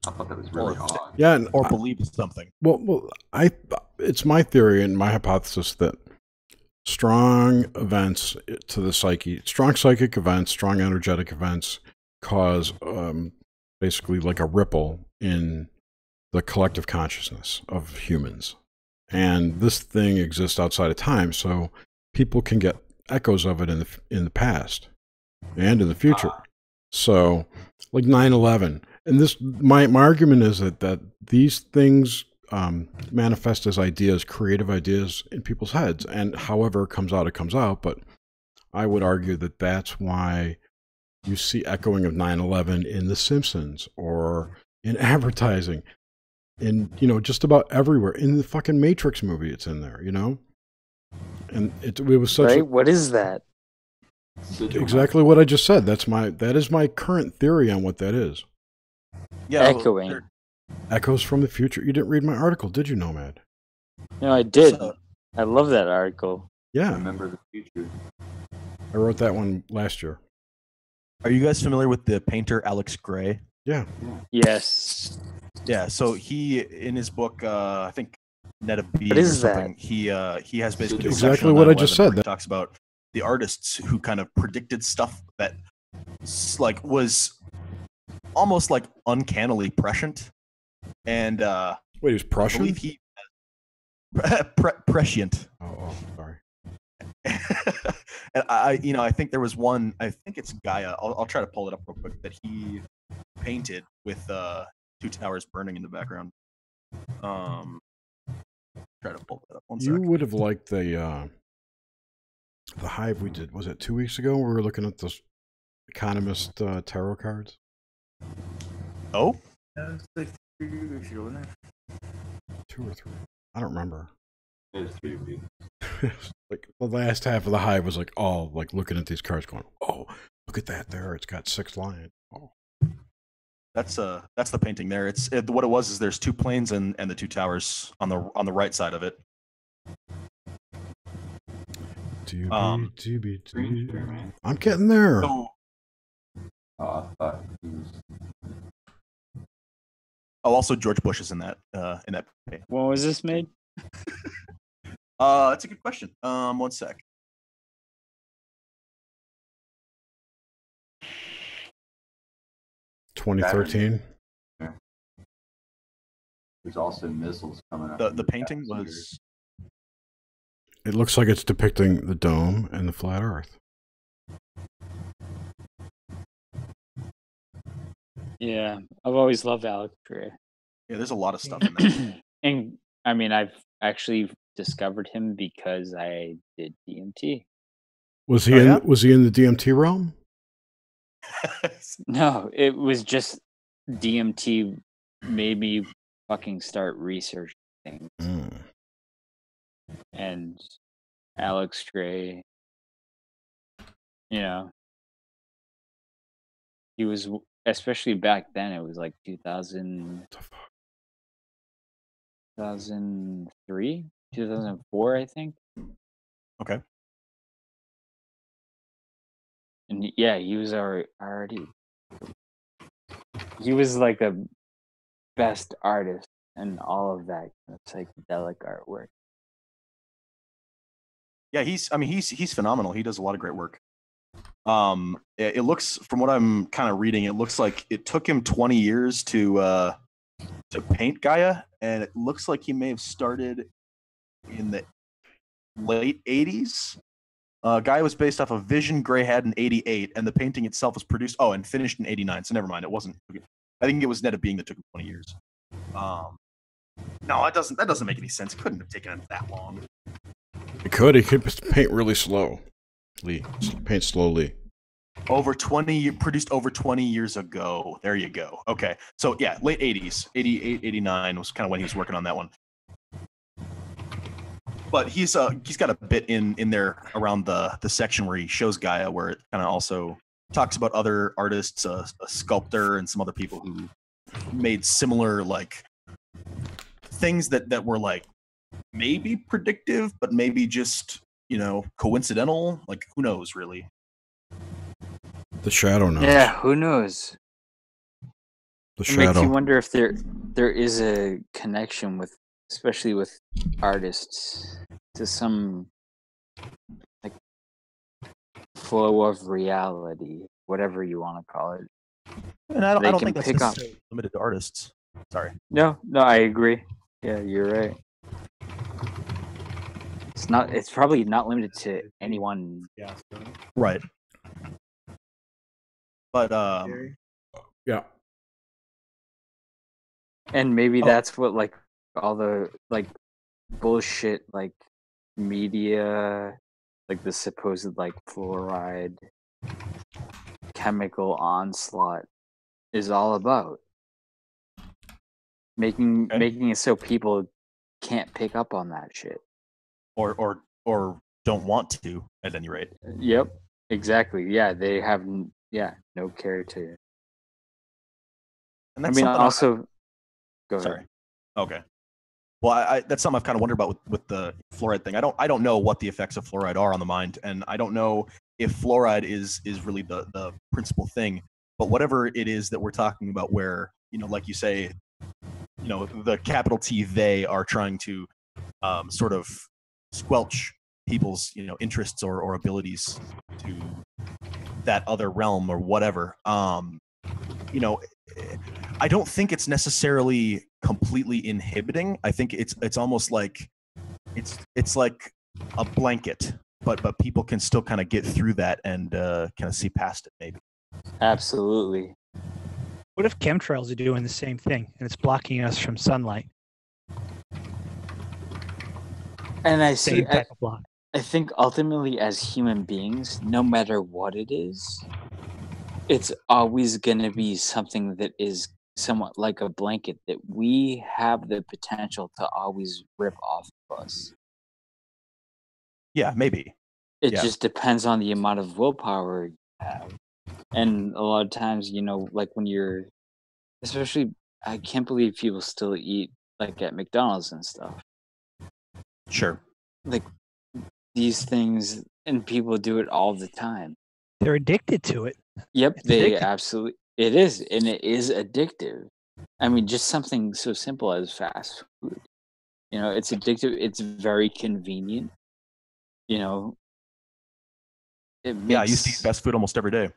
S13: But I thought that was really odd.
S3: Yeah,
S12: or believe something.
S3: Well, it's my theory and my hypothesis that strong events to the psyche, strong psychic events, strong energetic events cause basically a ripple in the collective consciousness of humans. And this thing exists outside of time, so people can get echoes of it in the past and in the future. So, 9/11, and this my argument is that these things manifest as ideas, creative ideas in people's heads, and however it comes out. But I would argue that that's why you see echoing of 9/11 in The Simpsons or in advertising. In just about everywhere in the fucking Matrix movie, it's in there, and it was such.
S8: Right? What is that?
S3: Exactly what I just said. That is my current theory on what that is.
S12: Yeah,
S8: echoing.
S3: Echoes from the Future. You didn't read my article, did you, Nomad?
S8: No, I did. I love that article.
S3: Yeah.
S13: Remember the future.
S3: I wrote that one last year.
S12: Are you guys familiar with the painter Alex Gray?
S3: Yeah.
S8: Yes.
S12: Yeah. So he, in his book, I think Net of Being
S8: What
S12: or
S8: is
S12: something, he has basically
S3: exactly what I just said.
S12: He talks about the artists who kind of predicted stuff that like was almost like uncannily prescient. And
S3: wait, he was Prussian?
S12: I believe he prescient.
S3: Oh, sorry.
S12: And I think there was one. I think it's Gaia. I'll try to pull it up real quick. That he painted with two towers burning in the background. Try to pull that up. One
S3: You
S12: sec.
S3: would have liked the Hive we did. Was it 2 weeks ago? We were looking at those Economist tarot cards.
S12: Oh,
S6: That's like 3 weeks ago, wasn't it?
S3: 2 or 3. I don't remember.
S13: It was 3 weeks.
S3: Like the last half of the Hive was like all like looking at these cards, going, "Oh, look at that there! It's got 6 lions." Oh,
S12: that's the painting there. What it was is there's 2 planes and the 2 towers on the right side of it.
S3: I'm getting there.
S12: So,
S13: I thought he was.
S12: oh, also George Bush is in that painting.
S8: When was this made?
S12: That's a good question. One sec.
S3: $2013.
S13: Yeah. There's also missiles coming up.
S12: The painting was.
S3: It looks like it's depicting the dome and the flat Earth.
S8: Yeah, I've always loved Alex Gray.
S12: Yeah, there's a lot of stuff in there.
S8: And I mean, I've actually discovered him because I did DMT.
S3: Was he in? Was he in the DMT realm?
S8: No, it was just DMT made me fucking start researching things. And Alex Gray, he was, especially back then, it was like 2003, 2004, I think.
S12: Okay.
S8: And yeah, he was already. He was like the best artist and all of that psychedelic artwork.
S12: Yeah, he's phenomenal. He does a lot of great work. It looks, from what I'm kind of reading, it looks like it took him 20 years to paint Gaia, and it looks like he may have started in the late 80s. Gaia was based off of Vision Gray had in 88, and the painting itself was produced and finished in 89. So never mind, it wasn't. I think it was Net of Being that took him 20 years. No, that doesn't make any sense. It couldn't have taken him that long.
S3: He could paint really slow. Paint slowly.
S12: Produced over 20 years ago. There you go. Okay. So yeah, late 80s, 88, 89 was kind of when he was working on that one. But he's got a bit in there around the section where he shows Gaia, where it kind of also talks about other artists, a sculptor, and some other people who made similar like things that were like maybe predictive, but maybe just coincidental. Like who knows, really?
S3: The Shadow knows.
S8: Yeah, who knows?
S3: The
S8: It
S3: Shadow.
S8: makes you wonder if there is a connection with, especially with artists, to some like flow of reality, whatever you want to call it.
S12: And I don't
S8: can
S12: think that's
S8: pick up.
S12: necessarily limited to artists. Sorry.
S8: No, I agree. Yeah, you're right. It's probably not limited to anyone.
S12: Yeah. Right. But
S3: yeah.
S8: And maybe that's what like all the like bullshit like media, like the supposed like fluoride chemical onslaught is all about. Making it so people can't pick up on that shit.
S12: Or don't want to, at any rate.
S8: Yep, exactly. Yeah, they have no care to.
S12: And
S8: I
S12: that's
S8: mean,
S12: something
S8: also, Go
S12: Sorry.
S8: ahead.
S12: Okay. Well, I that's something I've kind of wondered about with the fluoride thing. I don't know what the effects of fluoride are on the mind, and I don't know if fluoride is really the principal thing. But whatever it is that we're talking about, where like you say, the capital T they are trying to sort of squelch people's interests or abilities to that other realm or whatever. I don't think it's necessarily completely inhibiting. I think it's almost like it's like a blanket, but people can still kind of get through that and kind of see past it, maybe.
S8: Absolutely.
S11: What if chemtrails are doing the same thing and it's blocking us from sunlight?
S8: And I
S11: Same
S8: see.
S11: type of block.
S8: I think ultimately, as human beings, no matter what it is, it's always going to be something that is somewhat like a blanket that we have the potential to always rip off of us.
S12: Yeah, maybe.
S8: It just depends on the amount of willpower you have. And a lot of times, like when you're, especially, I can't believe people still eat like at McDonald's and stuff.
S12: Sure.
S8: Like these things, and people do it all the time.
S11: They're addicted to it.
S8: Yep,
S11: It's
S8: they
S11: addictive.
S8: absolutely. It is, and it is addictive. I mean, just something so simple as fast food. It's addictive. It's very convenient. It makes,
S12: I used to eat fast food almost every day.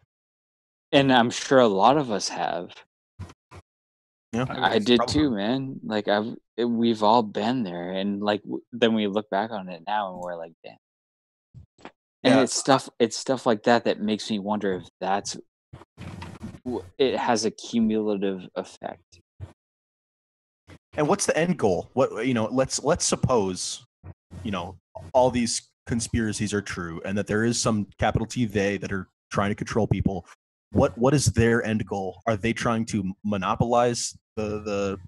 S8: and I'm sure a lot of us have.
S12: Yeah,
S8: I did too, man. Like we've all been there, and like then we look back on it now, and we're like, damn. And
S12: Yeah.
S8: it's stuff like that makes me wonder if it has a cumulative effect.
S12: And what's the end goal? What let's suppose, all these conspiracies are true, and that there is some capital T they that are trying to control people. What is their end goal? Are they trying to monopolize the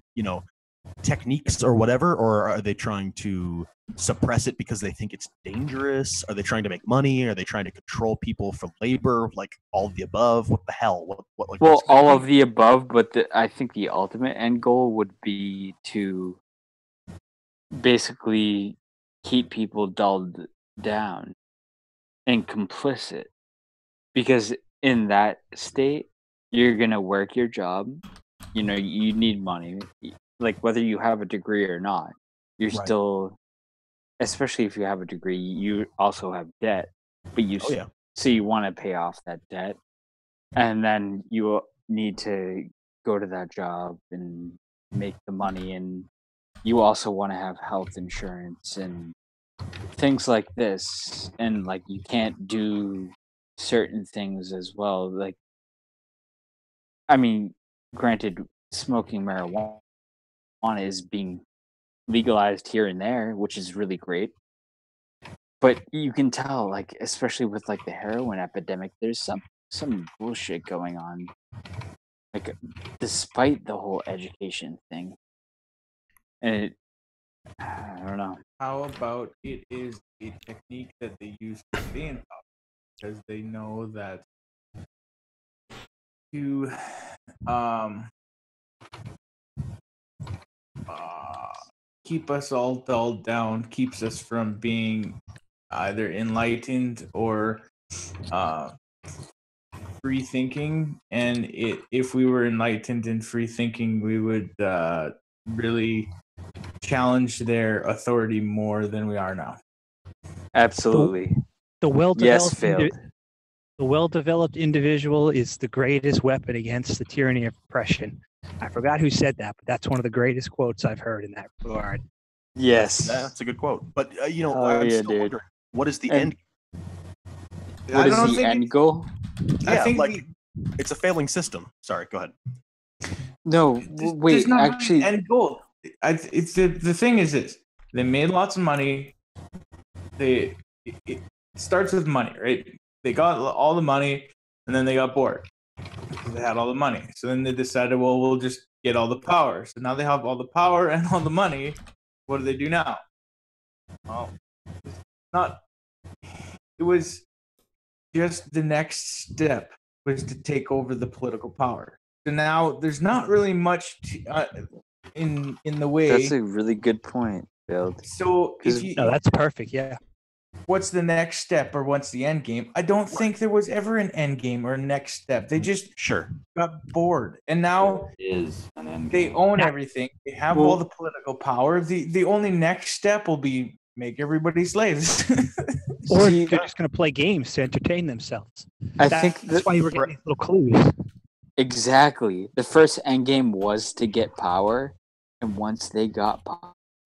S12: techniques or whatever, or are they trying to suppress it because they think it's dangerous? Are they trying to make money? Are they trying to control people for labor? Like all of the above? What the hell? What like?
S8: Well, all of the above, but I think the ultimate end goal would be to basically keep people dulled down and complicit, because in that state you're gonna work your job. You need money, like whether you have a degree or not. You're
S12: Right.
S8: still, especially if you have a degree, you also have debt, but so you want to pay off that debt, and then you need to go to that job and make the money, and you also want to have health insurance and things like this, and like you can't do certain things as well. Like, I mean, granted, smoking marijuana is being legalized here and there, which is really great. But you can tell, like, especially with like the heroin epidemic, there's some bullshit going on. Like, despite the whole education thing, and I don't know.
S6: How about it is a technique that they use to stay in power, because they know that to keep us all dulled down keeps us from being either enlightened or free thinking. And if we were enlightened and free thinking, we would really challenge their authority more than we are now.
S8: Absolutely.
S11: The well-developed
S8: failed.
S11: The well-developed individual is the greatest weapon against the tyranny of oppression. I forgot who said that, but that's one of the greatest quotes I've heard in that regard.
S8: Yes,
S12: that's a good quote. But I'm
S8: yeah,
S12: still
S8: dude.
S12: wondering, what is the end?
S8: What is the end goal?
S12: Yeah, I think it's a failing system. Sorry, go ahead.
S8: No, wait.
S6: There's not
S8: Actually,
S6: really end goal. It's the thing is this: they made lots of money. It starts with money, right? They got all the money, and then they got bored. They had all the money, so then they decided, well, we'll just get all the power. So now they have all the power and all the money. What do they do now? Well, it was just the next step was to take over the political power. So now there's not really much in the way.
S8: That's a really good point, Bill.
S6: So if you,
S11: no, that's perfect. Yeah.
S6: What's the next step or what's the end game? I don't think there was ever an end game or a next step. They just got bored, and now
S13: is an end
S6: they
S13: game.
S6: own everything. They have all the political power. The only next step will be make everybody slaves.
S11: Or they're just going to play games to entertain themselves.
S8: I think
S11: that's why you were getting these little clues.
S8: Exactly. The first end game was to get power, and once they got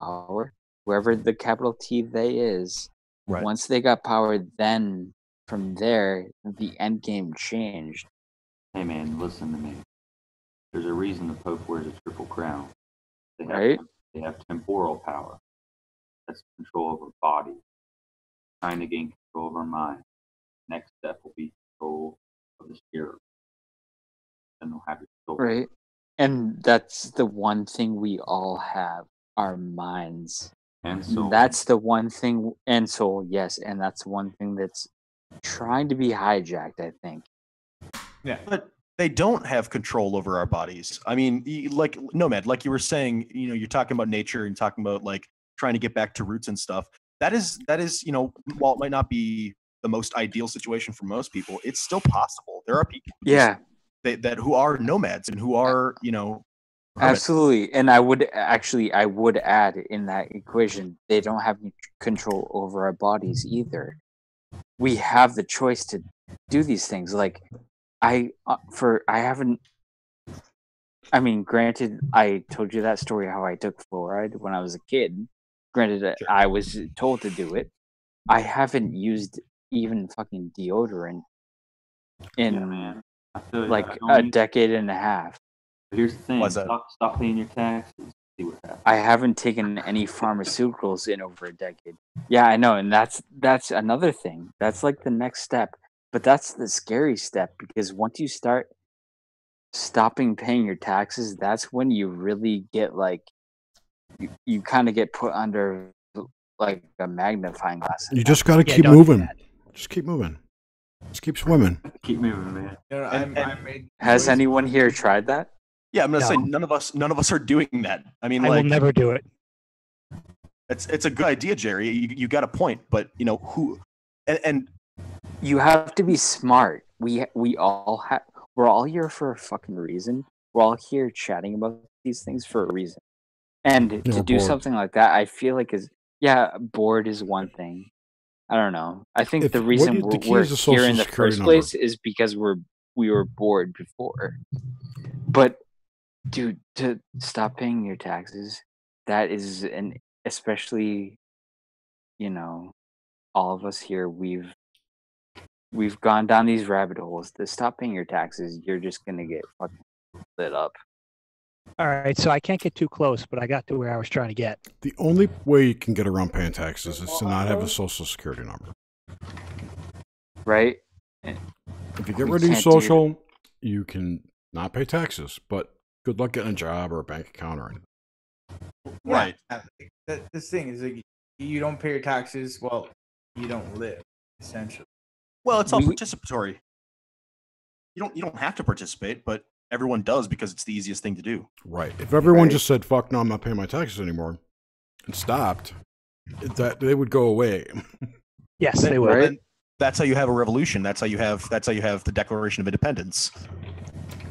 S8: power, whoever the capital T they is, once they got power, then from there the end game changed.
S13: Hey man, listen to me. There's a reason the Pope wears a triple crown. They have temporal power. That's control over body. Trying to gain control of our mind. Next step will be control of the spirit. Then they'll have control.
S8: Right. And that's the one thing we all have, our minds.
S13: And soul.
S8: That's the one thing, and soul, yes. And that's one thing that's trying to be hijacked, I think.
S12: Yeah. But they don't have control over our bodies. I mean, like Nomad, like you were saying, you're talking about nature and talking about like trying to get back to roots and stuff. That is, while it might not be the most ideal situation for most people, it's still possible. There are people who are nomads and who are,
S8: Absolutely. And I would add in that equation, they don't have any control over our bodies either. We have the choice to do these things. Like granted, I told you that story how I took fluoride when I was a kid. Granted, I was told to do it. I haven't used even fucking deodorant in a decade and a half.
S13: Here's the thing: stop paying your taxes. See what happens.
S8: I haven't taken any pharmaceuticals in over a decade. Yeah, I know, and that's another thing. That's like the next step, but that's the scary step because once you start stopping paying your taxes, that's when you really get like you kind of get put under like a magnifying glass.
S3: You just got to keep moving. Just keep moving. Just keep swimming.
S13: Keep moving, man.
S8: Has anyone here tried that?
S12: Yeah, I'm gonna say none of us are doing that. I mean,
S11: I will never do it.
S12: It's a good idea, Jerry. You got a point, but who and
S8: you have to be smart. We're all here for a fucking reason. We're all here chatting about these things for a reason. And to do something like that, I feel like bored is one thing. I don't know. I think the reason we're here in the first place is because we were bored before. But dude, to stop paying your taxes, that is especially, all of us here, we've gone down these rabbit holes. To stop paying your taxes, you're just gonna get fucking lit up.
S11: All right, so I can't get too close, but I got to where I was trying to get.
S3: The only way you can get around paying taxes is to not have a social security number.
S8: Right?
S3: If you get rid of your social, you can not pay taxes, but good luck getting a job or a bank account or anything.
S6: Right. This thing is like, you don't pay your taxes, well, you don't live, essentially.
S12: Well, it's all participatory. You don't have to participate, but everyone does because it's the easiest thing to do.
S3: Right. If everyone just said, "Fuck no, I'm not paying my taxes anymore," and stopped, that they would go away.
S11: Yes, they would.
S12: Right? That's how you have a revolution. That's how you have the Declaration of Independence.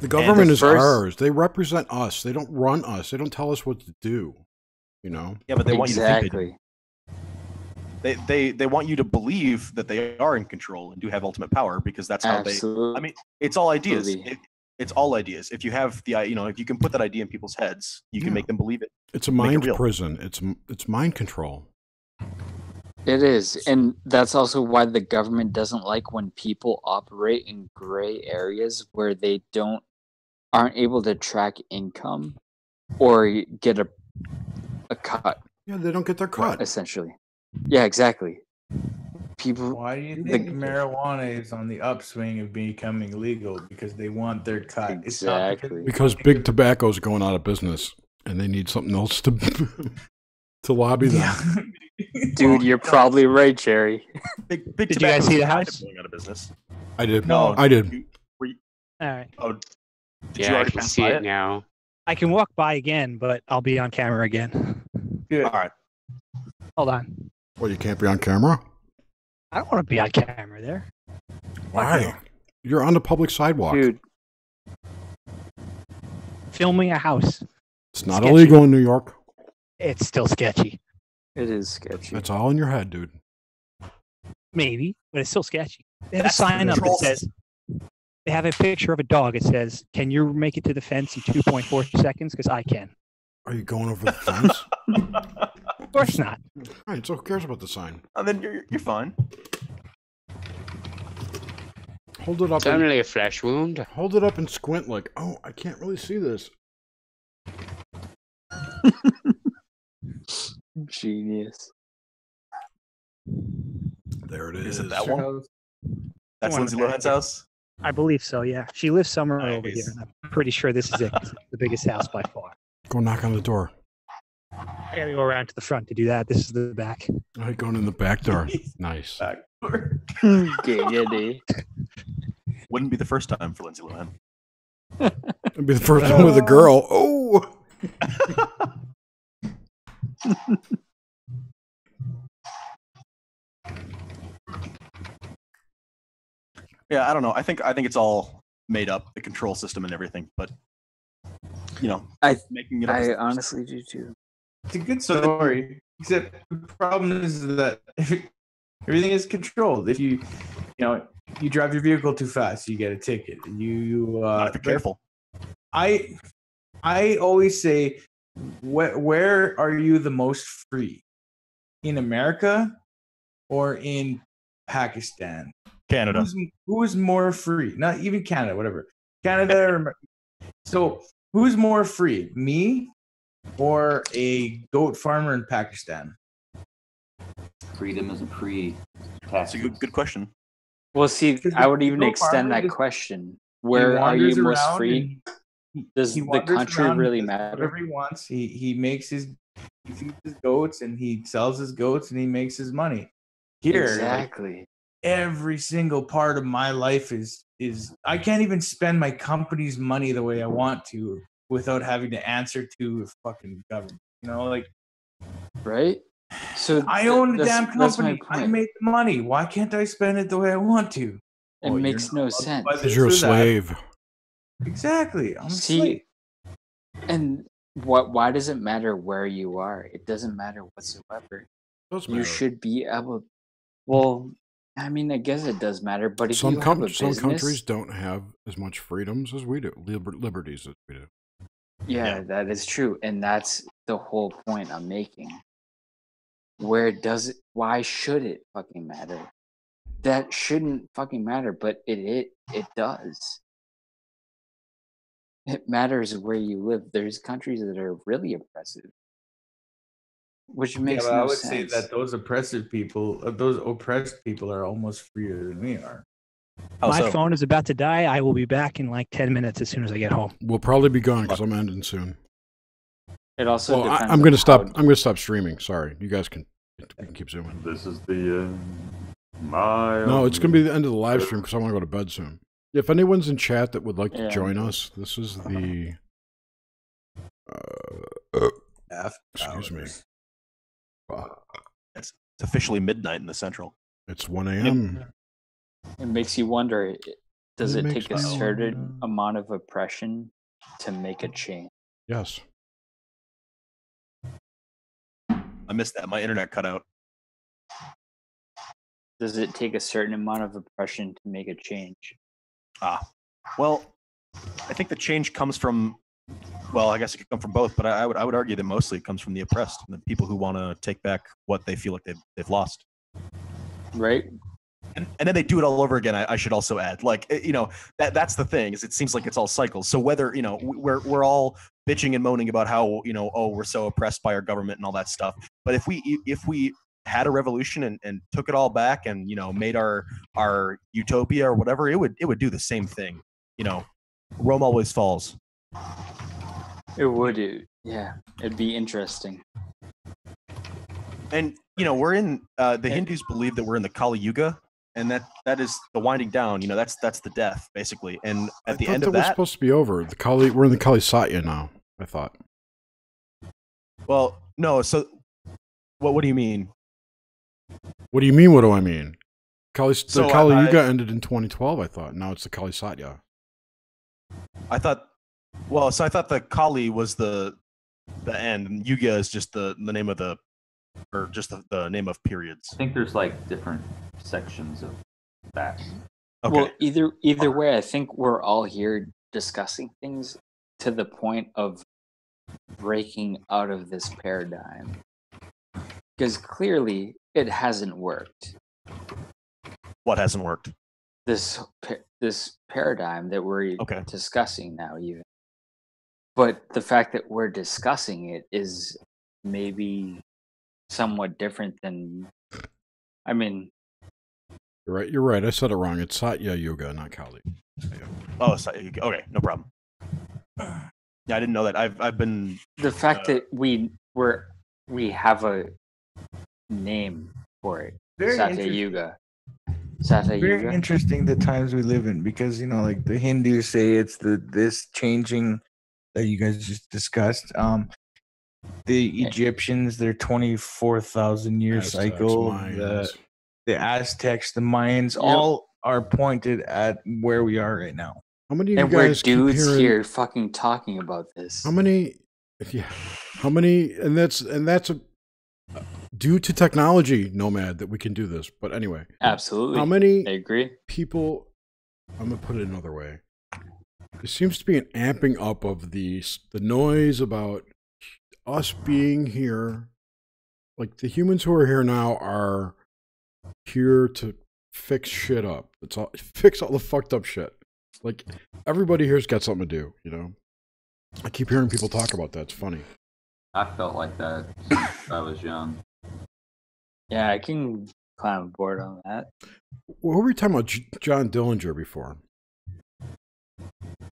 S3: The government is ours. They represent us. They don't run us. They don't tell us what to do.
S12: Yeah, but they want you to think they do. They want you to believe that they are in control and do have ultimate power because that's how they. I mean, it's all ideas. It's all ideas. If you have if you can put that idea in people's heads, you can make them believe it.
S3: It's a mind prison. It's mind control.
S8: It is, and that's also why the government doesn't like when people operate in gray areas where they aren't able to track income or get a cut.
S3: Yeah, they don't get their cut.
S8: Essentially. Yeah, exactly.
S6: Why do you think marijuana is on the upswing of becoming legal? Because they want their cut.
S8: Exactly.
S3: Because big tobacco's going out of business, and they need something else to lobby them.
S8: Dude, you're probably right, Jerry.
S12: Big
S11: did you guys see the house?
S12: Going out of business.
S3: I did.
S11: No,
S3: I did.
S11: All right.
S12: Oh,
S10: I can see it now.
S11: I can walk by again, but I'll be on camera again.
S6: Good.
S12: All right.
S11: Hold on.
S3: Well, you can't be on camera?
S11: I don't want to be on camera there.
S3: Why? You're on the public sidewalk.
S8: Dude.
S11: Filming a house.
S3: It's not illegal in New York.
S11: It's still sketchy.
S8: It is sketchy.
S3: It's all in your head, dude.
S11: Maybe, but it's still sketchy. They have a sign up that says, they have a picture of a dog. It says, "Can you make it to the fence in 2.4 seconds? Because I can."
S3: Are you going over the fence?
S11: Of course not.
S3: All right, so who cares about the sign?
S12: And then you're fine.
S3: Hold it up.
S10: It's only a flesh wound.
S3: Hold it up and squint like, oh, I can't really see this.
S8: Genius.
S3: There it is.
S12: Is it that one? That's Lindsay Lohan's house?
S11: I believe so, yeah. She lives somewhere over here, and I'm pretty sure this is it. It's the biggest house by far.
S3: Go knock on the door.
S11: I gotta go around to the front to do that. This is the back.
S3: All right, going in the back door. Nice.
S12: Back door. Wouldn't be the first time for Lindsay Lohan.
S3: It'd be the first time with a girl. Oh!
S12: Yeah, I don't know. I think it's all made up, the control system and everything. But making it up.
S8: I honestly do too.
S6: It's a good story, except the problem is that everything is controlled. If you drive your vehicle too fast, you get a ticket. You
S12: gotta be careful.
S6: I always say, where are you the most free? In America or in Pakistan?
S12: Canada.
S6: Who is more free? Not even Canada, whatever. Canada or so who's more free? Me or a goat farmer in Pakistan?
S13: Freedom isn't free.
S12: That's a good question.
S8: Well, see, I would even extend that question. Where are you most free? Does the country really matter?
S6: Whatever he wants. He feeds his goats and he sells his goats and he makes his money. Here,
S8: exactly.
S6: Every single part of my life is I can't even spend my company's money the way I want to without having to answer to a fucking government.
S8: Right? So
S6: I own the damn company. I make the money. Why can't I spend it the way I want to?
S8: It makes no sense.
S3: Because you're a slave.
S6: Exactly. I'm a slave.
S8: See, and why does it matter where you are? It doesn't matter whatsoever. You should be able. Well, I mean, I guess it does matter, but if
S3: some
S8: you have a business,
S3: countries don't have as much freedoms as we do, liberties as we do.
S8: Yeah, that is true, and that's the whole point I'm making. Why should it fucking matter? That shouldn't fucking matter, but it does. It matters where you live. There's countries that are really oppressive, which makes no sense.
S6: I would say that those oppressed people are almost freer than we are.
S11: My phone is about to die. I will be back in like 10 minutes as soon as I get home.
S3: We'll probably be gone because I'm ending soon.
S8: It also depends.
S3: I'm going to stop. I'm going to stop streaming. Sorry, you guys can keep zooming.
S16: This is the my.
S3: No, it's going to be the end of the live stream because I want to go to bed soon. If anyone's in chat that would like to join us, this is the. Excuse me.
S12: It's officially midnight in the Central.
S3: It's 1 a.m.
S8: It makes you wonder, does it take a certain amount of oppression to make a change?
S3: Yes.
S12: I missed that. My internet cut out.
S8: Does it take a certain amount of oppression to make a change?
S12: Well, I think the change comes from, well, I guess it could come from both, but I would argue that mostly it comes from the oppressed, the people who want to take back what they feel like they've lost.
S8: Right.
S12: And then they do it all over again. I should also add, that's the thing, is it seems like it's all cycles. So whether we're all bitching and moaning about how we're so oppressed by our government and all that stuff, but if we had a revolution and took it all back and made our utopia or whatever, it would do the same thing. Rome always falls.
S8: It would. Yeah, it'd be interesting.
S12: And we're in the Hindus believe that we're in the Kali Yuga. And that is the winding down. That's the death basically. And at the end of that,
S3: was supposed to be over. We're in the Kali Satya now. I thought.
S12: Well, no. So, what do you mean?
S3: What do you mean? What do I mean? The Kali Yuga ended in 2012. I thought. Now it's the Kali Satya.
S12: I thought. Well, so I thought the Kali was the end, and Yuga is just the name of the, or just the name of periods.
S13: I think there's like different sections of that.
S12: Okay.
S8: Well, either way, I think we're all here discussing things to the point of breaking out of this paradigm, because clearly it hasn't worked.
S12: What hasn't worked?
S8: This paradigm that we're discussing now, even. But the fact that we're discussing it is maybe somewhat different than. I mean.
S3: You're right. You're right. I said it wrong. It's Satya Yuga, not Kali.
S12: Oh, Satya Yuga. Okay, no problem. Yeah, I didn't know that. I've been
S8: the fact that we have a name for it. Satya Yuga. Satya
S6: Very
S8: Yuga.
S6: Interesting the times we live in, because like the Hindus say it's this changing that you guys just discussed. The Egyptians, their 24,000 year cycle. The Aztecs, the Mayans, all are pointed at where we are right now.
S3: How many of
S8: and
S3: you guys
S8: we're dudes
S3: keep hearing,
S8: here fucking talking about this?
S3: How many? Yeah. How many? And that's due to technology, Nomad, that we can do this. But anyway,
S8: absolutely.
S3: How many?
S8: I agree.
S3: People. I'm gonna put it another way. There seems to be an amping up of the noise about us being here. Like the humans who are here now are here to fix shit up. It's all fix all the fucked up shit. Like everybody here's got something to do, you know. I keep hearing people talk about that. It's funny.
S13: I felt like that since I was young.
S8: Yeah, I can climb aboard on that.
S3: What were we talking about John Dillinger before?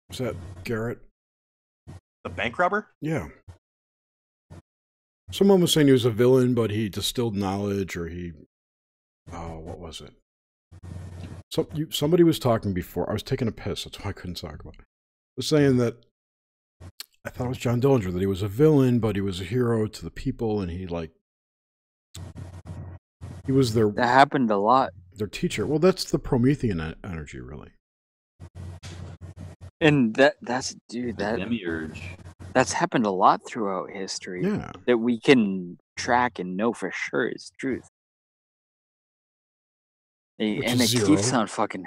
S3: Was that Garrett?
S12: The bank robber?
S3: Yeah. Someone was saying he was a villain, but he distilled knowledge, or he... Oh, what was it? Somebody was talking before. I was taking a piss. That's why I couldn't talk about it. Was saying that I thought it was John Dillinger, that he was a villain, but he was a hero to the people, and he was their...
S8: That happened a lot.
S3: Their teacher. Well, that's the Promethean energy, really.
S8: And that's dude, that
S13: demiurge.
S8: That's happened a lot throughout history.
S3: Yeah.
S8: That we can track and know for sure is truth. And it keeps on fucking.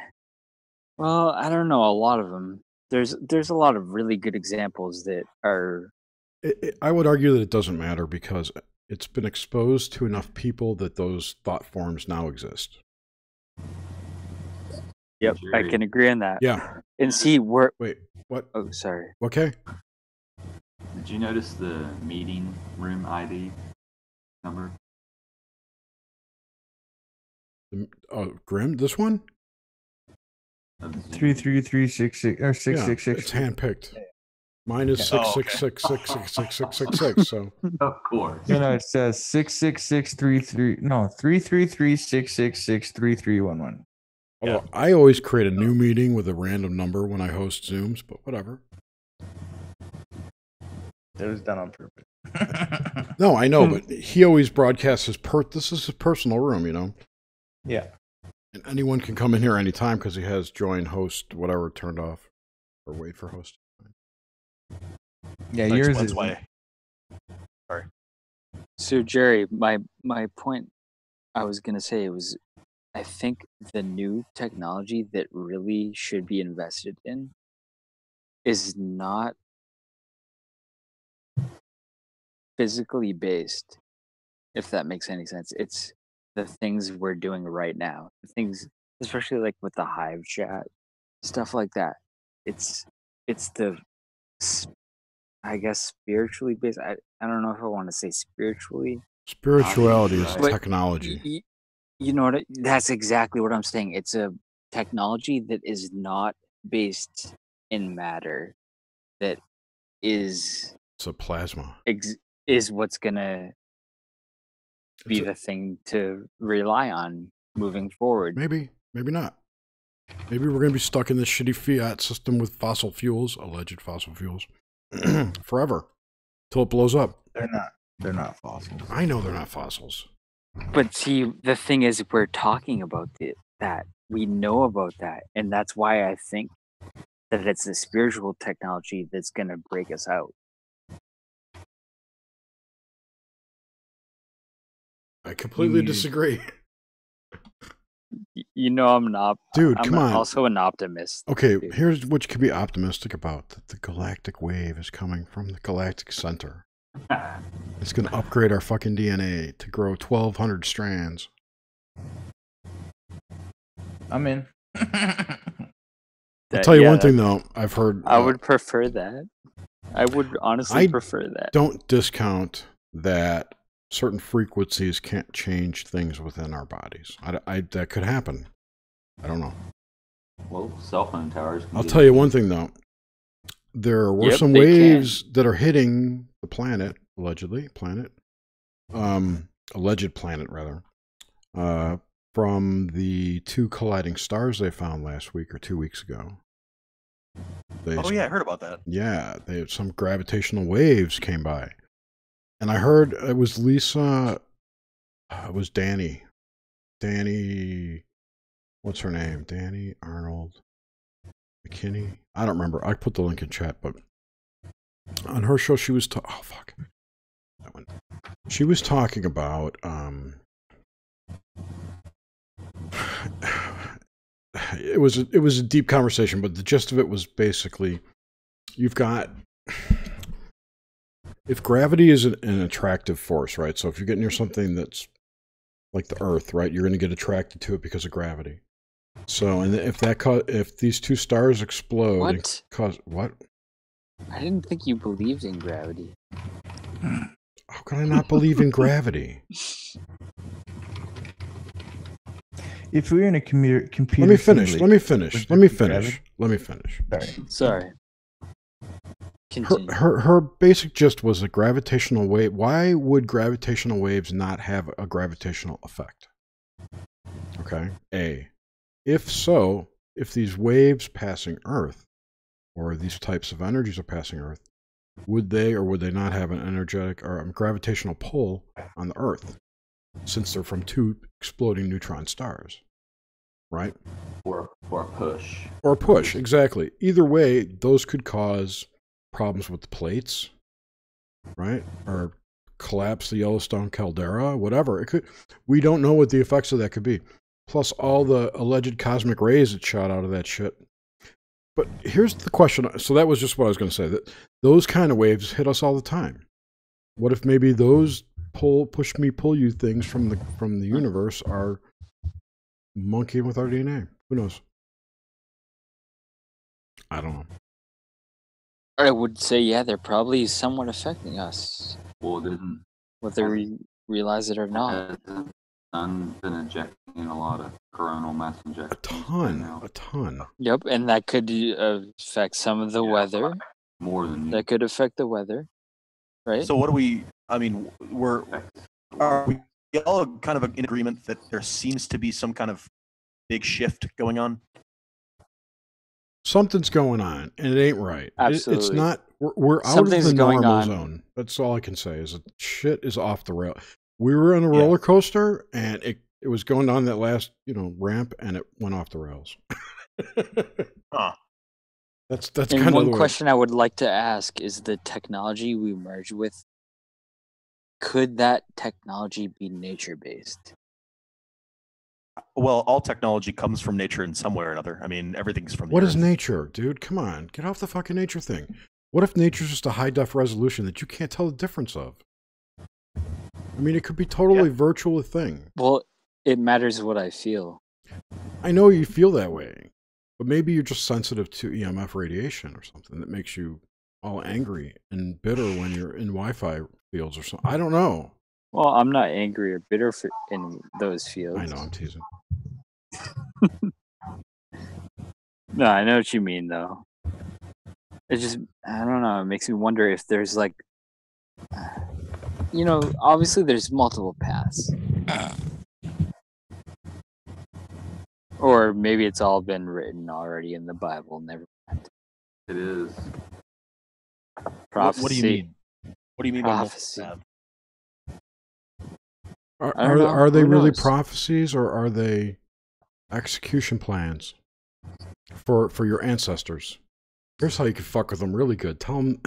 S8: Well, I don't know. A lot of them. There's a lot of really good examples that are.
S3: I would argue that it doesn't matter because it's been exposed to enough people that those thought forms now exist.
S8: Yep, I can agree on that.
S3: Yeah.
S8: And see, wait,
S3: what?
S8: Oh, sorry.
S3: Okay.
S13: Did you notice the meeting room ID number?
S3: Grim, this one?
S6: 33366 or 666.
S3: It's handpicked. Mine is 666666666. So
S13: of course.
S6: No, it says 66633. No, 33366663311.
S3: Although I always create a new meeting with a random number when I host Zooms, but whatever.
S6: It was done on purpose.
S3: No, I know, but he always broadcasts this is his personal room, you know?
S6: Yeah.
S3: And anyone can come in here anytime because he has join, host, whatever turned off. Or wait for host.
S6: Yeah, yours is...
S12: Why. Sorry.
S8: So, Jerry, my point I was going to say was, I think the new technology that really should be invested in is not physically based, if that makes any sense. It's the things we're doing right now. The things, especially like with the Hive chat, stuff like that. It's the, I guess, spiritually based. I don't know if I want to say spiritually.
S3: Spirituality is technology.
S8: You know what? That's exactly what I'm saying. It's a technology that is not based in matter. That is.
S3: It's a plasma.
S8: Is what's gonna be the thing to rely on moving forward.
S3: Maybe not. Maybe we're gonna be stuck in this shitty fiat system with fossil fuels, alleged fossil fuels, forever till it blows up.
S6: They're not fossils.
S3: I know they're not fossils.
S8: But see, the thing is, we're talking about that. We know about that, and that's why I think that it's the spiritual technology that's going to break us out.
S3: I completely disagree.
S8: You know, I'm not.
S3: Dude,
S8: I'm
S3: come on.
S8: Also an optimist.
S3: Okay, here's what you could be optimistic about. That the galactic wave is coming from the galactic center. It's going to upgrade our fucking DNA to grow 1,200 strands.
S6: I'm in.
S3: I'll tell you one thing, though. I've heard...
S8: I would prefer that. I would honestly prefer that.
S3: Don't discount that certain frequencies can't change things within our bodies. That could happen. I don't know.
S13: Well, cell phone towers.
S3: I'll tell you one thing, though. There were some waves that are hitting the planet, alleged planet, rather, from the 2 colliding stars they found last week or 2 weeks ago.
S12: I heard about that.
S3: Yeah, some gravitational waves came by. And I heard it was Lisa, it was Danny, what's her name? Danny Arnold McKinney? I don't remember. I put the link in chat, but on her show she was she was talking about it was a deep conversation, but the gist of it was basically you've got, if gravity is an attractive force, right? So if you get near something that's like the Earth, right, you're going to get attracted to it because of gravity. So, and if these 2 stars explode, and cause what?
S8: I didn't think you believed in gravity.
S3: How can I not believe in gravity?
S6: If we're in a computer,
S3: let me finish.
S8: Sorry.
S3: Her basic gist was a gravitational wave. Why would gravitational waves not have a gravitational effect? Okay. If so, if these waves passing Earth, or these types of energies are passing Earth, would they or would they not have an energetic or a gravitational pull on the Earth, since they're from 2 exploding neutron stars, right?
S13: Or a push.
S3: Or a push, exactly. Either way, those could cause problems with the plates, right? Or collapse the Yellowstone caldera, whatever. It could. We don't know what the effects of that could be. Plus all the alleged cosmic rays that shot out of that shit. But here's the question. So that was just what I was going to say. That those kind of waves hit us all the time. What if maybe those pull you things from the universe are monkeying with our DNA? Who knows? I don't know.
S8: I would say, yeah, they're probably somewhat affecting us.
S13: Well, didn't
S8: whether we realize it or not.
S13: Sun been injecting a lot of coronal mass injections.
S3: A ton.
S8: Yep, and that could affect some of the weather.
S13: More than
S8: that could affect the weather, right?
S12: So what do we? I mean, are we all kind of in agreement that there seems to be some kind of big shift going on?
S3: Something's going on, and it ain't right.
S8: Absolutely.
S3: It's not. We're out of the normal zone. That's all I can say. Is that shit is off the rail. We were on a roller coaster, and it was going down that last ramp, and it went off the rails. That's kind of
S8: one question I would like to ask is: the technology we merge with, could that technology be nature based?
S12: Well, all technology comes from nature in some way or another. I mean, everything's from the
S3: What
S12: earth.
S3: is nature, dude? Come on, get off the fucking nature thing. What if nature's just a high-def resolution that you can't tell the difference of? I mean, it could be totally virtual thing.
S8: Well, it matters what I feel.
S3: I know you feel that way, but maybe you're just sensitive to EMF radiation or something that makes you all angry and bitter when you're in Wi-Fi fields or something. I don't know.
S8: Well, I'm not angry or bitter in those fields.
S3: I know, I'm teasing.
S8: No, I know what you mean, though. It just, I don't know, it makes me wonder if there's like, obviously there's multiple paths. Or maybe it's all been written already in the Bible, never mind.
S13: It is.
S12: What do you mean? What do you mean by multiple paths?
S3: Are they really prophecies, or are they execution plans for your ancestors? Here's how you can fuck with them really good. Tell them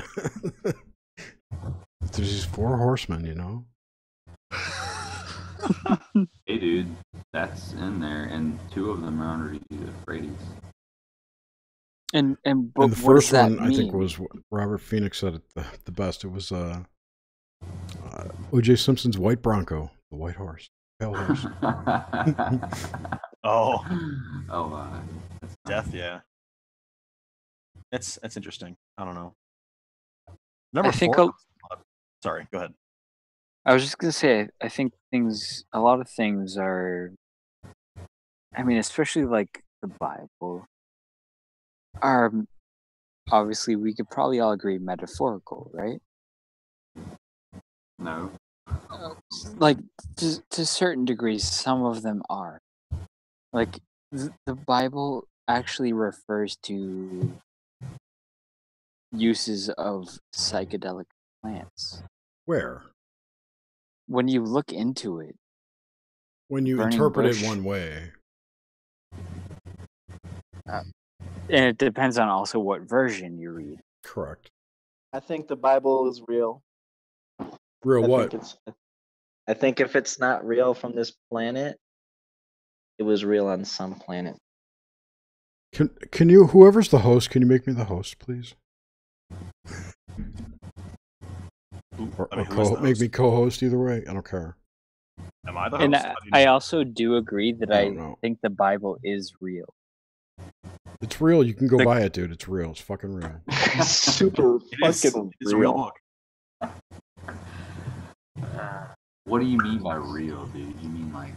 S3: there's these 4 horsemen, you know.
S13: Hey, dude, that's in there, and 2 of them are under Euphrates.
S8: And
S3: the first one, I think, was what Robert Phoenix said it the best. It was O.J. Simpson's White Bronco, the white horse, pale horse.
S12: Death, yeah. That's interesting. I don't know.
S8: I think
S12: 4. Sorry, go ahead.
S8: I was just gonna say, I think a lot of things are. I mean, especially like the Bible, are obviously we could probably all agree metaphorical, right?
S13: No.
S8: Like to certain degrees, some of them are. Like the Bible actually refers to uses of psychedelic plants.
S3: Where?
S8: When you look into it.
S3: When you interpret it one way.
S8: And it depends on also what version you read.
S3: Correct.
S17: I think the Bible is real.
S3: Real what?
S17: I think if it's not real from this planet, it was real on some planet.
S3: Can you, whoever's the host, can you make me the host, please? Make me co-host either way. I don't care.
S12: Am I the host?
S8: And I also do agree that I think the Bible is real.
S3: It's real. You can go buy it, dude. It's real. It's fucking real.
S17: Super fucking
S12: it's a real book.
S13: What do you mean by real, dude? You mean like...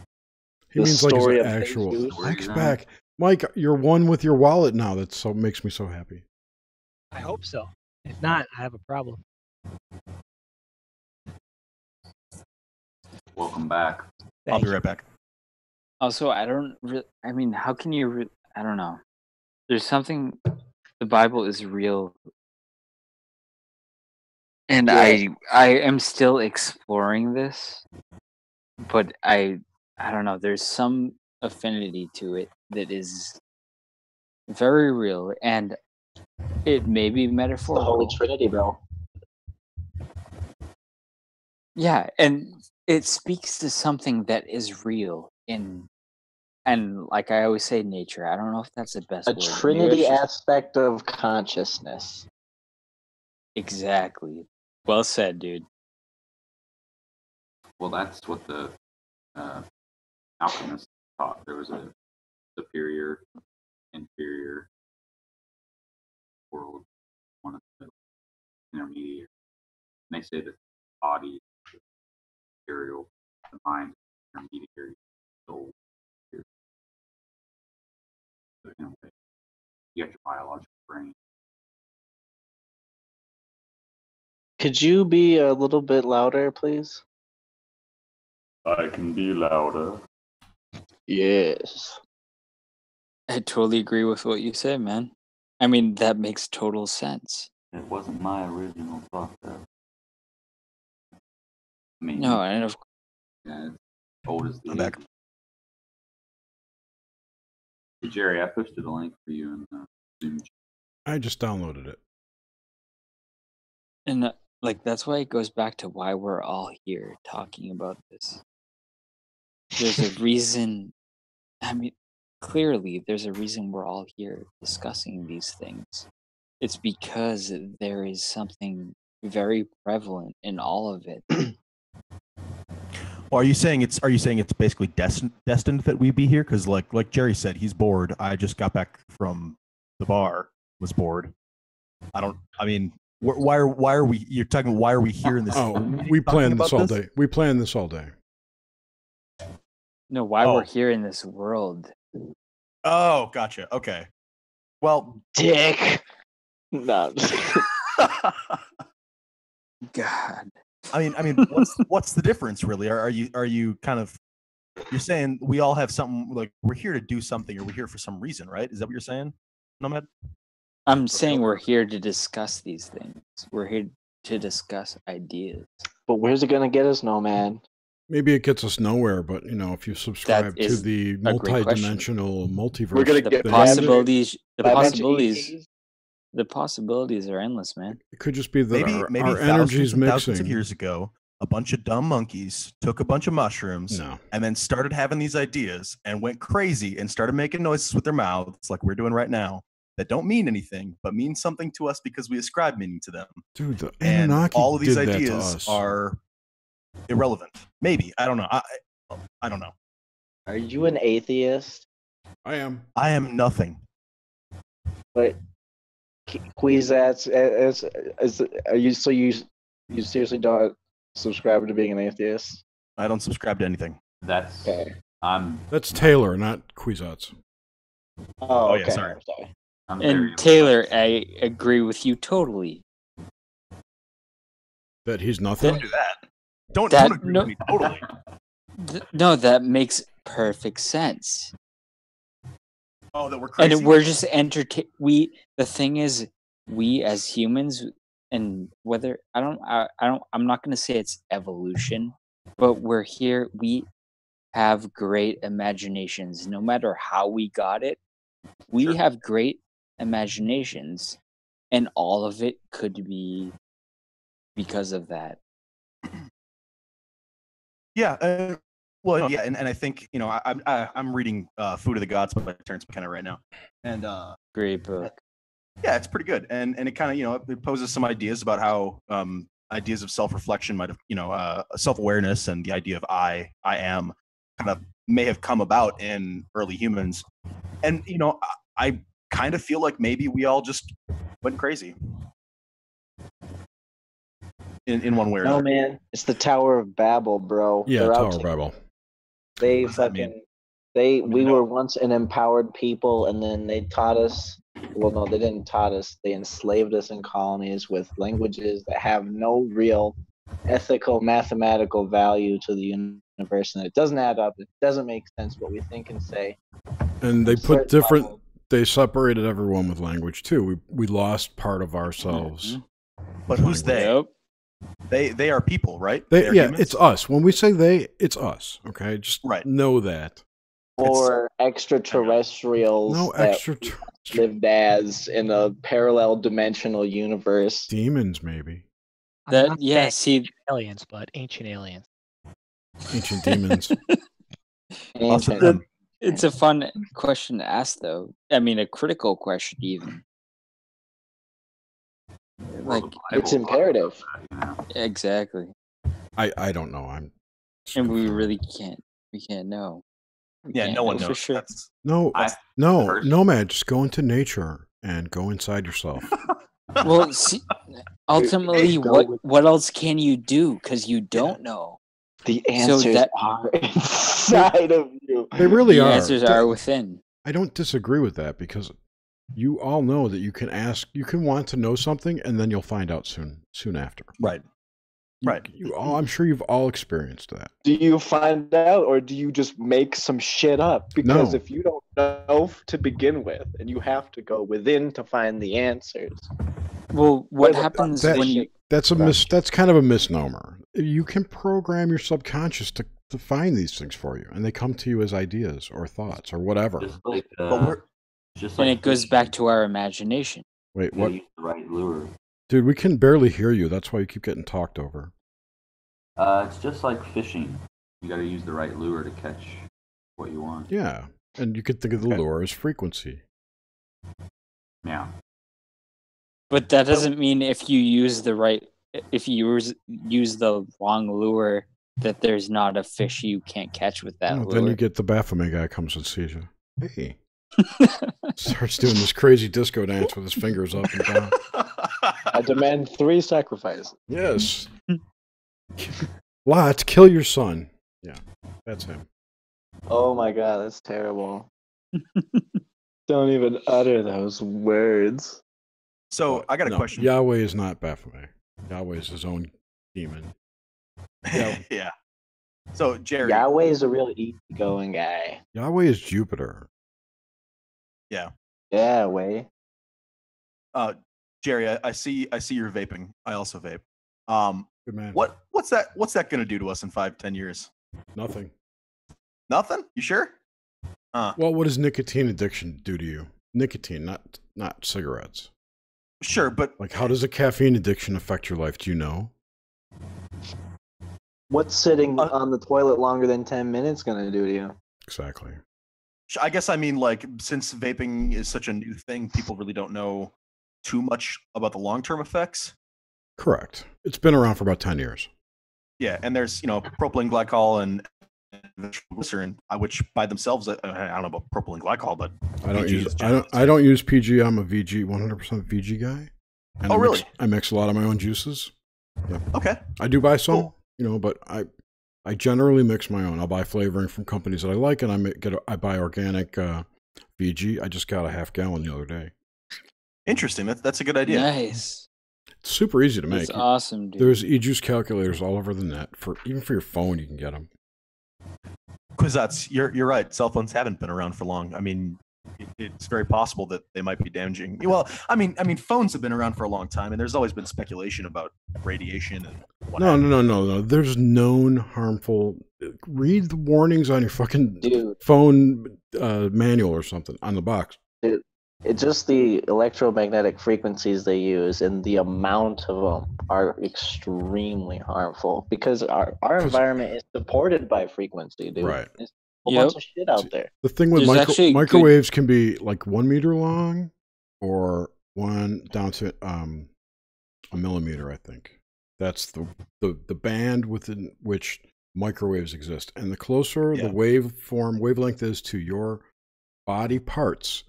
S3: He means like his actual... Mike's back. Mike, you're one with your wallet now. That makes me so happy.
S11: I hope so. If not, I have a problem.
S13: Welcome back.
S12: I'll be right back.
S8: Also, I mean, how can you... I don't know. There's something... The Bible is real. And I am still exploring this. But I don't know. There's some affinity to it that is very real. And it may be metaphorical.
S17: The Holy Trinity, bro.
S8: Yeah, and it speaks to something that is real and like I always say, nature. I don't know if that's the best word.
S17: A Trinity aspect of consciousness.
S8: Exactly. Well said, dude.
S13: Well, that's what the alchemists taught. There was a superior, inferior world, one of the intermediate. And they say that the body, the material, the mind, intermediary, soul. So in a way, you got your biological brain.
S17: Could you be a little bit louder, please?
S16: I can be louder.
S17: Yes.
S8: I totally agree with what you said, man. I mean, that makes total sense.
S13: It wasn't my original thought, though. I mean,
S8: no, and of
S13: course, it's old as the
S12: I'm back.
S13: Hey, Jerry, I posted a link for you in the Zoom.
S3: I just downloaded it.
S8: And like that's why it goes back to why we're all here talking about this. There's a reason. I mean, clearly, there's a reason we're all here discussing these things. It's because there is something very prevalent in all of it.
S12: Well, are you saying it's basically destined that we be here? Because like Jerry said, he's bored. I just got back from the bar, was bored. I mean, why are we? You're talking. Why are we here in this?
S3: Oh, we planned this all day. We planned this all day.
S8: No, why we're here in this world.
S12: Oh, gotcha. Okay. Well,
S17: dick. No.
S8: God.
S12: I mean, what's the difference, really? Are you kind of? You're saying we all have something, like we're here to do something, or we're here for some reason, right? Is that what you're saying, Nomad?
S8: I'm saying we're here to discuss these things. We're here to discuss ideas.
S17: But where's it gonna get us, Nomad?
S3: Maybe it gets us nowhere, but if you subscribe to the multi-dimensional multiverse,
S17: we're gonna get
S8: possibilities. The possibilities are endless, man.
S3: It could just be that
S12: maybe
S3: our energy's mixing.
S12: Thousands of years ago, a bunch of dumb monkeys took a bunch of mushrooms and then started having these ideas and went crazy and started making noises with their mouths like we're doing right now that don't mean anything but mean something to us because we ascribe meaning to them.
S3: Dude, the
S12: and
S3: Anunnaki
S12: all of these
S3: did that to
S12: ideas
S3: us.
S12: are irrelevant. Maybe. I don't know. I don't know.
S17: Are you an atheist?
S3: I am.
S12: I am nothing.
S17: But Quizats, are you you seriously don't subscribe to being an atheist?
S12: I don't subscribe to anything.
S13: That's
S3: That's Taylor, not Quizats.
S17: Oh, okay.
S12: Yeah, sorry.
S8: And Taylor, I agree with you totally.
S3: That he's nothing?
S12: Don't do that. Don't agree with me totally.
S8: No, that makes perfect sense.
S12: Oh, that we're crazy.
S8: And we're just the thing is, we as humans, and whether I'm not going to say it's evolution, but we're here. We have great imaginations. No matter how we got it, we have great imaginations, and all of it could be because of that.
S12: Yeah. Well, yeah, and I think I'm reading Food of the Gods by Terrence McKenna right now, and
S8: great book.
S12: Yeah, it's pretty good, and it kind of it poses some ideas about how ideas of self-reflection might have self-awareness and the idea of I am kind of may have come about in early humans, and I kind of feel like maybe we all just went crazy in one way or
S17: another.
S12: another.
S17: Man, it's the Tower of Babel, bro.
S3: Yeah, Tower of Babel.
S17: They we were once an empowered people, and then they taught us. Well, no, they didn't taught us. They enslaved us in colonies with languages that have no real ethical, mathematical value to the universe, and it doesn't add up. It doesn't make sense what we think and say.
S3: And they put different. They separated everyone with language too. We lost part of ourselves.
S12: But who's they?
S8: Yep.
S12: They are people, right?
S3: Yeah, humans? It's us. When we say they, it's us. Okay, just know that.
S17: Or extraterrestrials lived as in a parallel dimensional universe.
S3: Demons, maybe.
S11: See, aliens, but ancient aliens.
S3: Ancient demons.
S8: It's a fun question to ask, though. I mean, a critical question, even. Like,
S17: it's imperative.
S8: Exactly.
S3: I don't know.
S8: And we really can't. We can't know.
S12: No one knows
S8: for sure.
S3: No, Nomad, just go into nature and go inside yourself.
S8: Well, see, ultimately, what else can you do? Because you don't know.
S17: The answers are inside of you.
S3: They really are.
S8: The answers are within.
S3: I don't disagree with that because you all know that you can ask, you can want to know something, and then you'll find out soon after.
S12: Right. Right.
S3: I'm sure you've all experienced that.
S17: Do you find out, or do you just make some shit up? Because if you don't know to begin with, and you have to go within to find the answers.
S8: Well, what happens when you...
S3: That's kind of a misnomer. You can program your subconscious to find these things for you, and they come to you as ideas or thoughts or whatever.
S8: And it goes back to our imagination.
S3: Wait, what?
S13: The right lure.
S3: Dude, we can barely hear you. That's why you keep getting talked over.
S13: It's just like fishing. You got to use the right lure to catch what you want.
S3: Yeah, and you could think of the lure as frequency.
S13: Yeah.
S8: But that doesn't mean if you use the wrong lure, that there's not a fish you can't catch with that lure.
S3: Then you get the Baphomet guy comes and sees you. Hey. Starts doing this crazy disco dance with his fingers up and down.
S17: I demand 3 sacrifices.
S3: Yes. Lot, kill your son. Yeah, that's him.
S17: Oh my god, that's terrible. Don't even utter those words.
S12: So I got a question.
S3: Yahweh is not Baphomet. Yahweh is his own demon.
S12: Yeah. So Jerry,
S17: Yahweh is a real easygoing guy.
S3: Yahweh is Jupiter.
S12: Yeah.
S17: Yahweh.
S12: Jerry, I see you're vaping. I also vape.
S3: Good man.
S12: What's that going to do to us in 5-10 years?
S3: Nothing.
S12: Nothing? You sure?
S3: Well, what does nicotine addiction do to you? Nicotine, not cigarettes.
S12: Sure, but
S3: like, how does a caffeine addiction affect your life? Do you know?
S17: What's sitting on the toilet longer than 10 minutes going to do to you?
S3: Exactly.
S12: I guess I mean, like, since vaping is such a new thing, people really don't know too much about the long-term effects.
S3: Correct. It's been around for about 10 years.
S12: Yeah, and there's, propylene glycol and glycerin, which by themselves, I don't know about propylene glycol, but
S3: I don't use PG. I'm a VG, 100% VG guy. And
S12: really?
S3: I mix a lot of my own juices. Yeah.
S12: Okay.
S3: I do buy some, but I generally mix my own. I'll buy flavoring from companies that I like, and I buy organic VG. I just got a half gallon the other day.
S12: Interesting. That's a good idea.
S8: Nice.
S3: It's super easy to make.
S8: It's awesome, dude.
S3: There's e-juice calculators all over the net. Even for your phone, you can get them.
S12: Because you're right. Cell phones haven't been around for long. I mean, it's very possible that they might be damaging. Well, I mean, phones have been around for a long time, and there's always been speculation about radiation and whatnot.
S3: No. There's known harmful. Read the warnings on your fucking phone manual or something on the box.
S17: Dude, it's just the electromagnetic frequencies they use, and the amount of them are extremely harmful because our environment is supported by frequency, dude.
S3: Right.
S17: There's a whole bunch of shit out there.
S3: The thing with microwaves can be like 1 meter long or down to a millimeter, I think. That's the band within which microwaves exist. And the closer the wavelength is to your body parts,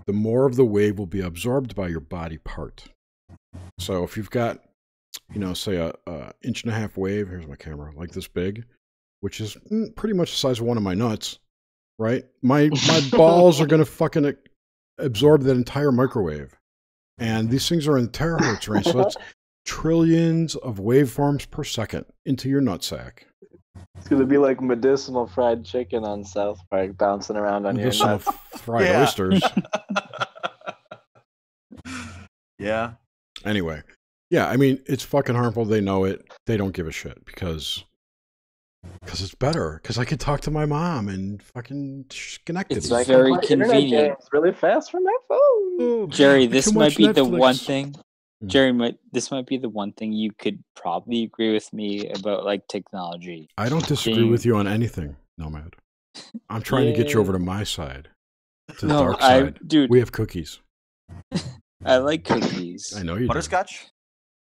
S3: the more of the wave will be absorbed by your body part. So if you've got, say a 1.5 inch wave, here's my camera, like this big, which is pretty much the size of one of my nuts, right? My balls are going to fucking absorb that entire microwave. And these things are in terahertz range, so that's trillions of waveforms per second into your nutsack.
S17: It's going to be like medicinal fried chicken on South Park bouncing around on your nuts.
S3: Fried oysters.
S12: Yeah.
S3: Anyway. Yeah, I mean, it's fucking harmful. They know it. They don't give a shit because it's better. Because I could talk to my mom and fucking connect it.
S8: It's very convenient.
S17: It's really fast from my phone.
S8: Jerry, this might be the one thing. Jerry, this might be the one thing you could probably agree with me about, like, technology.
S3: I don't disagree with you on anything, Nomad. I'm trying to get you over to my side, to the dark side.
S8: Dude,
S3: we have cookies.
S8: I like cookies.
S3: I know you
S12: Butterscotch?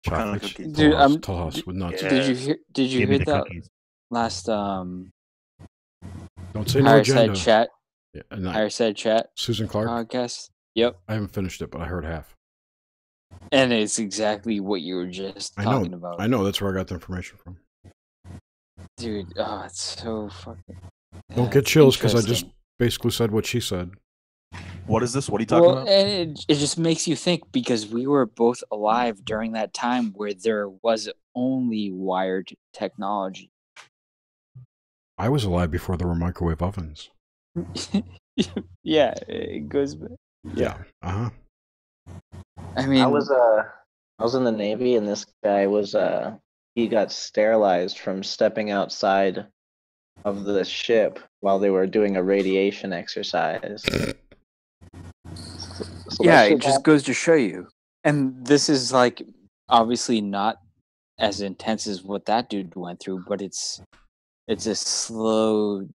S3: do. Chocolate.
S8: Dude,
S3: Toss with nuts.
S8: Did you hear that last
S3: Don't say no agenda.
S8: Chat?
S3: Yeah,
S8: Fireside Chat.
S3: Susan Clark
S8: podcast. Yep.
S3: I haven't finished it, but I heard half.
S8: And it's exactly what you were just talking about.
S3: I know. That's where I got the information from.
S8: Dude, it's so fucking...
S3: Don't get chills because I just basically said what she said.
S12: What is this? What are you talking about?
S8: And it just makes you think because we were both alive during that time where there was only wired technology.
S3: I was alive before there were microwave ovens.
S8: Yeah, it goes...
S3: Yeah. Uh-huh.
S8: I mean,
S17: I was in the Navy, and this guy was he got sterilized from stepping outside of the ship while they were doing a radiation exercise.
S8: Yeah, it just goes to show you. And this is like obviously not as intense as what that dude went through, but it's a slow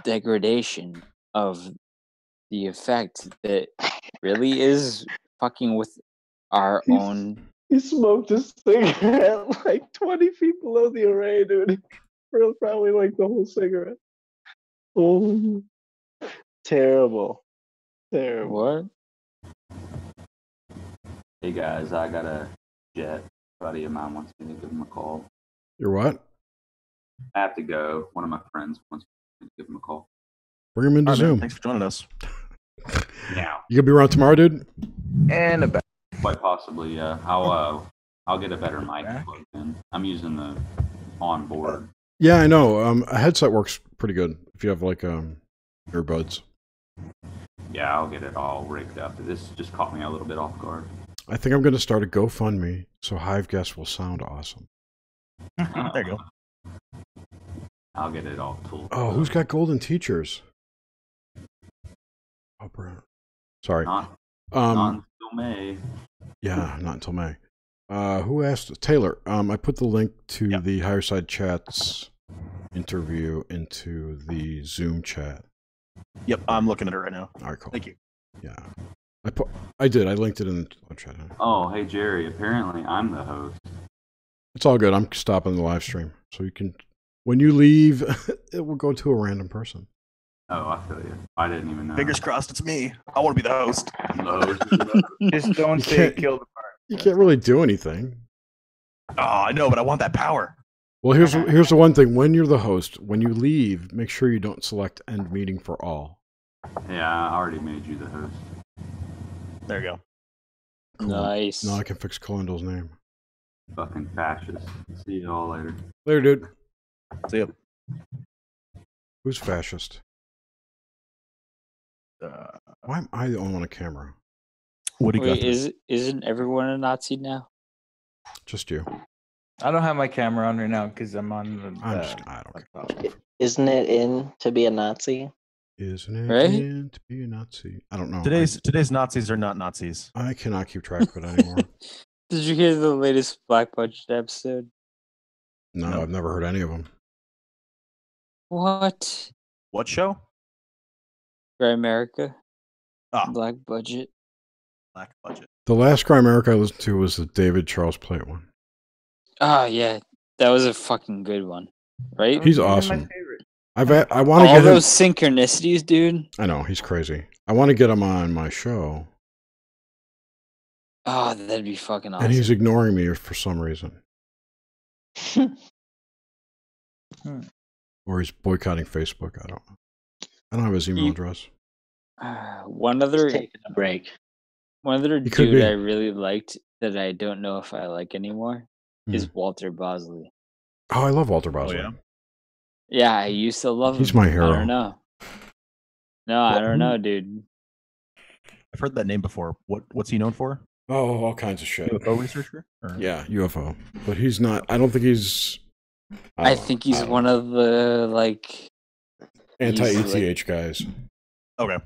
S8: degradation of the effect that really is fucking with our own.
S17: He smoked a cigarette like 20 feet below the array, dude. For probably like the whole cigarette. Oh, terrible.
S8: What?
S13: Hey guys, I got a jet. A buddy of mine wants me to give him a call.
S3: You're what?
S13: I have to go. One of my friends wants me to give him a call.
S3: Bring him into Zoom.
S12: Man, thanks for joining us.
S13: Now.
S3: You gonna be around tomorrow, dude?
S13: And about quite possibly, yeah. I'll get a better mic plugged in. I'm using the onboard.
S3: Yeah, I know. A headset works pretty good if you have like earbuds.
S13: Yeah, I'll get it all rigged up. This just caught me a little bit off guard.
S3: I think I'm going to start a GoFundMe so Hive Guest will sound awesome.
S12: There you go.
S13: I'll get it all tooled.
S3: Oh, who's got golden teachers? Oh, Brown. Sorry.
S13: Not until May.
S3: Yeah, not until May. Who asked? Taylor. I put the link to the Higher Side Chat's interview into the Zoom chat.
S12: Yep, I'm looking at it right now.
S3: All right, cool.
S12: Thank you.
S3: Yeah. I did. I linked it in the chat.
S13: Oh, hey, Jerry. Apparently, I'm the host.
S3: It's all good. I'm stopping the live stream. So you can, when you leave, it will go to a random person.
S13: Oh, I feel you. I didn't even know.
S12: Fingers crossed it's me. I want to be the host.
S6: Just don't say kill the part.
S3: You can't really do anything.
S12: Oh, I know, but I want that power.
S3: Well, here's the one thing. When you're the host, when you leave, make sure you don't select end meeting for all.
S13: Yeah, I already made you the host.
S12: There you go.
S3: Cool.
S8: Nice.
S3: Now I can fix Kalendal's name.
S13: Fucking fascist. See you all later.
S3: Later, dude.
S12: See you.
S3: Who's fascist? Why am I the only one on camera?
S12: What do you
S8: Wait,
S12: got?
S8: isn't everyone a Nazi now?
S3: Just you.
S6: I don't have my camera on right now because I'm on.
S3: I don't care.
S17: Isn't it in to be a Nazi?
S3: Isn't it
S8: Right?
S3: in to be a Nazi? I don't know.
S12: Today's Nazis are not Nazis.
S3: I cannot keep track of it anymore.
S8: Did you hear the latest Black Budget episode?
S3: No, I've never heard any of them.
S8: What?
S12: What show?
S8: Gray America.
S12: Ah.
S8: Black Budget.
S12: Black Budget.
S3: The last Cry America I listened to was the David Charles Plate one.
S8: Oh, yeah. That was a fucking good one. Right?
S3: He's awesome. I want to
S8: All
S3: get
S8: those synchronicities, dude.
S3: I know, he's crazy. I want to get him on my show.
S8: Oh, that'd be fucking awesome.
S3: And he's ignoring me for some reason. Or he's boycotting Facebook. I don't know. I don't have his email address.
S8: One other
S17: Taking a break.
S8: One other
S3: He could
S8: dude
S3: be.
S8: I really liked that I don't know if I like anymore is Walter Bosley.
S3: Oh, I love Walter Bosley.
S8: Yeah, I used to love him.
S3: He's my
S8: I
S3: hero.
S8: don't know. No, I don't know, dude.
S12: I've heard that name before. What's he known for?
S3: Oh, all kinds of shit.
S12: UFO researcher? Or?
S3: Yeah, UFO. But he's not. I don't think he's.
S8: I think he's one of the
S3: anti-ETH guys.
S12: Okay.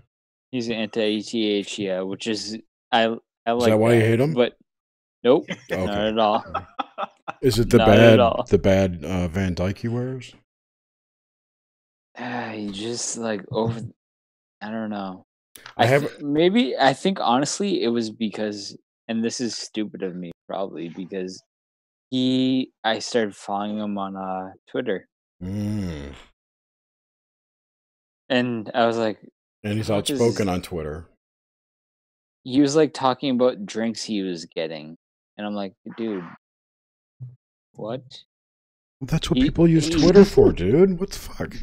S8: He's anti-ETH, yeah, which is I like.
S3: Is that why you hate him?
S8: But nope,
S3: Okay.
S8: not at all.
S3: Is it the
S8: Not at
S3: bad
S8: all.
S3: Van Dyke he wears?
S8: He just over. I don't know.
S3: I
S8: think honestly it was because, and this is stupid of me probably because I started following him on Twitter, and I was like,
S3: and he's
S8: what is
S3: outspoken on Twitter.
S8: He was talking about drinks he was getting, and I'm like, dude, what?
S3: Well, that's what people use Twitter for, dude. What the fuck?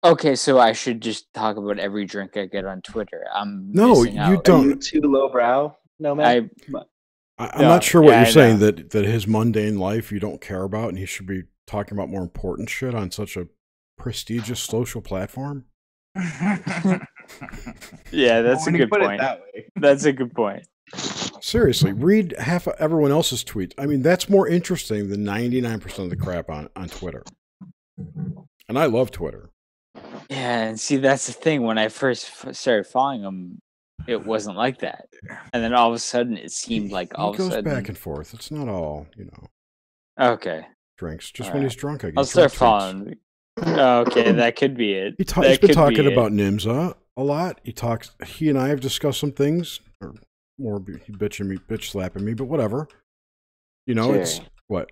S8: Okay, so I should just talk about every drink I get on Twitter. I'm
S3: No,
S8: missing
S3: you
S8: out.
S3: don't.
S17: Are you too lowbrow? No, man.
S3: I'm not sure what you're saying, that his mundane life you don't care about, and he should be talking about more important shit on such a prestigious social platform.
S8: Yeah, that's a
S6: When you
S8: good
S6: put it
S8: point.
S6: that way.
S8: That's a good point.
S3: Seriously, read half of everyone else's tweets. I mean, that's more interesting than 99% of the crap on Twitter. And I love Twitter.
S8: Yeah, and see, that's the thing. When I first started following him, it wasn't like that, and then all of a sudden, it seemed like all
S3: He
S8: of a
S3: goes
S8: sudden.
S3: back and forth. It's not all,
S8: Okay.
S3: drinks. Just
S8: All
S3: when
S8: right.
S3: he's drunk, I get
S8: I'll start
S3: drunk tweets.
S8: following. Okay, that could be it.
S3: He's
S8: That
S3: been
S8: could
S3: talking
S8: be it.
S3: about Nimza a lot. He and I have discussed some things, or more bitch slapping me, but whatever. It's
S17: Jerry.
S3: what?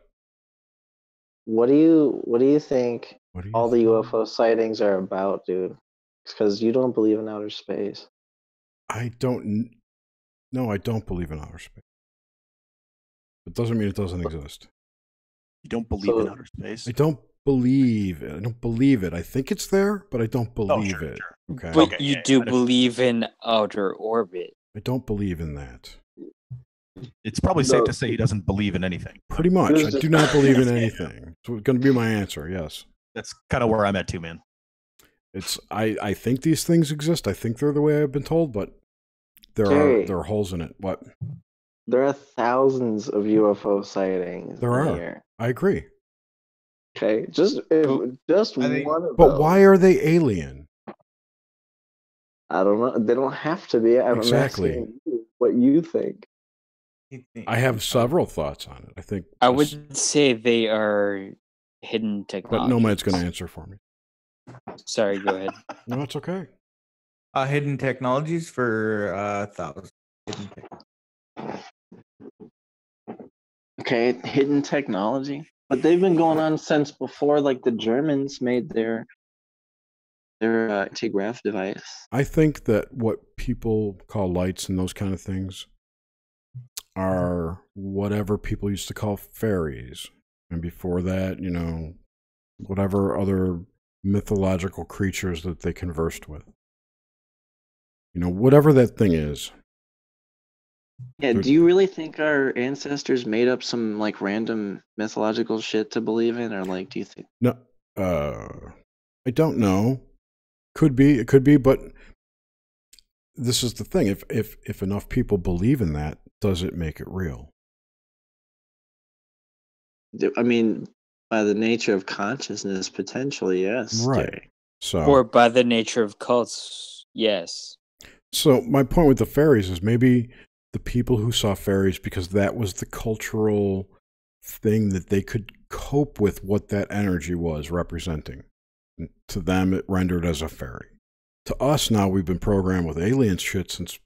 S17: What do you think all the UFO sightings are about, dude? Because you don't believe in outer space.
S3: I don't believe in outer space. It doesn't mean it doesn't exist.
S12: You don't believe in outer space?
S3: I don't believe it. I don't believe it. I think it's there, but I don't believe it.
S12: Sure.
S3: Okay.
S8: But you do believe in outer orbit.
S3: I don't believe in that.
S12: It's probably safe to say he doesn't believe in anything.
S3: Pretty much. I do not believe in anything. So it's going to be my answer. Yes.
S12: That's kind of where I'm at too, man.
S3: I think these things exist. I think they're the way I've been told, but there
S17: Jerry.
S3: are holes in it. What?
S17: There are thousands of UFO sightings.
S3: There are. I agree.
S17: Okay, just one of
S3: But
S17: those.
S3: why are they alien?
S17: I don't know. They don't have to be. I'm asking you what you think.
S3: I have several thoughts on it. I think
S8: I would say they are hidden technology.
S3: But Nomad's going to answer for me.
S8: Sorry, go ahead.
S3: No, it's okay.
S6: Hidden technologies for thousands.
S17: Okay, hidden technology, but they've been going on since before. Like the Germans made their anti-grav device.
S3: I think that what people call lights and those kind of things are whatever people used to call fairies, and before that, whatever other mythological creatures that they conversed with. Whatever that thing is.
S17: Yeah, do you really think our ancestors made up some like random mythological shit to believe in, or like do you think?
S3: No, I don't know. It could be, but this is the thing. If enough people believe in that, does it make it real?
S17: I mean, by the nature of consciousness, potentially, yes.
S3: Right.
S17: Jerry.
S8: Or by the nature of cults, yes.
S3: So my point with the fairies is maybe the people who saw fairies because that was the cultural thing that they could cope with what that energy was representing. And to them, it rendered as a fairy. To us now, we've been programmed with alien shit since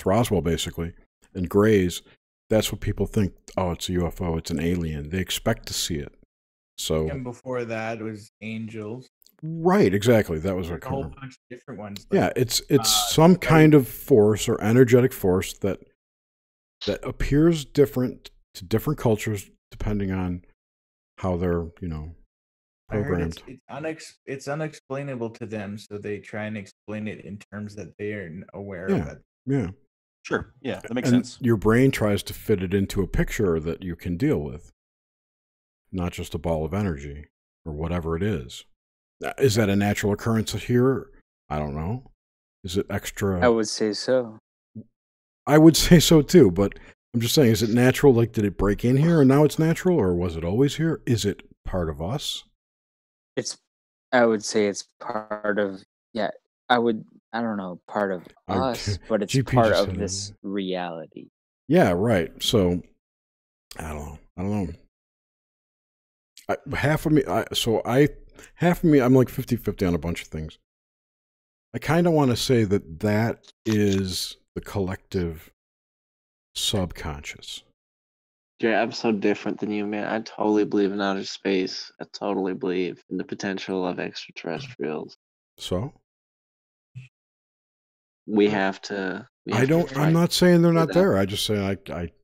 S3: Roswell, basically, and Greys. That's what people think. Oh, it's a UFO. It's an alien. They expect to see it. So.
S6: And before that was angels.
S3: Right, exactly. That was a
S6: whole bunch of different ones.
S3: Yeah, it's some kind of force or energetic force that appears different to different cultures depending on how they're, programmed.
S6: It's unexplainable to them, so they try and explain it in terms that they are aware of it.
S3: Yeah.
S12: Sure. Yeah, that makes
S3: And
S12: sense.
S3: your brain tries to fit it into a picture that you can deal with, not just a ball of energy or whatever it is. Is that a natural occurrence here? I don't know. Is it extra?
S8: I would say so.
S3: I would say so too, but I'm just saying, is it natural? Like, did it break in here and now it's natural, or was it always here? Is it part of us?
S8: I would say it's part of, I don't know, part of us, but it's
S3: GP
S8: part
S3: just
S8: of
S3: said
S8: this reality.
S3: Yeah, right. So, I don't know. Half of me, I'm like 50-50 on a bunch of things. I kind of want to say that is the collective subconscious.
S17: Yeah, I'm so different than you, man. I totally believe in outer space. I totally believe in the potential of extraterrestrials.
S3: So?
S17: We have to.
S3: I'm not saying they're not there. I just say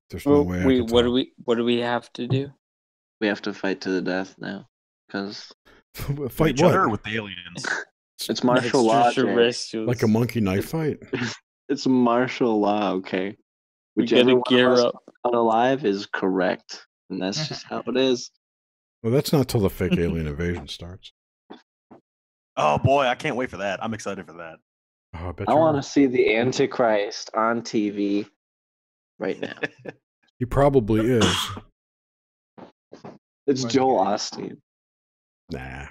S3: there's no way.
S8: Wait, what do we have to do?
S17: We have to fight to the death now, because
S3: fight
S12: each
S3: what?
S12: other with the aliens.
S17: It's martial law,
S3: like a monkey knife fight.
S17: It's martial law. Okay,
S8: We gotta gear up.
S17: Alive is correct, and that's just how it is.
S3: Well, that's not till the fake alien invasion starts.
S12: Oh boy, I can't wait for that. I'm excited for that.
S3: Oh,
S17: I want to see the Antichrist on TV right now.
S3: He probably is.
S17: It's Joel Osteen.
S3: Nah.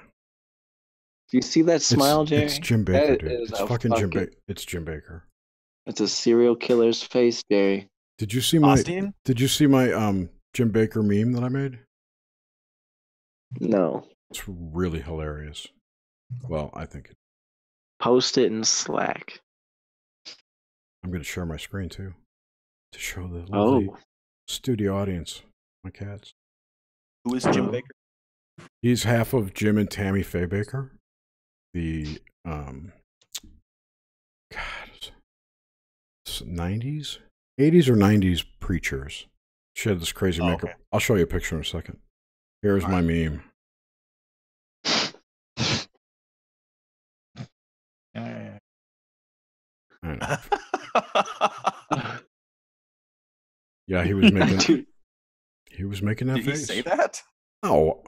S17: Do you see that smile, Jerry?
S3: It's Jim Baker, dude. It's fucking Jim Baker. It's Jim Baker.
S17: It's a serial killer's face, Jerry.
S3: Did you see my Jim Baker meme that I made?
S17: No.
S3: It's really hilarious. Well, I think it.
S17: Post it in Slack.
S3: I'm going to share my screen too to show the lovely studio audience. My cats.
S12: Who is Jim Baker?
S3: He's half of Jim and Tammy Faye Baker. The 90s, 80s or 90s preachers. She had this crazy makeup. Okay. I'll show you a picture in a second. Here's my meme.
S6: Yeah.
S3: I know. Yeah, he was making. He was making that
S12: face. Did he say that?
S3: No,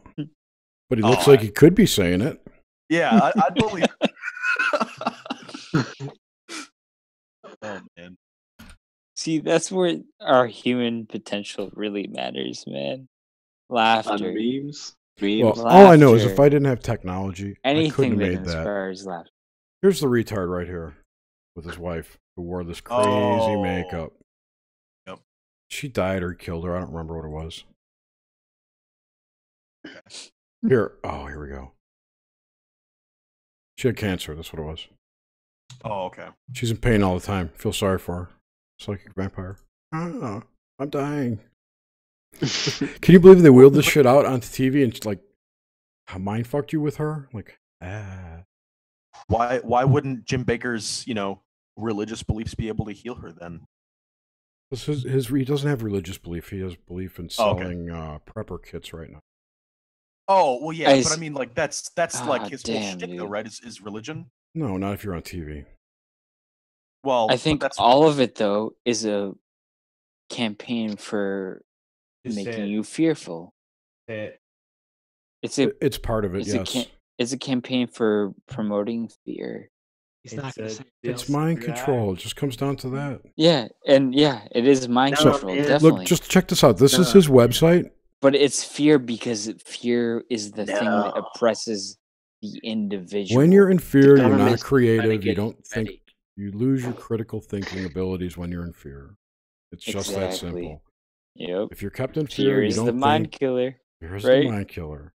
S3: but he looks like he could be saying it.
S12: Yeah, I believe. Oh man.
S8: See, that's where our human potential really matters, man. Laughter.
S17: Memes.
S3: Well, all I know is if I didn't have technology, I couldn't
S8: anything
S3: have
S8: that
S3: made that.
S8: inspires laughter.
S3: Here's the retard right here with his wife who wore this crazy makeup.
S12: Yep.
S3: She died or killed her. I don't remember what it was. Here we go. She had cancer. That's what it was.
S12: Oh, okay.
S3: She's in pain all the time. Feel sorry for her. Psychic vampire. Oh, I'm dying. Can you believe they wheeled this shit out onto TV and like mind fucked you with her? Like,
S12: Why wouldn't Jim Baker's religious beliefs be able to heal her then?
S3: He doesn't have religious belief. He has belief in selling prepper kits right now.
S12: Oh well, yeah, but I mean, like that's like his whole shtick, though, right? Is religion?
S3: No, not if you're on TV.
S12: Well,
S8: I think all of it though is a campaign for making you fearful.
S3: It's part of it. Yes,
S8: it's a campaign for promoting fear.
S3: It's mind control. It just comes down to that.
S8: Yeah, and it is mind control. Definitely.
S3: Look, just check this out. This is his website.
S8: But it's fear because fear is the thing that oppresses the individual.
S3: When you're in fear, you're not creative. You don't think. You lose your critical thinking abilities when you're in fear. It's just that simple.
S8: Yep.
S3: If you're kept in fear, you don't
S8: the mind killer.
S3: Fear is the mind killer.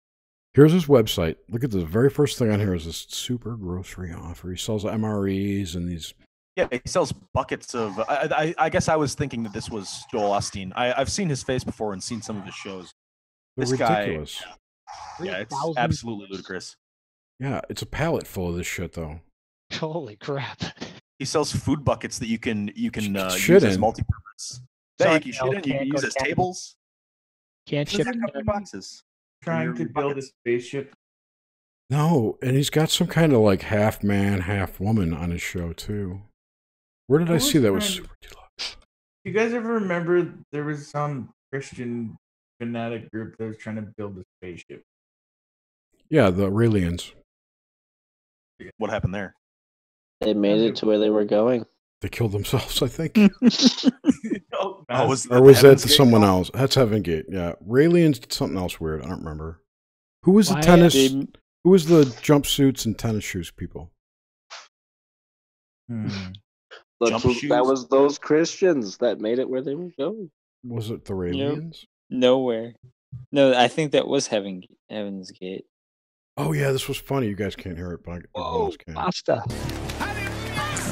S3: Here's his website. Look at the very first thing on here is this super grocery offer. He sells MREs and these.
S12: Yeah, he sells buckets of. I guess I was thinking that this was Joel Osteen. I've seen his face before and seen some of his shows.
S3: They're ridiculous.
S12: Yeah, it's absolutely ludicrous.
S3: Yeah, it's a pallet full of this shit, though.
S11: Holy crap!
S12: He sells food buckets that you can use as multi-purpose.
S11: Sorry,
S12: you can use as tables.
S11: Can't ship
S12: boxes.
S6: Trying to build a spaceship.
S3: No, and he's got some kind of like half man, half woman on his show too. Where did I see that was super deluxe?
S6: You guys ever remember there was some Christian fanatic group that was trying to build a spaceship?
S3: Yeah, the Aurelians.
S12: What happened there?
S17: They made it to where they were going.
S3: They killed themselves, I think.
S12: Or was
S3: that someone else? That's Heaven Gate. Yeah, Raelians did something else weird. I don't remember. Who was the tennis? Who was the jumpsuits and tennis shoes people?
S17: That was those Christians that made it where they were going.
S3: Was it the Raelians?
S8: Nowhere. No, I think that was Heaven's Gate.
S3: Oh yeah, this was funny. You guys can't hear it, but
S11: I can. Pasta.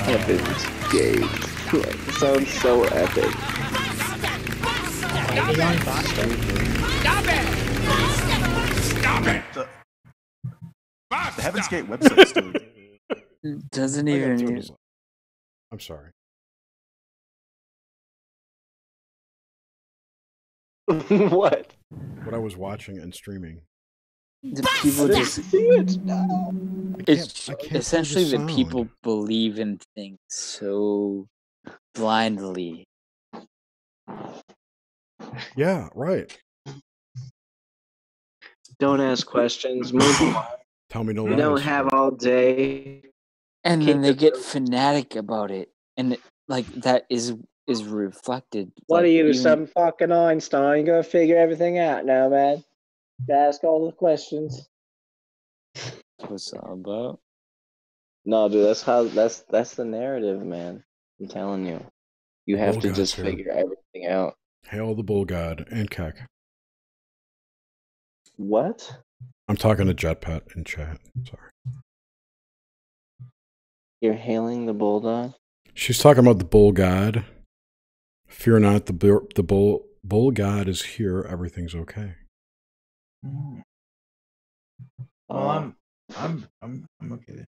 S17: Heaven's Gate. It sounds so epic.
S12: Stop it! The Heaven's Gate website still
S8: doesn't even.
S3: I'm sorry.
S17: What?
S3: What I was watching and streaming.
S8: The people just it's essentially that people believe in things so blindly.
S3: Yeah, right.
S17: Don't ask questions. Move on.
S3: Tell me no
S17: lies.
S3: lies.
S17: We don't have all day.
S8: And then they get fanatic about it, and that is reflected.
S17: What are you, some fucking Einstein? You gotta figure everything out now, man. Ask all the questions.
S8: What's that about?
S17: No, dude, that's the narrative, man. I'm telling you. You have to just figure everything out.
S3: Hail the Bull God and Keck.
S17: What?
S3: I'm talking to Jetpet in chat. Sorry.
S17: You're hailing the Bulldog?
S3: She's talking about the Bull God. Fear not, the Bull God is here. Everything's okay.
S6: Well, I'm okay.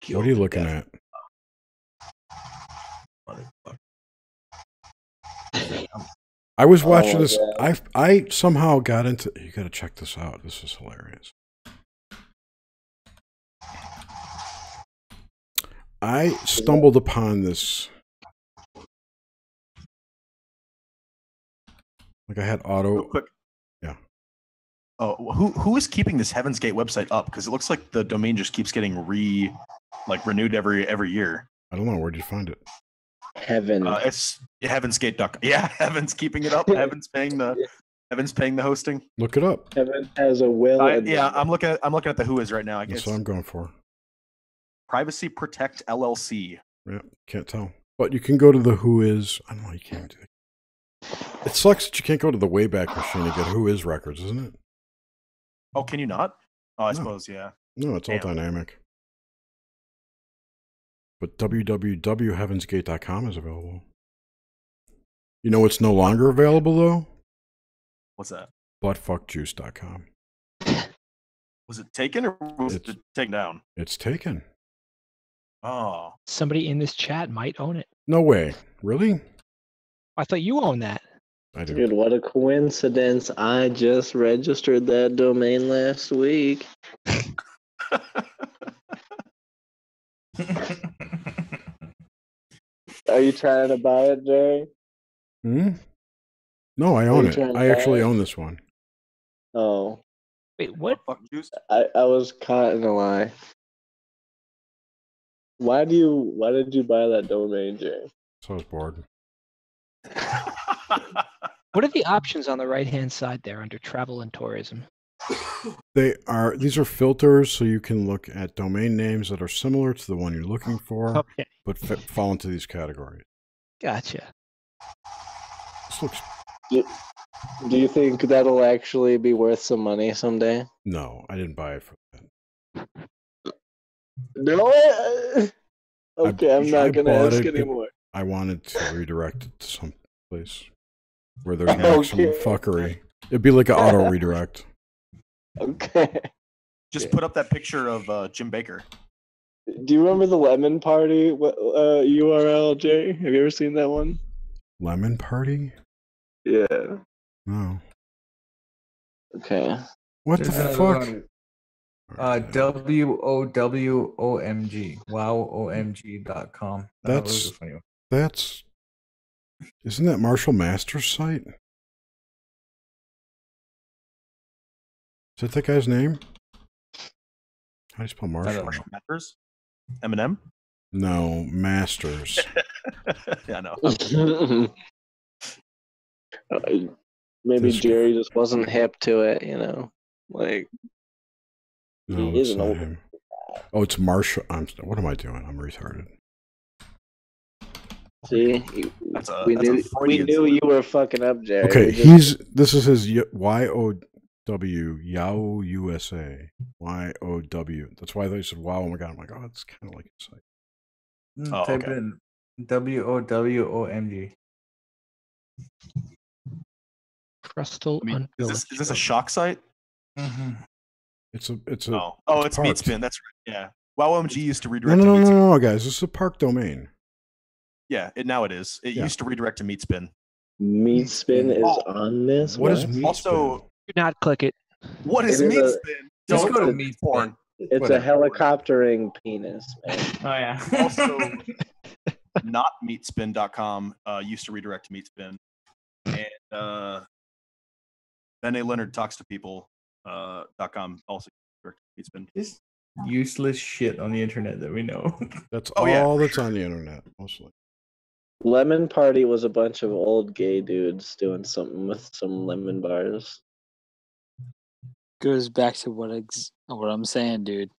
S3: What are you looking at? I was watching this. I somehow got into. You got to check this out. This is hilarious. I stumbled upon this. Like I had auto.
S12: Real quick.
S3: Yeah.
S12: Oh, who is keeping this Heaven's Gate website up? Because it looks like the domain just keeps getting renewed every year.
S3: I don't know. Where did you find it?
S17: Heaven.
S12: It's heavensgate.com. Yeah, Heaven's keeping it up. Heaven's paying the hosting.
S3: Look it up.
S17: Heaven has a will.
S12: I'm looking at the Who is right now.
S3: That's what I'm going for.
S12: Privacy Protect LLC.
S3: Yeah, can't tell. But you can go to the Who is. I don't know. You can't do it. It sucks that you can't go to the Wayback Machine to get Who is records, isn't it?
S12: Oh, can you not? Oh, I suppose, yeah.
S3: No, it's all dynamic. But www.heavensgate.com is available. You know what's no longer available, though?
S12: What's that?
S3: Buttfuckjuice.com.
S12: Was it taken or was it taken down?
S3: It's taken.
S12: Oh.
S11: Somebody in this chat might own it.
S3: No way. Really?
S11: I thought you owned that.
S3: I do.
S17: Dude, what a coincidence. I just registered that domain last week. Are you trying to buy it, Jerry?
S3: No, I own it. I actually own this one.
S17: Oh.
S11: Wait, what?
S17: I was caught in a lie. Why did you buy that domain, Jerry?
S3: So I was bored.
S11: What are the options on the right-hand side there under travel and tourism?
S3: These are filters, so you can look at domain names that are similar to the one you're looking for, but fall into these categories.
S11: Gotcha.
S3: This looks.
S17: Do you think that'll actually be worth some money someday?
S3: No, I didn't buy it for that.
S17: No. Okay, I'm not gonna ask anymore.
S3: I wanted to redirect it to some place where there's maximum fuckery. It'd be like an auto redirect.
S17: Okay.
S12: Just put up that picture of Jim Baker.
S17: Do you remember the Lemon Party URL, Jay? Have you ever seen that one?
S3: Lemon Party?
S17: Yeah.
S3: No.
S17: Okay.
S3: What the fuck?
S6: WOWOMG. WowOMG.com.
S3: That's. Isn't that Marshall Masters' site? Is that guy's name? How do you spell Marshall?
S12: Marshall Masters? Eminem?
S3: No, Masters.
S12: Yeah, I know.
S17: Maybe Jerry just wasn't hip to it, you know? Like,
S3: no,
S17: he
S3: it's
S17: isn't
S3: not
S17: old.
S3: him. Oh, it's Marshall. What am I doing? I'm retarded.
S17: See, we knew you were fucking up, Jerry.
S3: Okay, this is his YOW, Yahoo USA. YOW. That's why they said, wow, oh my God. I'm like, oh, it's kind of like a site.
S6: Type in WOWOMG.
S11: Crustal.
S12: Is this a shock site?
S6: Mm-hmm.
S3: It's a.
S12: It's
S3: parked.
S12: Meatspin. That's right. Yeah. WowOMG used to redirect.
S3: No, guys. This is a park domain.
S12: Yeah, now it is. It used to redirect to Meatspin.
S17: Meatspin is on this.
S3: What is Meatspin?
S12: Also,
S11: do not click it.
S12: What is Meatspin?
S6: Just go to Meatspin.
S17: It's a helicoptering penis, man.
S6: Oh yeah.
S12: Also, not Meatspin.com used to redirect to Meatspin, and Ben A. Leonard talks to people.com also redirect to Meatspin.
S6: Just useless shit on the internet that we know.
S3: That's all that's on the internet, mostly.
S17: Lemon Party was a bunch of old gay dudes doing something with some lemon bars.
S8: Goes back to what I'm saying, dude.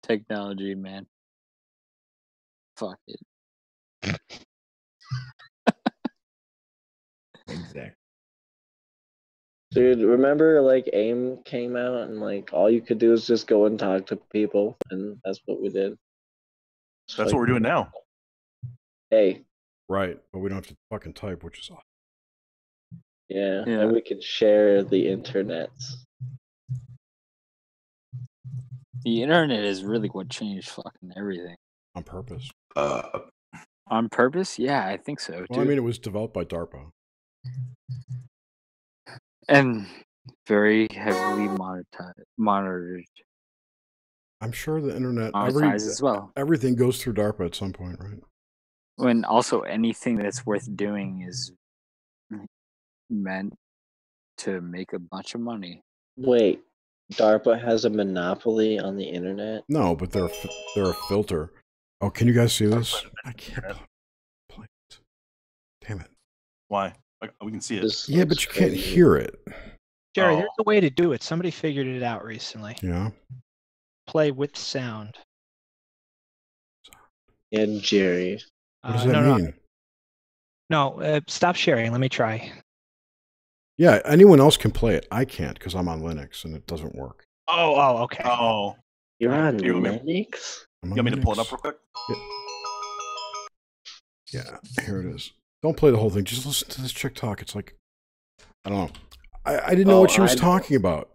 S8: Technology, man. Fuck it.
S6: Exactly.
S17: Dude, remember like AIM came out and like all you could do is just go and talk to people, and that's what we did.
S12: That's what we're doing now.
S17: Hey.
S3: Right, but we don't have to fucking type, which is awesome.
S17: Yeah, and we could share the internets.
S8: The internet is really what changed fucking everything.
S3: On purpose.
S8: On purpose? Yeah, I think so.
S3: Well, I mean, it was developed by DARPA.
S8: And very heavily monitored.
S3: I'm sure the internet,
S8: as well.
S3: Everything goes through DARPA at some point, right?
S8: When also anything that's worth doing is meant to make a bunch of money.
S17: Wait, DARPA has a monopoly on the internet?
S3: No, but they're a filter. Oh, can you guys see this? I can't play it. Damn it.
S12: Why? We can see it.
S3: Yeah, but you can't hear it.
S11: Jerry, there's a way to do it. Somebody figured it out recently.
S3: Yeah.
S11: Play with sound.
S17: And Jerry.
S3: What does that mean?
S11: No, stop sharing. Let me try.
S3: Yeah, anyone else can play it. I can't because I'm on Linux and it doesn't work.
S11: Oh, okay.
S12: Oh.
S17: You're on Linux?
S12: You want me to pull it up real quick?
S3: Yeah, here it is. Don't play the whole thing. Just listen to this chick talk. It's like, I don't know. I didn't know what she was talking about.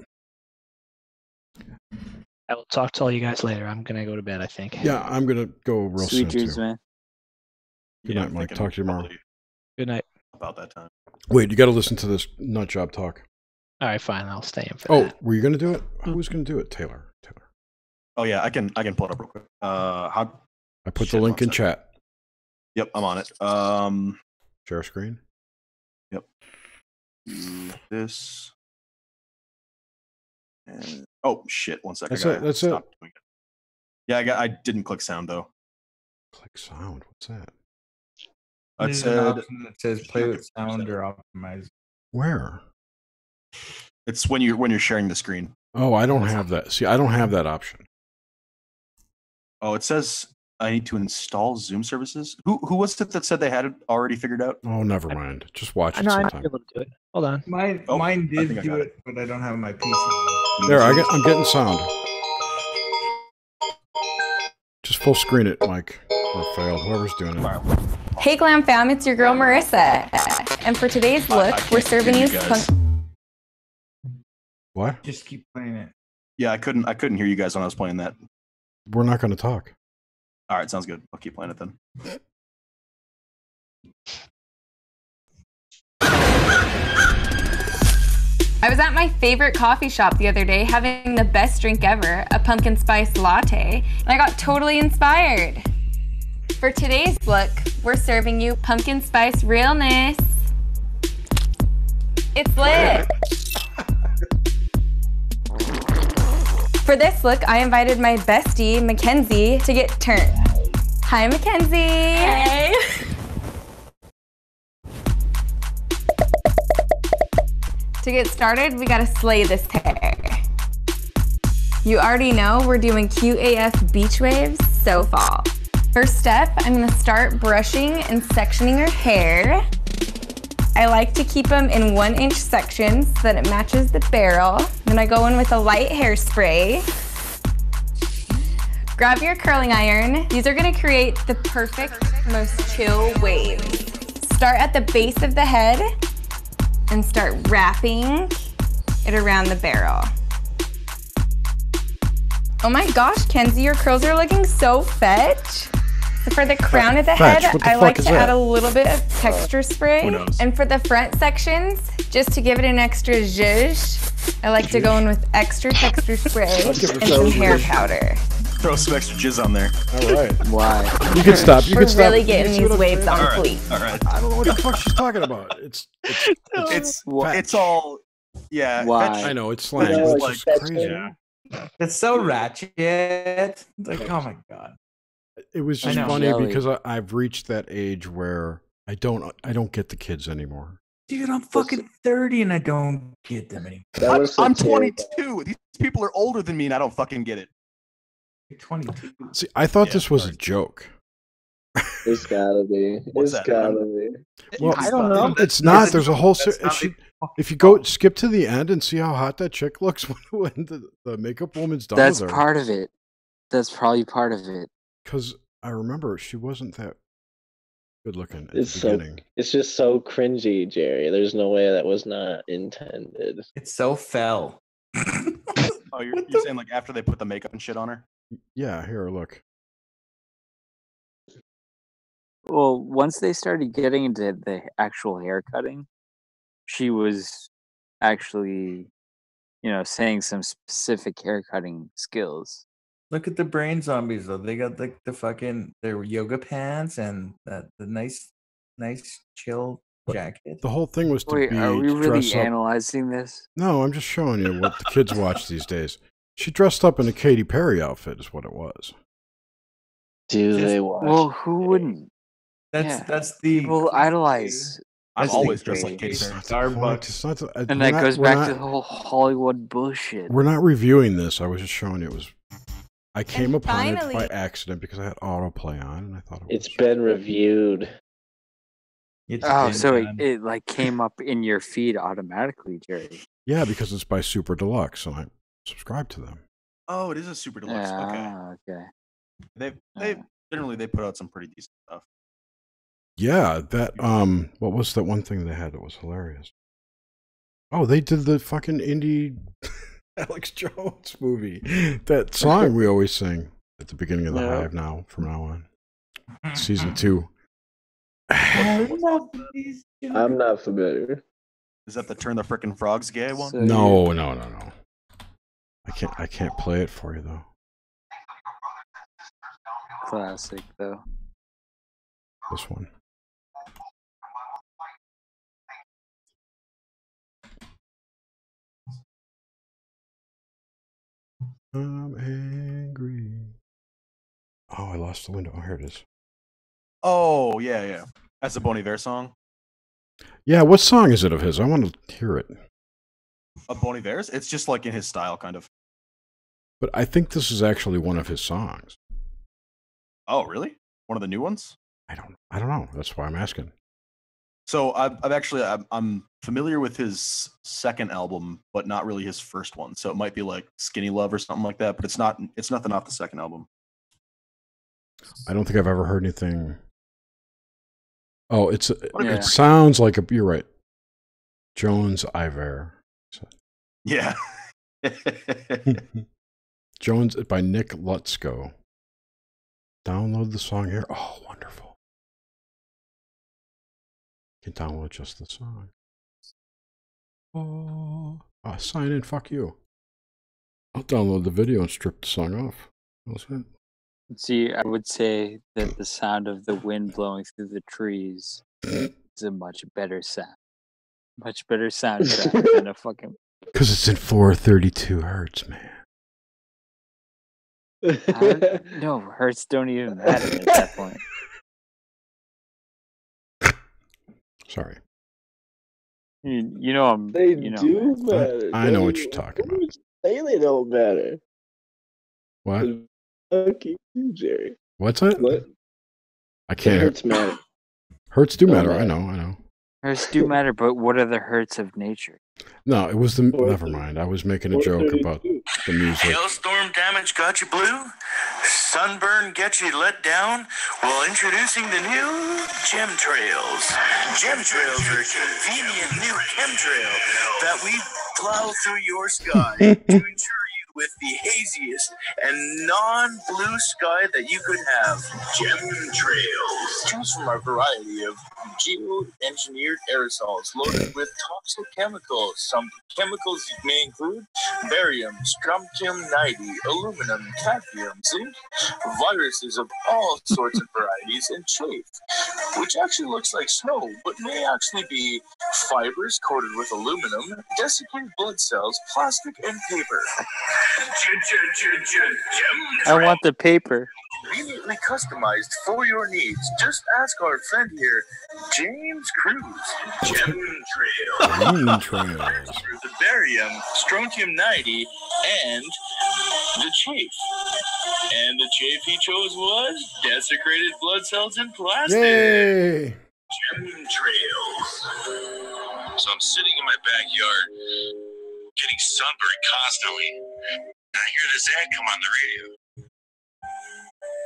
S11: I will talk to all you guys later. I'm going to go to bed, I think.
S3: Yeah, I'm going to go real soon.
S8: Sweet dreams, man.
S3: Good night, Mike. Talk to you tomorrow.
S11: Good night.
S12: About that time.
S3: Wait, you got to listen to this nut job talk.
S11: All right, fine. I'll stay in for that.
S3: Oh, were you going to do it? Who was going to do it? Taylor.
S12: Oh yeah, I can pull it up real quick.
S3: I put the link in chat.
S12: Yep, I'm on it.
S3: Share screen.
S12: Yep. This. And, oh shit! 1 second.
S3: That's it.
S12: Yeah, I didn't click sound though.
S3: Click sound. What's that?
S6: There's an option that says play with sound or optimize.
S3: Where?
S12: It's when you're sharing the screen.
S3: Oh, I don't have that. See, I don't have that option.
S12: Oh, it says I need to install Zoom services. Who was it that said they had it already figured out?
S3: Oh, never mind. Just watch it
S11: I
S3: sometime.
S11: might be able to do it. Hold on.
S6: Mine did do it, but I don't have my PC.
S3: There, I'm getting sound. Just full screen it, Mike. Or failed. Whoever's doing it.
S18: Hey Glam fam, it's your girl Marissa. And for today's look, we're serving you
S3: What?
S6: Just keep playing it.
S12: Yeah, I couldn't hear you guys when I was playing that.
S3: We're not going to talk.
S12: All right, sounds good. I'll keep playing it then.
S18: I was at my favorite coffee shop the other day having the best drink ever, a pumpkin spice latte, and I got totally inspired. For today's look, we're serving you pumpkin spice realness. It's lit. For this look, I invited my bestie, Mackenzie, to get turned. Hi, Mackenzie. Hey. To get started, we gotta slay this hair. You already know we're doing cute AF beach waves, so fall. First step, I'm gonna start brushing and sectioning your hair. I like to keep them in 1-inch sections so that it matches the barrel. Then I go in with a light hairspray. Grab your curling iron. These are gonna create the perfect, most chill waves. Start at the base of the head and start wrapping it around the barrel. Oh my gosh, Kenzie, your curls are looking so fetch. So for the crown of the head, I like to add a little bit of texture spray. And for the front sections, just to give it an extra zhuzh, I like to go in with extra texture spray and some hair powder.
S12: Throw some extra jizz on there.
S3: All right.
S8: Why?
S3: You can stop. You can stop.
S18: We're really getting these waves on fleek.
S12: All right.
S3: I don't know what the fuck she's talking about. It's
S12: all, yeah.
S8: Why?
S3: I know, it's slang. It's
S12: like,
S3: just crazy.
S12: Yeah.
S6: It's so ratchet. It's like, oh my god.
S3: It was just funny because I've reached that age where I don't get the kids anymore.
S6: Dude, I'm fucking 30 and I don't get them anymore.
S12: I'm 22. These people are older than me and I don't fucking get it.
S6: You're 22.
S3: See, I thought this was a joke.
S17: It's gotta be. It's gotta be.
S3: Well,
S17: I don't know.
S3: It's not. There's a whole. If you go skip to the end and see how hot that chick looks when the makeup woman's done.
S8: That's part of it. That's probably part of it.
S3: Because I remember she wasn't that good looking at
S17: It's
S3: the
S17: so.
S3: beginning.
S17: It's just so cringy, Jerry. There's no way that was not intended.
S6: It's so fell.
S12: Oh, you're saying like after they put the makeup and shit on her?
S3: Yeah, here, look.
S8: Well, once they started getting into the actual hair cutting, she was actually, saying some specific hair cutting skills.
S6: Look at the brain zombies though. They got the fucking their yoga pants and the nice chill jacket.
S3: The whole thing was to
S8: Wait,
S3: be
S8: are we really
S3: dressed up.
S8: analyzing this?
S3: No, I'm just showing you what the kids watch these days. She dressed up in a Katy Perry outfit, is what it was.
S17: Do they watch?
S8: Well, who wouldn't?
S6: That's the
S8: people idolize.
S12: I'm always dressed like Kate
S6: Starbucks.
S8: And that goes back to the whole Hollywood bullshit.
S3: We're not reviewing this. I was just showing you. I came upon
S18: finally-
S3: it by accident because I had autoplay on, and I thought
S17: It's been reviewed.
S8: So it like came up in your feed automatically, Jerry.
S3: Yeah, because it's by Super Deluxe, and I subscribe to them.
S12: Oh, it is a Super Deluxe.
S8: Okay.
S12: They generally they put out some pretty decent stuff.
S3: Yeah, that what was that one thing they had that was hilarious? Oh, they did the fucking indie Alex Jones movie. That song we always sing at the beginning of the Hive from now on. Season 2.
S17: I'm not familiar.
S12: Is that the Turn the Frickin' Frogs gay one?
S3: No. I can't play it for you though.
S8: Classic though.
S3: This one. I'm angry. Oh, I lost the window. Oh, here it is.
S12: Oh, yeah. That's a Bon Iver song?
S3: Yeah, what song is it of his? I want to hear it.
S12: A Bon Iver's? It's just like in his style, kind of.
S3: But I think this is actually one of his songs.
S12: Oh, really? One of the new ones?
S3: I don't know. That's why I'm asking.
S12: So I'm familiar with his second album, but not really his first one. So it might be like Skinny Love or something like that, but it's nothing off the second album.
S3: I don't think I've ever heard anything. Oh, it sounds like you're right. Jones Iver.
S12: Yeah.
S3: Jones by Nick Lutzko. Download the song here. Oh, wonderful. You can download just the song. Oh, sign in. Fuck you. I'll download the video and strip the song off. That's it.
S8: See, I would say that the sound of the wind blowing through the trees is a much better sound. Much better soundtrack than a fucking...
S3: Because it's in 432 hertz, man.
S8: No, hertz don't even matter at that point.
S3: Sorry.
S8: You know
S17: They
S8: you know,
S17: do matter.
S3: I know what you're talking about.
S17: Say they don't matter.
S3: What?
S17: Okay, Jerry.
S3: What's it?
S17: What?
S3: I can't.
S17: Hertz matter.
S3: Hertz do matter. I know.
S8: Hertz do matter, but what are the hertz of nature?
S3: No, it was the. Never mind. I was making a joke about the music.
S19: Hailstorm damage got you blue? Sunburn get you let down? Well, introducing the new Chemtrails. Chemtrails are a convenient new chemtrail that we plow through your sky to ensure you with the haziest and non-blue sky that you could have. Chemtrails. Choose from a variety of geo-engineered aerosols loaded with toxic chemicals. Some chemicals may include barium, strontium-90, aluminum, cadmium, zinc, viruses of all sorts of varieties, and chafe, which actually looks like snow, but may actually be fibers coated with aluminum, desiccated blood cells, plastic, and paper.
S8: I want the paper.
S19: Conveniently customized for your needs. Just ask our friend here, James Cruz.
S3: Chemtrails.
S19: The barium, strontium-90, and the chafe. And the chafe he chose was desecrated blood cells and plastic.
S3: Yay!
S19: Chemtrails. So I'm sitting in my backyard, getting sunburned constantly. And I hear this ad come on the radio.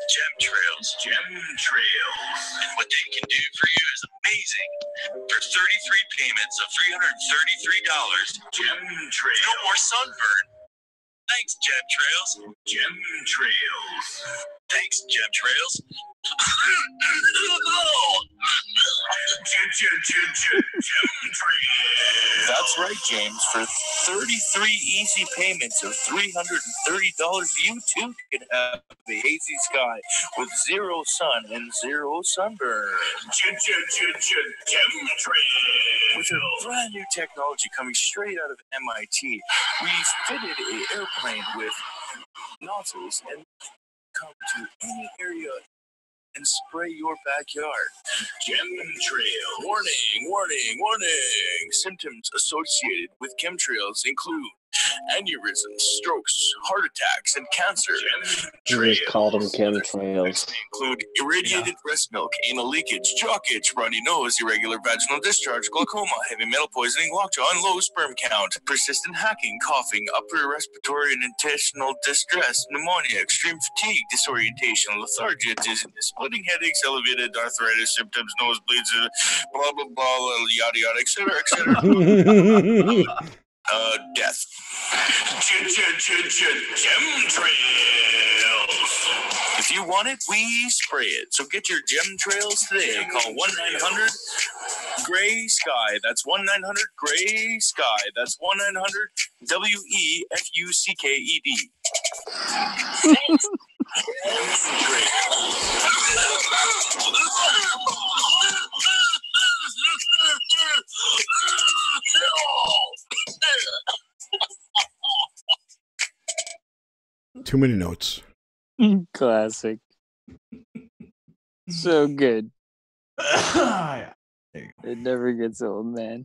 S19: Chemtrails. And what they can do for you is amazing. For 33 payments of $333, Chemtrails. No more sunburn. Thanks, Chemtrails. Thanks, Chemtrails. That's right, James. For 33 easy payments of $330, you too can have a hazy sky with zero sun and zero sunburn. With a brand new technology coming straight out of MIT, we fitted an airplane with nozzles and come to any area and spray your backyard. Chemtrail. Warning, warning, warning. Symptoms associated with chemtrails include aneurysms, strokes, heart attacks, and cancer.
S17: We just called them chemtrails.
S19: Include irradiated breast milk, anal leakage, jock itch, runny nose, irregular vaginal discharge, glaucoma, heavy metal poisoning, lockjaw, and low sperm count, persistent hacking, coughing, upper respiratory and intestinal distress, pneumonia, extreme fatigue, disorientation, lethargia, dizziness, splitting headaches, elevated arthritis symptoms, nosebleeds, blah blah blah, yada yada, etc., etc. Death. Chemtrails. If you want it, we spray it. So get your chemtrails today. Call 1-900-GRAY-SKY. That's 1-900-GRAY-SKY. That's 1-900-WEFUCKED.
S3: Too many notes.
S8: Classic. So good. It never gets old, man.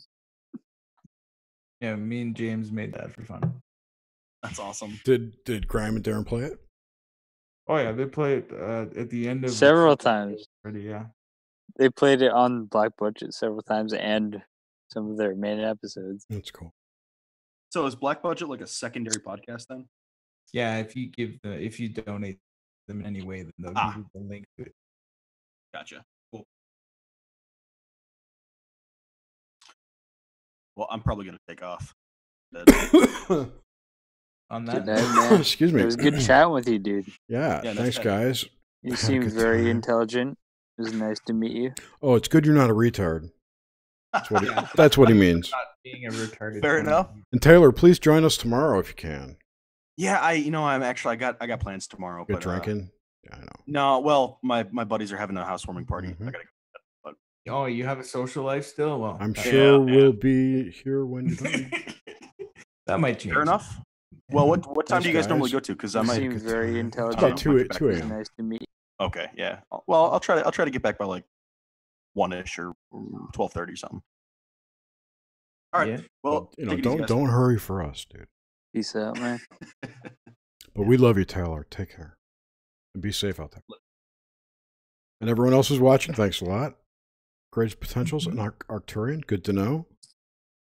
S6: Yeah, me and James made that for fun.
S12: That's awesome.
S3: Did Graham and Darren play it?
S6: Oh yeah, they played at the end of
S8: Several times.
S6: Already, yeah.
S8: They played it on Black Budget several times and some of their main episodes.
S3: That's cool.
S12: So is Black Budget like a secondary podcast then?
S6: Yeah, if you donate them in any way, then they'll give you the link to it.
S12: Gotcha. Cool. Well, I'm probably gonna take off.
S6: On
S8: Good
S6: that,
S8: night, man.
S3: Excuse me.
S8: It was good chatting with you, dude.
S3: Yeah, thanks, guys.
S8: You
S3: Had a
S8: seem
S3: good
S8: very
S3: time.
S8: intelligent. It was nice to meet you.
S3: Oh, it's good you're not a retard. That's what he means.
S6: not being a retarded.
S12: Fair enough.
S3: And Taylor, please join us tomorrow if you can.
S12: Yeah, I got plans tomorrow.
S3: Get
S12: but,
S3: drinking. Yeah, I know.
S12: No, well, my buddies are having a housewarming party. I gotta go. But
S6: Oh, you have a social life still? Well,
S3: I'm sure we'll be here when you're done.
S6: that might change.
S12: fair enough. Well, what time
S3: Thanks,
S12: do you guys normally
S3: guys.
S12: go to? Because I
S8: You
S12: might.
S8: seem very intelligent.
S3: About 2
S8: It was
S3: a.m.
S8: nice to meet you.
S12: Okay, yeah. Well, I'll try to get back by like 1-ish or 12:30 something. All right.
S6: Yeah.
S12: Well,
S3: You know,
S12: take it easy, guys.
S3: don't hurry for us, dude.
S8: Peace out, man.
S3: But we love you, Taylor. Take care. And be safe out there. And everyone else who's watching, thanks a lot. Greatest potentials and Arcturian. Good to know.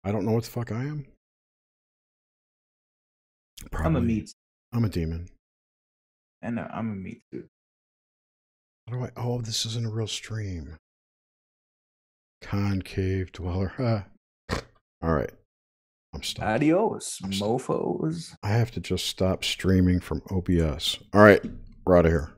S3: I don't know what the fuck I am.
S6: I'm a meat.
S3: I'm a demon.
S6: And I'm a meat suit.
S3: How do I? Oh, this isn't a real stream. Concave dweller. All right. I'm stopping.
S6: Adios, mofos.
S3: I have to just stop streaming from OBS. All right. We're out of here.